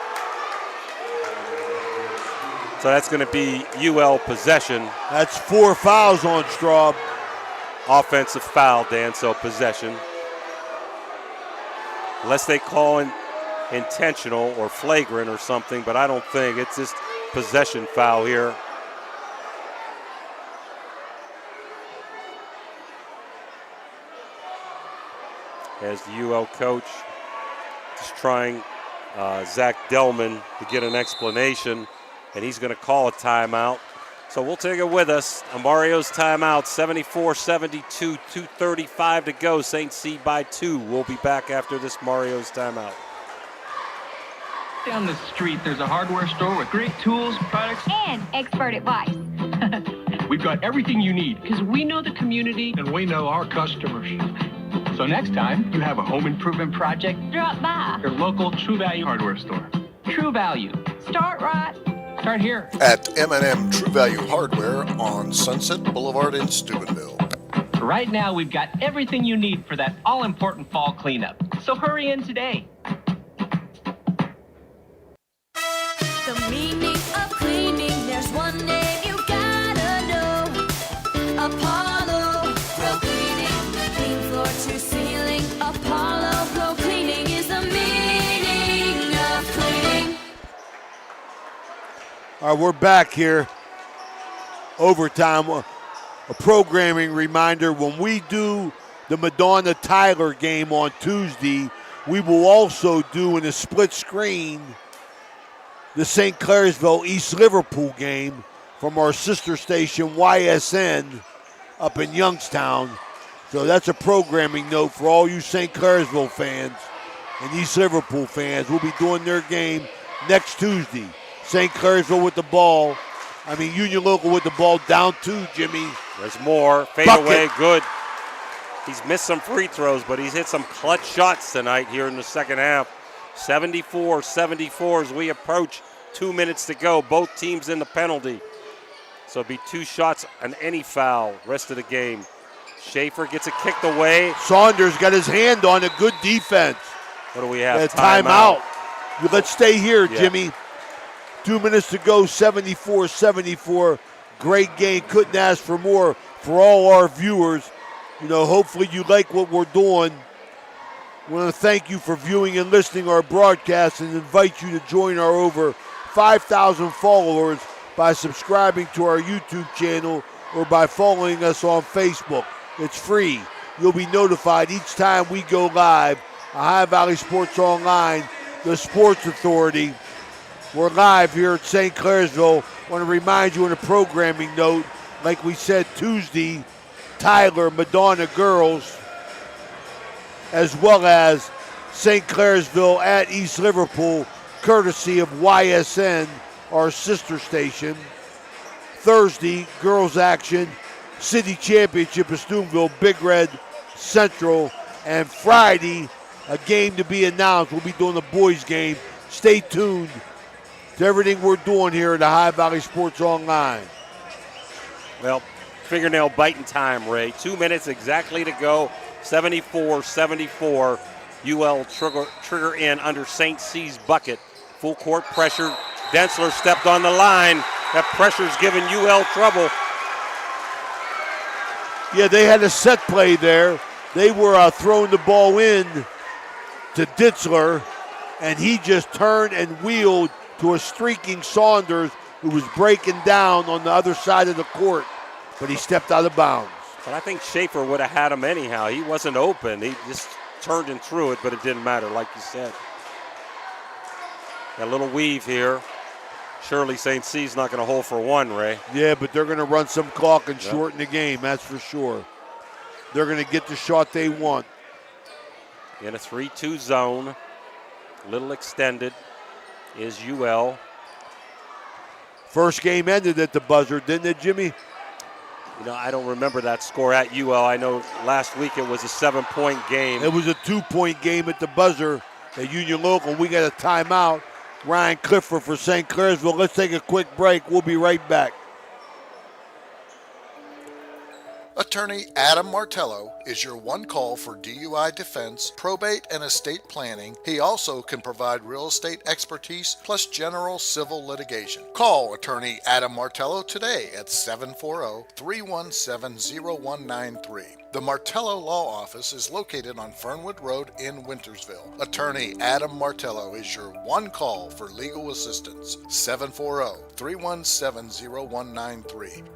So that's going to be UL possession. That's 4 fouls on Straub. Offensive foul, Dan, so possession. Unless they call intentional or flagrant or something, but I don't think. It's just possession foul here. As the UL coach is trying Zach Delman to get an explanation, and he's going to call a timeout. So we'll take it with us. Mario's timeout, 74-72, 2:35 to go. St. C by 2. We'll be back after this Mario's timeout. Down the street, there's a hardware store with great tools, products, and expert advice. We've got everything you need because we know the community and we know our customers. So next time you have a home improvement project, Drop by your local True Value hardware store. True Value. Start right. Start here. At M&M True Value Hardware on Sunset Boulevard in Steubenville. Right now we've got everything you need for that all-important fall cleanup. So hurry in today. The meaning of cleaning, there's one name you gotta know. Apollo Pro Cleaning. Clean floor to ceiling. Apollo Pro Cleaning is the meaning of cleaning. All right, we're back here. Overtime. A programming reminder, when we do the Madonna Tyler game on Tuesday, we will also do in a split screen the St. Clairsville East Liverpool game from our sister station YSN up in Youngstown. So that's a programming note for all you St. Clairsville fans and East Liverpool fans. We'll be doing their game next Tuesday. St. Clairsville with the ball. Union Local with the ball down 2, Jimmy. There's more. Fade Bucket. away, good. He's missed some free throws, but he's hit some clutch shots tonight here in the second half. 74-74 as we approach 2 minutes to go. Both teams in the penalty. So it'll be 2 shots on any foul rest of the game. Schaefer gets it kicked away. Saunders got his hand on a good defense. What do we have? Timeout. Let's stay here, Yeah. Jimmy. 2 minutes to go, 74-74. Great game. Couldn't ask for more for all our viewers. Hopefully you like what we're doing. We want to thank you for viewing and listening to our broadcast and invite you to join our over 5,000 followers by subscribing to our YouTube channel or by following us on Facebook. It's free. You'll be notified each time we go live. Ohio Valley Sports Online, the Sports Authority. We're live here at St. Clairsville. I want to remind you on a programming note, like we said Tuesday, Tyler, Madonna Girls, as well as St. Clairsville at East Liverpool, courtesy of YSN, our sister station. Thursday, girls action, City Championship of Steubenville, Big Red Central. And Friday, a game to be announced. We'll be doing the boys game. Stay tuned to everything we're doing here at Ohio Valley Sports Online. Well, fingernail biting time, Ray. 2 minutes exactly to go. 74-74. UL trigger in under St. C's bucket. Full court pressure. Densler stepped on the line. That pressure's giving UL trouble. Yeah, they had a set play there. They were throwing the ball in to Ditzler, and he just turned and wheeled to a streaking Saunders who was breaking down on the other side of the court, but he stepped out of bounds. But I think Schaefer would have had him anyhow. He wasn't open. He just turned and threw it, but it didn't matter, like you said. Got a little weave here. Surely St. C's not going to hold for one, Ray. Yeah, but they're going to run some clock and shorten the game, that's for sure. They're going to get the shot they want. In a 3-2 zone, little extended is UL. First game ended at the buzzer, didn't it, Jimmy? You know, I don't remember that score at UL. I know last week it was a 7-point game. It was a 2-point game at the buzzer at Union Local. We got a timeout. Ryan Clifford for St. Clairsville. Let's take a quick break. We'll be right back. Attorney Adam Martello is your one call for DUI defense, probate, and estate planning. He also can provide real estate expertise plus general civil litigation. Call Attorney Adam Martello today at 740-317-0193. The Martello Law Office is located on Fernwood Road in Wintersville. Attorney Adam Martello is your one call for legal assistance. 740-317-0193.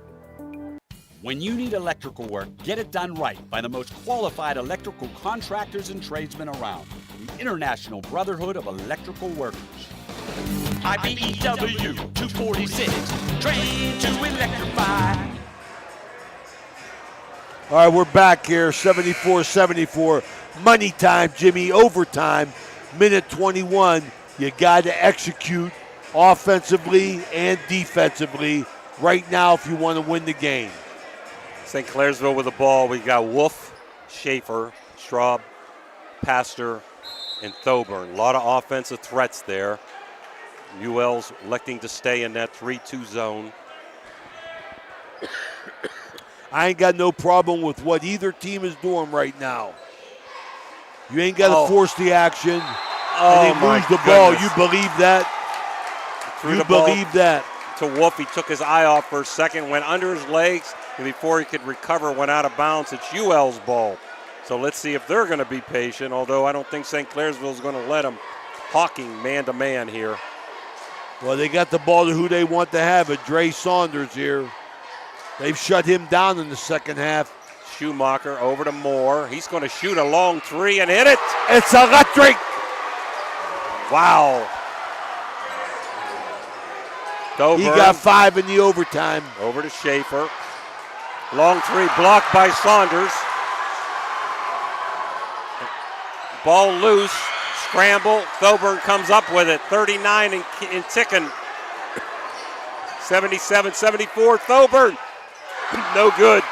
When you need electrical work, get it done right by the most qualified electrical contractors and tradesmen around. The International Brotherhood of Electrical Workers. IBEW 246, trained to electrify. All right, we're back here, 74-74. Money time, Jimmy, overtime, minute 21. You got to execute offensively and defensively right now if you want to win the game. St. Clairsville with the ball. We got Wolf, Schaefer, Straub, Pastor, and Thoburn. A lot of offensive threats there. UL's electing to stay in that 3-2 zone. I ain't got no problem with what either team is doing right now. You ain't got to force the action and they lose the ball. You believe that? You believe that? To Wolf, he took his eye off for a second, went under his legs, and before he could recover, went out of bounds. It's UL's ball. So let's see if they're going to be patient, although I don't think St. Clairsville is going to let them. Hawking man-to-man here. Well, they got the ball to who they want to have it, Dre Saunders here. They've shut him down in the second half. Schumacher over to Moore. He's going to shoot a long three and hit it. It's electric. Wow. Thoburn. He got 5 in the overtime. Over to Schaefer. Long three blocked by Saunders. Ball loose. Scramble. Thoburn comes up with it. 39 and ticking. 77-74. Thoburn. No good.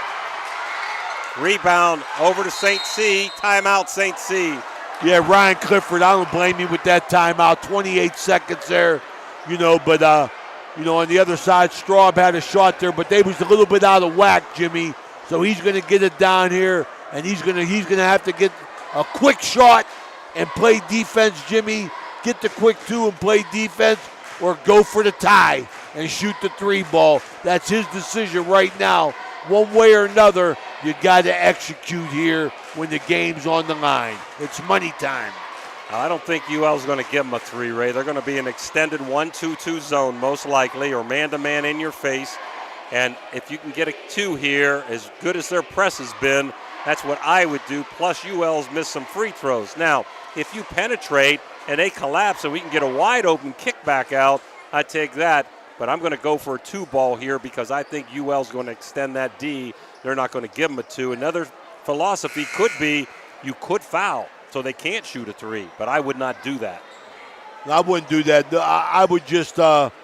Rebound over to St. C. Timeout, St. C. Yeah, Ryan Clifford, I don't blame you with that timeout. 28 seconds there, but on the other side, Straub had a shot there, but they was a little bit out of whack, Jimmy. So he's going to get it down here, and he's going to have to get a quick shot and play defense, Jimmy. Get the quick two and play defense, or go for the tie and shoot the 3 ball. That's his decision right now. One way or another, you got to execute here when the game's on the line. It's money time. I don't think UL's going to give them a 3, Ray. They're going to be an extended 1-2-2 zone most likely, or man-to-man in your face. And if you can get a 2 here, as good as their press has been, that's what I would do. Plus, UL's missed some free throws. Now, if you penetrate and they collapse and we can get a wide-open kickback out, I'd take that. But I'm going to go for a 2 ball here because I think UL's going to extend that D. They're not going to give them a 2. Another philosophy could be you could foul, so they can't shoot a 3, but I would not do that. I wouldn't do that. I would just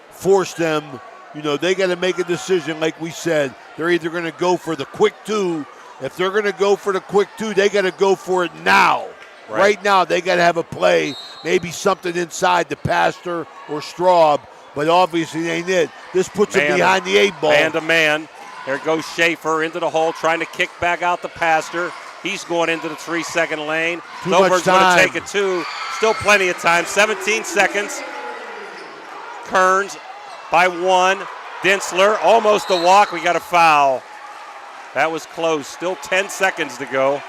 force them. You know, they got to make a decision like we said. They're either going to go for the quick 2. If they're going to go for the quick 2, they got to go for it now. Right now, they got to have a play, maybe something inside the Pastor or Straub, but obviously they ain't it. This puts them behind the 8 ball. Man-to-man. There goes Schaefer into the hole, trying to kick back out the Pastor. He's going into the 3-second lane. Noburn's going to take a 2. Still plenty of time. 17 seconds. Kearns by 1. Densler almost a walk. We got a foul. That was close. Still 10 seconds to go.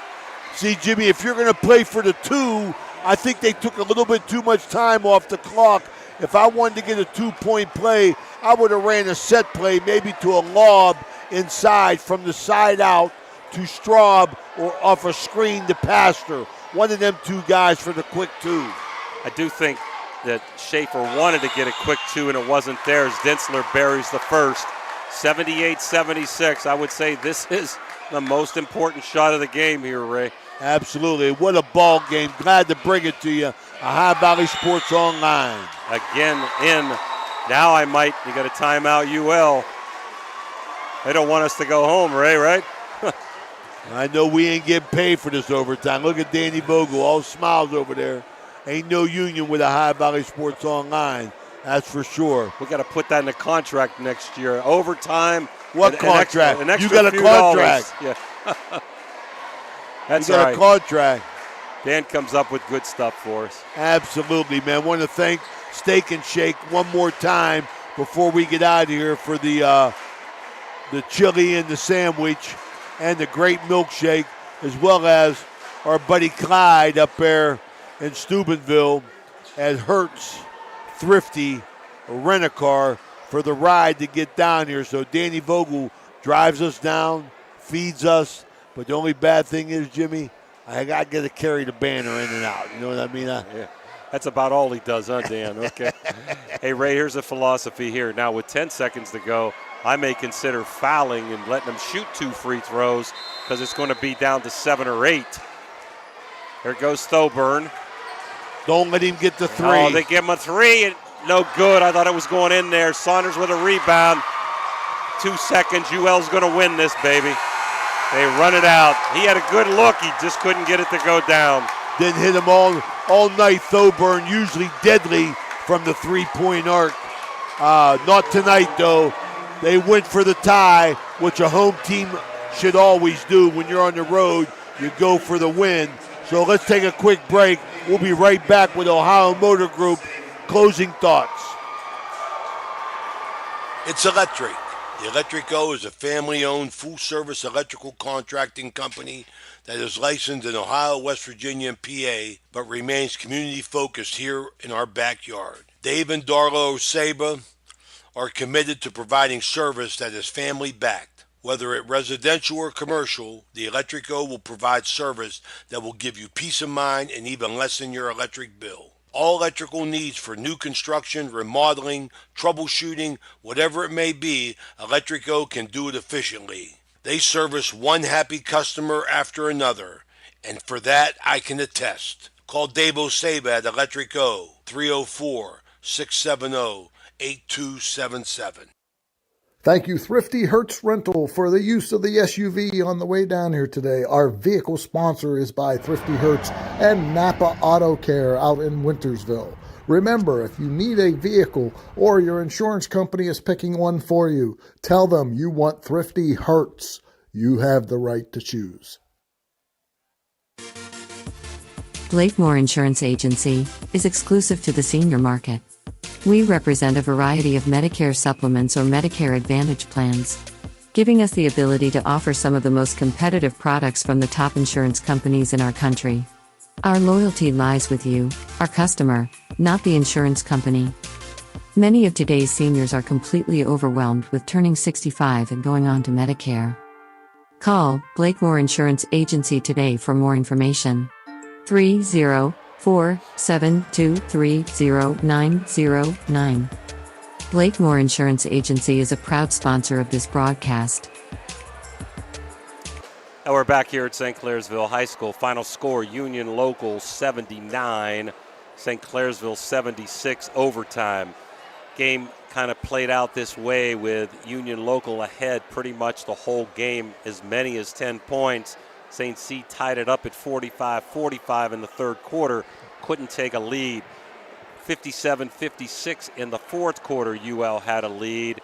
See, Jimmy, if you're going to play for the 2, I think they took a little bit too much time off the clock. If I wanted to get a 2-point play, I would have ran a set play, maybe to a lob inside from the side out to Straub or off a screen to Pastor. One of them 2 guys for the quick 2. I do think that Schaefer wanted to get a quick 2 and it wasn't there as Densler buries the first. 78-76. I would say this is the most important shot of the game here, Ray. Absolutely. What a ball game. Glad to bring it to you. Ohio Valley Sports Online. Again in. Now you got a timeout, UL. They don't want us to go home, Ray, right? I know we ain't getting paid for this overtime. Look at Danny Vogel, all smiles over there. Ain't no union with Ohio Valley Sports Online, that's for sure. We got to put that in the contract next year. Overtime. What contract? An extra you got a contract. Yeah. That's you got right. a contract. Dan comes up with good stuff for us. Absolutely, man. Want to thank Steak and Shake one more time before we get out of here for the chili and the sandwich and the great milkshake, as well as our buddy Clyde up there in Steubenville at Hertz Thrifty Rent-A-Car for the ride to get down here. So Danny Vogel drives us down, feeds us, but the only bad thing is, Jimmy, I got to carry the banner in and out. You know what I mean? Yeah. That's about all he does, huh, Dan? Okay. Hey, Ray, here's a philosophy here. Now, with 10 seconds to go, I may consider fouling and letting them shoot 2 free throws because it's going to be down to 7 or 8. There goes Thoburn. Don't let him get the 3. Oh, they give him a 3. And no good. I thought it was going in there. Saunders with a rebound. 2 seconds. UL's going to win this, baby. They run it out. He had a good look. He just couldn't get it to go down. Didn't hit him all night, Thoburn, usually deadly from the 3-point arc. Not tonight, though. They went for the tie, which a home team should always do. When you're on the road, you go for the win. So let's take a quick break. We'll be right back with Ohio Motor Group closing thoughts. It's electric. The Electrico is a family-owned, full-service electrical contracting company that is licensed in Ohio, West Virginia, and PA, but remains community-focused here in our backyard. Dave and Darla Saba are committed to providing service that is family-backed. Whether it residential or commercial, the Electrico will provide service that will give you peace of mind and even lessen your electric bill. All electrical needs for new construction, remodeling, troubleshooting, whatever it may be, Electrico can do it efficiently. They service one happy customer after another, and for that I can attest. Call Dave Osaba at Electrico, 304-670-8277. Thank you, Thrifty Hertz Rental, for the use of the SUV on the way down here today. Our vehicle sponsor is by Thrifty Hertz and Napa Auto Care out in Wintersville. Remember, if you need a vehicle or your insurance company is picking one for you, tell them you want Thrifty Hertz. You have the right to choose. Blakemore Insurance Agency is exclusive to the senior market. We represent a variety of Medicare supplements or Medicare Advantage plans, giving us the ability to offer some of the most competitive products from the top insurance companies in our country. Our loyalty lies with you, our customer, not the insurance company. Many of today's seniors are completely overwhelmed with turning 65 and going on to Medicare. Call Blakemore Insurance Agency today for more information. 304-723-0909. Blakemore Insurance Agency is a proud sponsor of this broadcast. And we're back here at St. Clairsville High School. Final score, Union Local 79, St. Clairsville 76, overtime. Game kind of played out this way with Union Local ahead pretty much the whole game, as many as 10 points. St. C tied it up at 45-45 in the third quarter, couldn't take a lead. 57-56 in the fourth quarter, UL had a lead,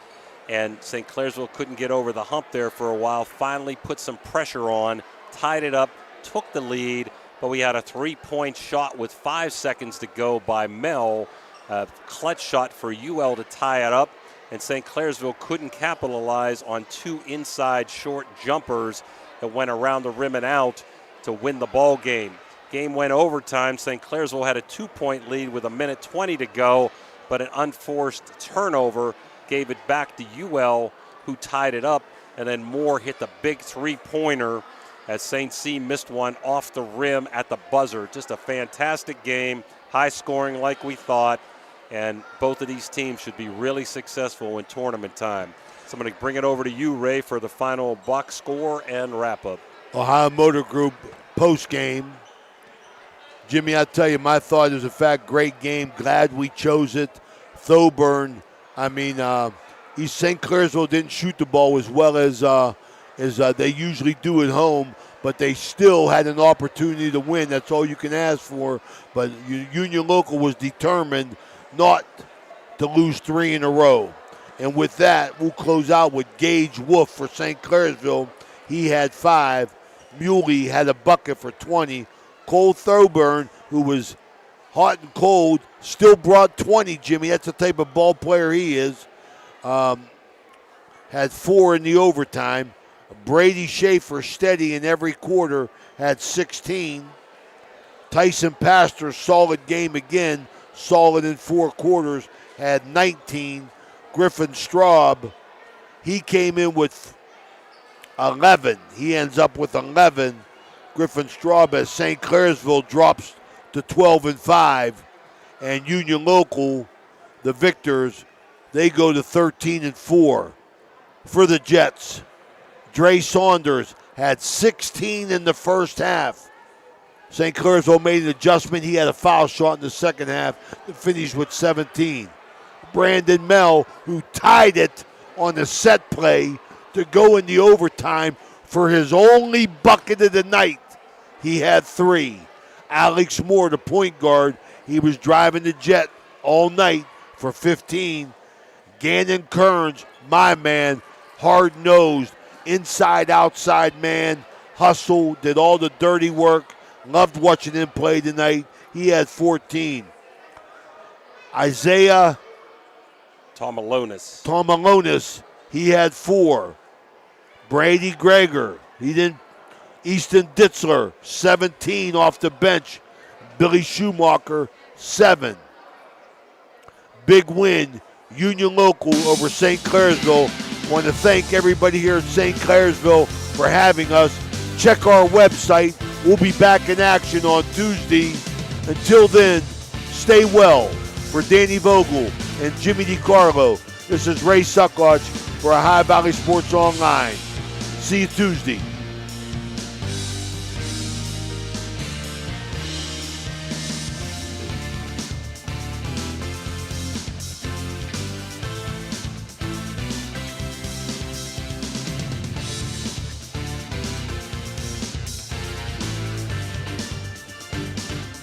and St. Clairsville couldn't get over the hump there for a while, finally put some pressure on, tied it up, took the lead, but we had a three-point shot with 5 seconds to go by Mel, a clutch shot for UL to tie it up, and St. Clairsville couldn't capitalize on two inside short jumpers that went around the rim and out to win the ball game. Game went overtime. St. Clairsville had a 2-point lead with 1:20 to go, but an unforced turnover gave it back to UL, who tied it up, and then Moore hit the big three-pointer as St. C missed one off the rim at the buzzer. Just a fantastic game, high scoring like we thought, and both of these teams should be really successful in tournament time. So I'm going to bring it over to you, Ray, for the final box score and wrap-up. Ohio Motor Group post-game. Jimmy, I tell you, my thought is, in fact, great game. Glad we chose it. Thoburn, East St. Clairsville didn't shoot the ball as well as they usually do at home, but they still had an opportunity to win. That's all you can ask for. But Union Local was determined not to lose 3 in a row. And with that, we'll close out with Gage Wolf for St. Clairsville. He had 5. Muley had a bucket for 20. Cole Thoburn, who was hot and cold, still brought 20, Jimmy. That's the type of ball player he is. Had 4 in the overtime. Brady Schaefer, steady in every quarter, had 16. Tyson Pastor, solid game again, solid in 4 quarters, had 19. Griffin Straub, he came in with 11. He ends up with 11. Griffin Straub, as St. Clairsville drops to 12-5. And Union Local, the victors, they go to 13-4. For the Jets, Dre Saunders had 16 in the first half. St. Clairsville made an adjustment. He had a foul shot in the second half to finish with 17. Brandon Mell, who tied it on the set play to go in the overtime for his only bucket of the night. He had 3. Alex Moore, the point guard, he was driving the Jet all night for 15. Gannon Kearns, my man, hard-nosed, inside-outside man, hustle, did all the dirty work. Loved watching him play tonight. He had 14. Isaiah Tomalonis, he had 4. Brady Greger, Easton Ditzler, 17 off the bench. Billy Schumacher, 7. Big win, Union Local over St. Clairsville. Want to thank everybody here at St. Clairsville for having us. Check our website. We'll be back in action on Tuesday. Until then, stay well. For Danny Vogel and Jimmy DiCarlo, this is Ray Sucklatch for Ohio Valley Sports Online. See you Tuesday.